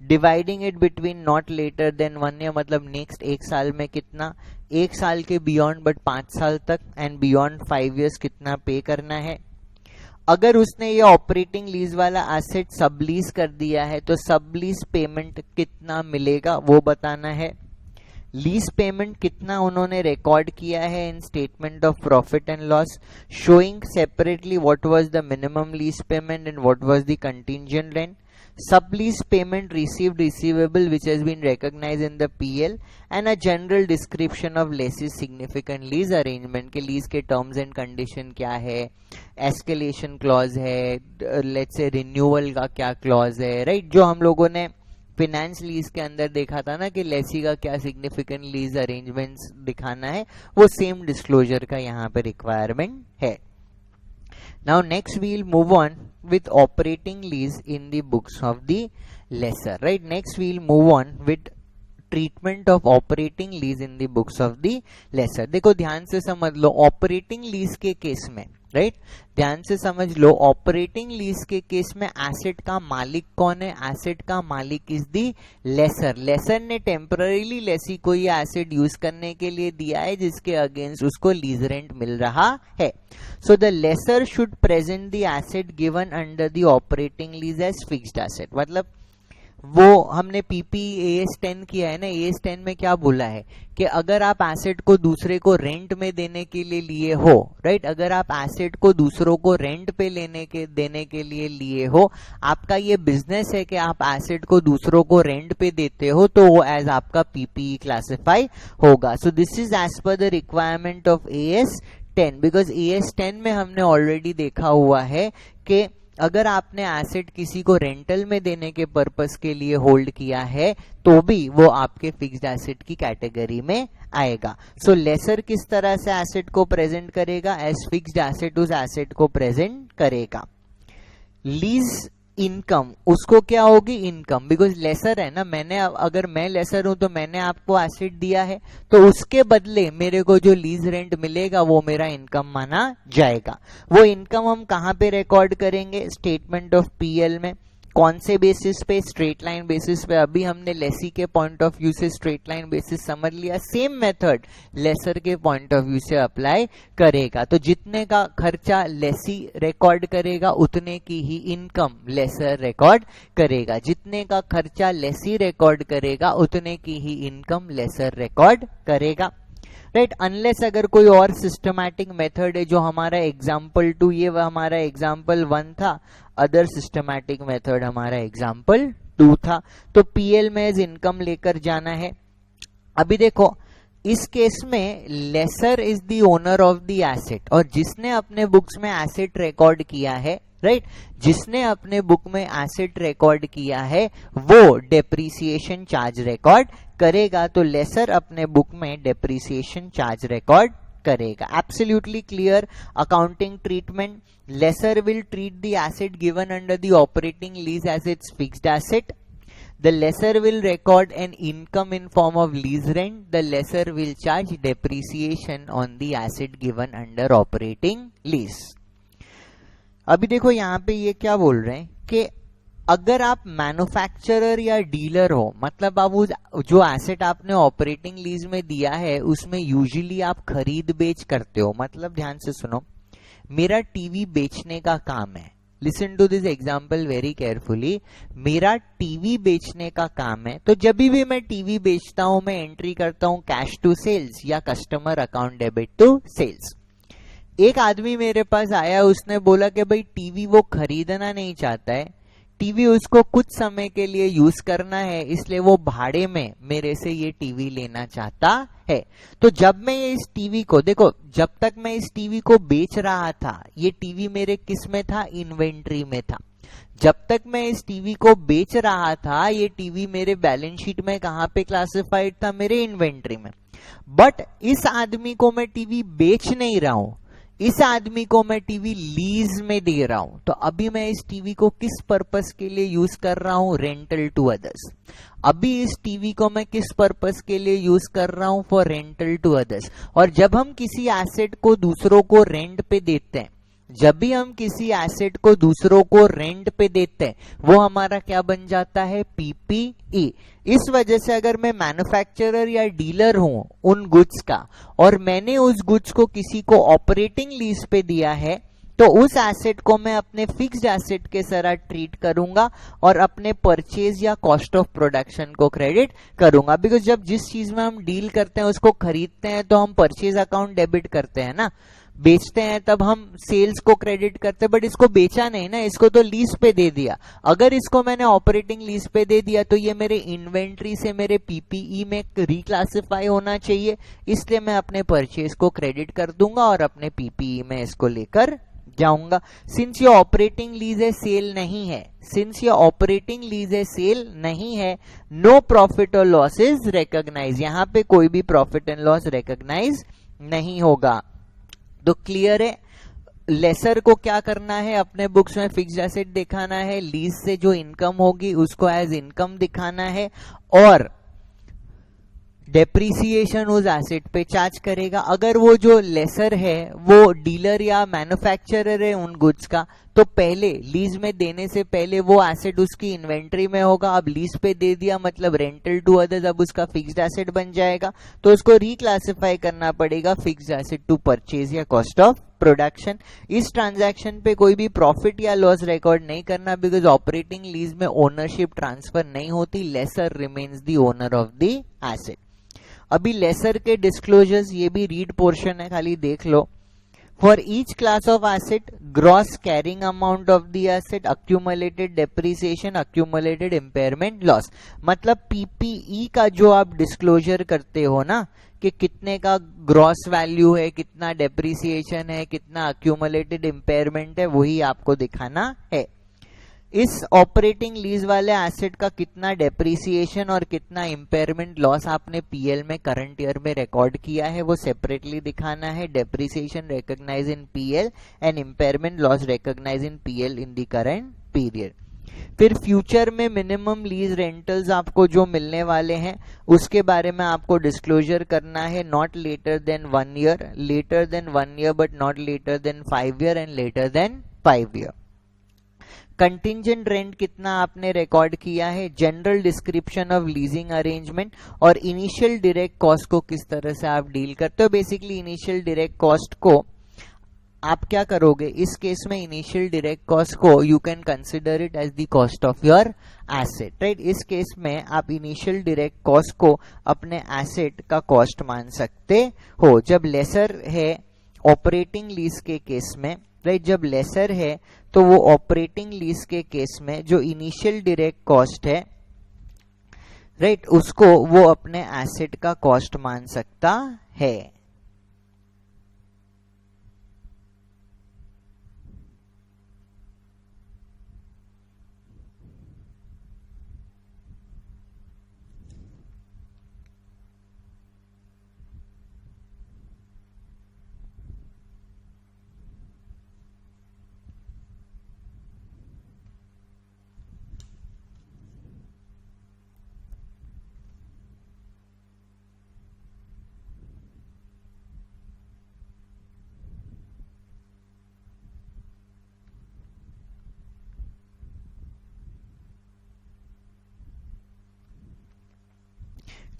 dividing it between not later than 1 year, मतलब next 1 साल में कितना, 1 साल के beyond but 5 साल तक and beyond 5 years कितना पे करना है. अगर उसने ये ऑपरेटिंग लीज वाला एसेट सबलीज कर दिया है तो सबलीज पेमेंट कितना मिलेगा वो बताना है. लीज पेमेंट कितना उन्होंने रिकॉर्ड किया है in statement of profit and loss, showing separately what was the minimum lease payment and what was the contingent rent. Sublease payment received receivable which has been recognized in the PL and a general description of lessee's significant lease arrangement के lease के terms and condition क्या है, escalation clause है, let's say renewal का क्या clause है, right? जो हम लोगों ने फिनेंस लीज के अंदर देखा था ना कि लेसी का क्या सिग्निफिकेंट लीज अरेंजमेंट्स दिखाना है, वो सेम डिस्क्लोजर का यहाँ पे रिक्वायरमेंट है. Now next we'll move on with operating lease in the books of the lessor, right? Next we'll move on with treatment of operating lease in the books of the lessor. देखो ध्यान से समझ लो operating lease के case में, right? ध्यान से समझ लो operating lease के केस में एसेट का मालिक कौन है? एसेट का मालिक इज दी लेसर. लेसर ने टेम्पररीली लेसी को ये एसेट यूज करने के लिए दिया है जिसके अगेंस्ट उसको लीज रेंट मिल रहा है. So the lessor should present the asset given under the operating lease as fixed asset. मतलब वो हमने पीपी एएस 10 किया है ना, एएस 10 में क्या बोला है कि अगर आप एसेट को दूसरे को रेंट में देने के लिए लिए हो, राइट, अगर आप एसेट को दूसरों को रेंट पे देने के लिए लिए हो, आपका ये बिजनेस है कि आप एसेट को दूसरों को रेंट पे देते हो, तो वो एज आपका पीपीई क्लासिफाई होगा. So this is as per the requirement of AS 10 because AS 10 में हमने ऑलरेडी देखा हुआ है कि अगर आपने एसेट किसी को रेंटल में देने के पर्पस के लिए होल्ड किया है तो भी वो आपके फिक्स्ड एसेट की कैटेगरी में आएगा. सो लेसर किस तरह से एसेट को प्रेजेंट करेगा? एज फिक्स्ड एसेट उस एसेट को प्रेजेंट करेगा. लीज इनकम उसको क्या होगी? इनकम, बिकॉज लेसर है ना, मैंने अगर मैं लेसर हूं तो मैंने आपको एसेट दिया है तो उसके बदले मेरे को जो लीज रेंट मिलेगा वो मेरा इनकम माना जाएगा. वो इनकम हम कहां पे रिकॉर्ड करेंगे? स्टेटमेंट ऑफ पीएल में. कौन से बेसिस पे? स्ट्रेट लाइन बेसिस पे. अभी हमने लेसी के पॉइंट ऑफ व्यू से स्ट्रेट लाइन बेसिस समझ लिया, सेम मेथड लेसर के पॉइंट ऑफ व्यू से अप्लाई करेगा. तो जितने का खर्चा लेसी रिकॉर्ड करेगा उतने की ही इनकम लेसर रिकॉर्ड करेगा. जितने का खर्चा लेसी रिकॉर्ड करेगा उतने की ही इनकम लेसर रिकॉर्ड करेगा, राइट? अनलेस अगर कोई और सिस्टमैटिक मेथड है, जो हमारा एग्जाम्पल 2 ये हमारा एग्जाम्पल 1 था, अदर सिस्टमैटिक मेथड हमारा एग्जाम्पल 2 था. तो पीएल में इनकम लेकर जाना है. अभी देखो इस केस में lessor is the owner of the asset और जिसने अपने बुक्स में एसेट रिकॉर्ड किया है, राइट, जिसने अपने बुक में एसेट रिकॉर्ड किया है वो डेप्रिसिएशन चार्ज रिकॉर्ड करेगा. तो लेसर अपने बुक में डेप्रिसिएशन चार्ज रिकॉर्ड करेगा. Absolutely clear accounting treatment. Lessor will treat the asset given under the operating lease as it's fixed asset. The lessor will record an income in form of lease rent. The lessor will charge depreciation on the asset given under operating lease. अभी देखो यहाँ पे ये क्या बोल रहे हैं कि अगर आप मैन्युफैक्चरर या डीलर हो, मतलब आप जो एसेट आपने ऑपरेटिंग लीज में दिया है उसमें यूजुअली आप खरीद बेच करते हो. मतलब ध्यान से सुनो, मेरा टीवी बेचने का काम है. Listen to this example very carefully. मेरा टीवी बेचने का काम है, तो जब भी मैं टीवी बेचता हूं मैं एंट्री करता हूं कैश टू सेल्स या customer account debit to sales. एक आदमी मेरे पास आया, उसने बोला कि भाई टीवी वो खरीदना नहीं चाहता है, टीवी उसको कुछ समय के लिए यूज करना है, इसलिए वो भाड़े में मेरे से ये टीवी लेना चाहता है. तो जब मैं ये इस टीवी को, देखो जब तक मैं इस टीवी को बेच रहा था ये टीवी मेरे किस में था? इन्वेंट्री में था. जब तक मैं इस टीवी को बेच रहा था ये टीवी मेरे बैलेंस शीट में कहां पे क्लासिफाइड था, मेरे इन्वेंट्री में। बट इस आदमी को मैं टीवी बेच नहीं रहा हूं, इस आदमी को मैं टीवी लीज में दे रहा हूं। तो अभी मैं इस टीवी को किस पर्पस के लिए यूज कर रहा हूं, रेंटल टू अदर्स। अभी इस टीवी को मैं किस पर्पस के लिए यूज कर रहा हूं, फॉर रेंटल टू अदर्स। और जब हम किसी एसेट को दूसरों को रेंट पे देते हैं, जब भी हम किसी एसेट को दूसरों को रेंट पे देते हैं, वो हमारा क्या बन जाता है, पीपीई। इस वजह से अगर मैं मैन्युफैक्चरर या डीलर हूं उन गुड्स का, और मैंने उस गुड्स को किसी को ऑपरेटिंग लीज पे दिया है, तो उस एसेट को मैं अपने फिक्स्ड एसेट के तरह ट्रीट करूंगा और अपने परचेज या कॉस्ट ऑफ प्रोडक्शन को क्रेडिट करूंगा। बिकॉज जब जिस चीज में हम डील करते हैं उसको खरीदते हैं तो हम परचेज अकाउंट डेबिट करते हैं ना, बेचते हैं तब हम सेल्स को क्रेडिट करते हैं, बट इसको बेचा नहीं ना, इसको तो लीज पे दे दिया। अगर इसको मैंने ऑपरेटिंग लीज पे दे दिया तो ये मेरे इन्वेंट्री से मेरे पीपीई में रिक्लासिफाई होना चाहिए, इसलिए मैं अपने परचेज को क्रेडिट कर दूंगा और अपने पीपीई में इसको लेकर जाऊंगा। सिंस ये ऑपरेटिंग लीज है, सेल नहीं है, सिंस ये ऑपरेटिंग लीज है, सेल नहीं है, नो प्रॉफिट और लॉस इज रिकॉग्नाइज, यहां पे कोई भी प्रॉफिट एंड लॉस रिकॉग्नाइज नहीं होगा। तो क्लियर है, लेसर को क्या करना है, अपने बुक्स में फिक्स्ड एसेट दिखाना है, लीज से जो इनकम होगी उसको एज इनकम दिखाना है, और डेप्रीसिएशन उस एसेट पे चार्ज करेगा। अगर वो जो लेसर है वो डीलर या मैन्युफैक्चरर है उन गुड्स का, तो पहले लीज में देने से पहले वो एसेट उसकी इन्वेंट्री में होगा। अब लीज पे दे दिया मतलब रेंटल टू अदर्स, अब उसका फिक्स्ड एसेट बन जाएगा, तो उसको रिक्लासिफाई करना पड़ेगा फिक्स्ड एसेट टू परचेज या कॉस्ट ऑफ प्रोडक्शन। इस ट्रांजैक्शन पे कोई भी प्रॉफिट या लॉस रिकॉर्ड नहीं करना, बिकॉज ऑपरेटिंग लीज में ओनरशिप ट्रांसफर नहीं होती, lessor remains the owner of the asset. अभी लेसर के डिस्क्लोजर्स, ये भी रीड पोर्शन है, खाली देख लो। For each class of asset, gross carrying amount of the asset, accumulated depreciation, accumulated impairment loss. मतलब पीपीई का जो आप डिस्क्लोजर करते हो ना कि कितने का ग्रॉस वैल्यू है, कितना डेप्रिसिएशन है, कितना अक्यूमुलेटेड इम्पेयरमेंट है, वही आपको दिखाना है। इस ऑपरेटिंग लीज वाले एसेट का कितना डेप्रिसिएशन और कितना इम्पेयरमेंट लॉस आपने पीएल में करंट ईयर में रिकॉर्ड किया है वो सेपरेटली दिखाना है। Depreciation recognise in PL and impairment loss recognise in PL in the current period. फिर फ्यूचर में मिनिमम लीज रेंटल्स आपको जो मिलने वाले हैं उसके बारे में आपको डिस्क्लोजर करना है। Not later than 1 year, later than 1 year but not later than 5 year and later than 5 year. Contingent rent कितना आपने रिकॉर्ड किया है, general description of leasing arrangement, और इनिशियल डायरेक्ट कॉस्ट को किस तरह से आप डील करते हो। बेसिकली इनिशियल डायरेक्ट कॉस्ट को आप क्या करोगे, इस केस में इनिशियल डायरेक्ट कॉस्ट को you can consider it as the cost of your asset, right. इस केस में आप इनिशियल डायरेक्ट कॉस्ट को अपने एसेट का कॉस्ट मान सकते हो। जब लेसर है ऑपरेटिंग लीज के केस में, राइट, जब लेसर है तो वो ऑपरेटिंग लीज के केस में जो इनिशियल डायरेक्ट कॉस्ट है, राइट, उसको वो अपने एसेट का कॉस्ट मान सकता है।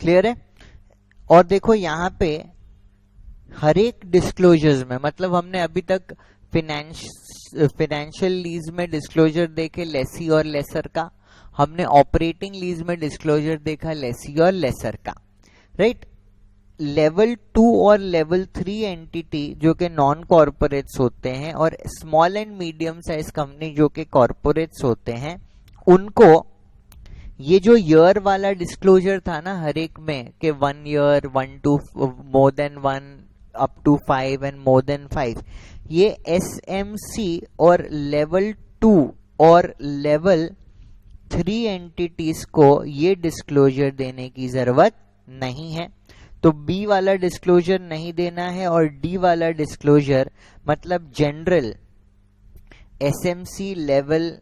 क्लियर है। और देखो यहां पे हर एक डिस्क्लोजर्स में, मतलब हमने अभी तक फाइनेंशियल लीज में डिस्क्लोजर देखे लेसी और लेसर का, हमने ऑपरेटिंग लीज में डिस्क्लोजर देखा लेसी और लेसर का, राइट। लेवल 2 और लेवल 3 एंटिटी जो कि नॉन कॉर्पोरेट्स होते हैं और small and medium size company जो कि कॉर्पोरेट्स होते हैं, उनको ये जो ईयर वाला डिस्क्लोजर था ना हर एक में कि 1 year, 1 to more than 1 up to 5 and more than 5, ये एसएमसी और लेवल 2 और लेवल 3 एंटिटीज को ये डिस्क्लोजर देने की जरूरत नहीं है। तो बी वाला डिस्क्लोजर नहीं देना है और डी वाला डिस्क्लोजर मतलब general SMC level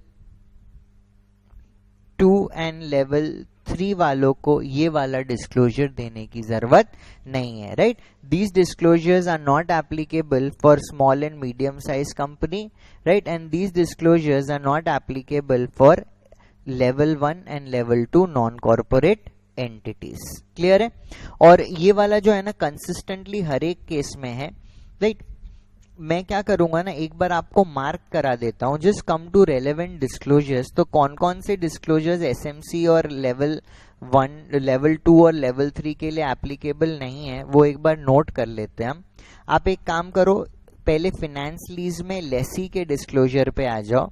2 and level 3 वालों को ये वाला डिस्क्लोजर देने की जरूरत नहीं है, right. These disclosures are not applicable for small and medium size company, right, and these disclosures are not applicable for level 1 and level 2 non corporate entities. Clear है। और ये वाला जो है ना कंसिस्टेंटली हर एक केस में है, राइट। मैं क्या करूंगा ना, एक बार आपको मार्क करा देता हूं, just come to relevant disclosures. तो कौन कौन से डिस्क्लोजर्स एसएमसी और लेवल 1, लेवल 2 और लेवल 3 के लिए एप्लीकेबल नहीं है वो एक बार नोट कर लेते हैं हम। आप एक काम करो, पहले फाइनेंस लीज में लेसी के डिस्क्लोजर पे आ जाओ,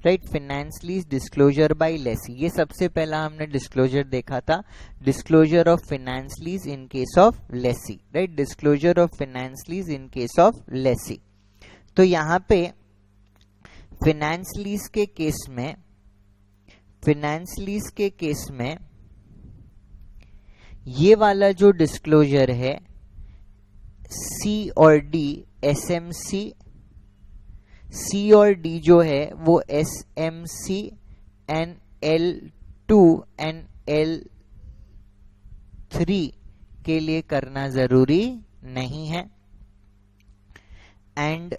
right. Finance lease disclosure by lessee, ये सबसे पहला हमने डिस्क्लोजर देखा था, disclosure of finance lease in case of lessee, right, disclosure of finance lease in case of lessee. तो यहां पे फाइनेंस लीज के केस में, फाइनेंस लीज के केस में ये वाला जो डिस्क्लोजर है सी और डी, एसएमसी, सी और डी जो है वो SMC and L2 and L3 के लिए करना जरूरी नहीं है। एंड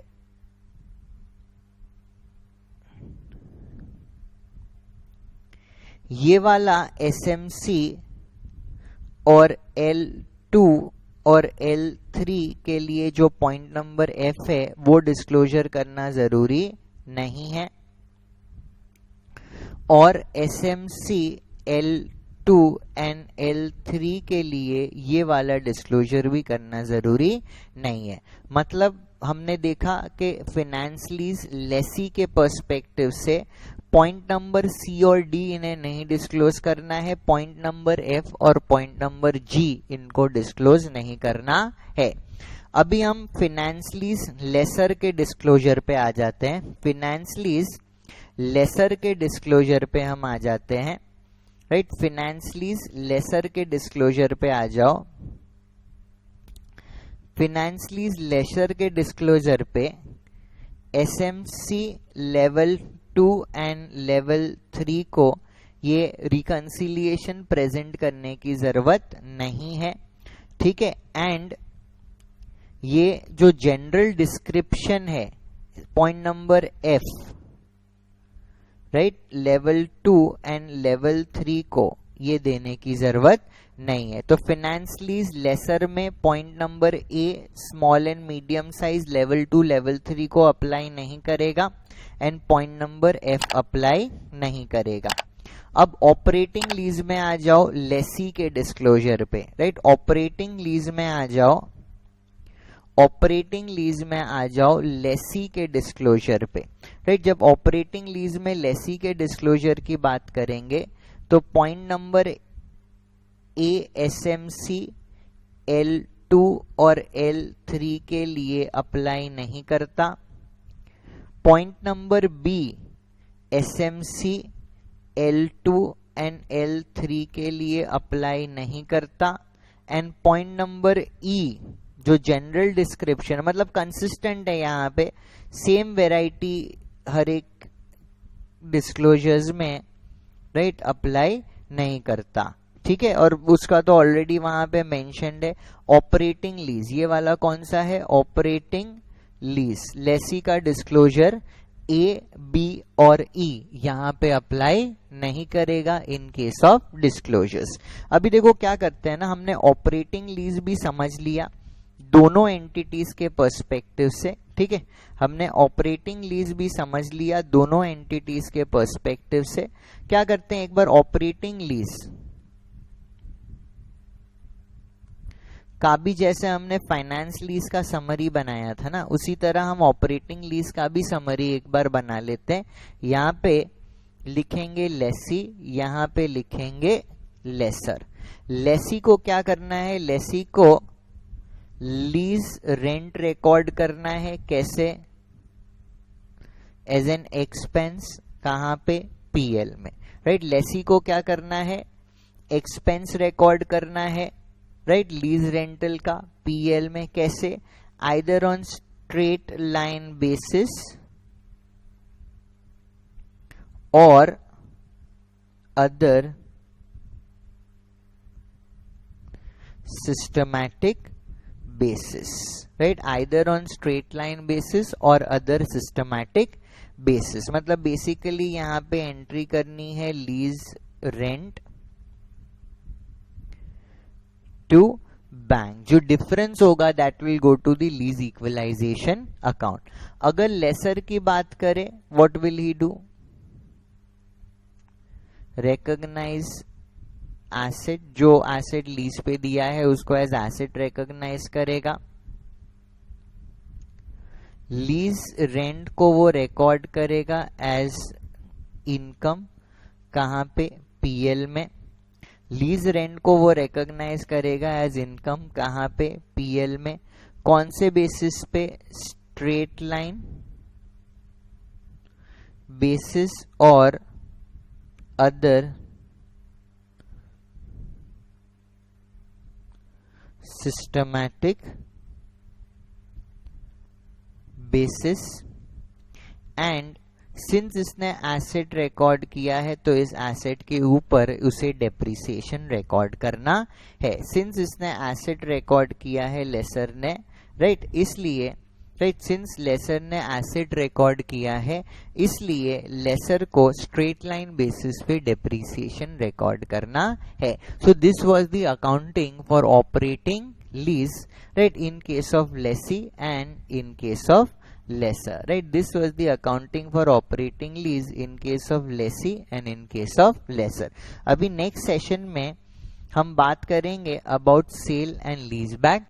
ये वाला SMC और L2 और L3 के लिए जो पॉइंट नंबर F है वो डिस्क्लोजर करना जरूरी नहीं है, और SMC L2 एंड L3 के लिए ये वाला डिस्क्लोजर भी करना जरूरी नहीं है। मतलब हमने देखा कि फाइनेंस लीज लेसी के पर्सपेक्टिव से पॉइंट नंबर सी और डी इन्हें नहीं डिस्क्लोज करना है, पॉइंट नंबर एफ और पॉइंट नंबर जी इनको डिस्क्लोज नहीं करना है। अभी हम फाइनेंस लीज लेसर के डिस्क्लोजर पे आ जाते हैं। फाइनेंस लीज लेसर के डिस्क्लोजर पे हम आ जाते हैं, राइट। फाइनेंस लीज लेसर के डिस्क्लोजर पे आ जाओ। फाइनेंस लीज लेसर के डिस्क्लोजर पे एसएमसी लेवल 2 एंड लेवल 3 को ये रिकंसिलिएशन प्रेजेंट करने की जरूरत नहीं है, ठीक है। एंड ये जो जनरल डिस्क्रिप्शन है point number F, right, level 2 and level 3 को ये देने की जरूरत नहीं है। तो फाइनेंस लीज लेसर में point number A small and medium size level 2 level 3 को अप्लाई नहीं करेगा and point number F apply नहीं करेगा। अब ऑपरेटिंग लीज में आ जाओ लेसी के डिस्क्लोजर पे, राइट। ऑपरेटिंग लीज में आ जाओ, ऑपरेटिंग लीज में आ जाओ लेसी के डिस्क्लोजर पे, राइट। जब ऑपरेटिंग लीज में लेसी के डिस्क्लोजर की बात करेंगे तो point number A SMC L2 और L3 के लिए अप्लाई नहीं करता, point number B SMC L2 and L3 के लिए अप्लाई नहीं करता, एंड पॉइंट नंबर ई जो जनरल डिस्क्रिप्शन मतलब कंसिस्टेंट है, यहाँ पे सेम वेराइटी हर एक डिस्क्लोजर्स में, राइट, अप्लाई नहीं करता, ठीक है। और उसका तो ऑलरेडी वहां पे मेंशन्ड है। ऑपरेटिंग लीज, ये वाला कौन सा है, ऑपरेटिंग लीज, लेसी का डिस्क्लोजर ए, बी और ई यहां पे अप्लाई नहीं करेगा इन केस ऑफ डिस्क्लोजर्स। अभी देखो क्या करते हैं ना, हमने ऑपरेटिंग लीज भी समझ लिया दोनों एंटिटीज के पर्सपेक्टिव से, ठीक है। हमने ऑपरेटिंग लीज भी समझ लिया दोनों एंटिटीज के पर्सपेक्टिव से। क्या करते हैं, एक बार ऑपरेटिंग लीज का भी जैसे हमने फाइनेंस लीज का समरी बनाया था ना, उसी तरह हम ऑपरेटिंग लीज का भी समरी एक बार बना लेते हैं। यहाँ पे लिखेंगे लेसी, यहाँ पे लिखेंगे लेसर। लेसी को क्या करना है, लेसी को लीज रेंट रिकॉर्ड करना है, कैसे, एज एन एक्सपेंस, कहां पे, पीएल में, राइट। लेसी को क्या करना है, एक्सपेंस रिकॉर्ड करना है, राइट, लीज रेंटल का पीएल में। कैसे, either on straight line basis और other systematic basis, right, either on straight line basis और other systematic basis। मतलब बेसिकली यहाँ पे एंट्री करनी है लीज रेंट टू बैंक, जो डिफरेंस होगा that will go to the lease equalisation account. अगर लेसर की बात करें, what will he do, recognise asset, जो एसेट लीज पे दिया है उसको एज एसेट रिकॉग्नाइज करेगा। लीज रेंट को वो रिकॉर्ड करेगा एज इनकम, कहां पे, पीएल में। लीज रेंट को वो रिकॉग्नाइज करेगा एज इनकम, कहां पे, पीएल में। कौन से बेसिस पे, स्ट्रेट लाइन बेसिस और other systematic basis. And since इसने एसेट रिकॉर्ड किया है तो इस एसेट के ऊपर उसे डेप्रिसिएशन रिकॉर्ड करना है। सिंस इसने एसेट रिकॉर्ड किया है लेसर ने, राइट, इसलिए, राइट, सिंस लेसर ने एसेट रिकॉर्ड किया है इसलिए लेसर को स्ट्रेट लाइन बेसिस पे डेप्रिसिएशन रिकॉर्ड करना है। So this was the accounting for operating lease, right, in case of Lesi and in case of lesser, right, this was the accounting for operating lease in case of lessee and in case of lesser। अभी next session में हम बात करेंगे about sale and lease back.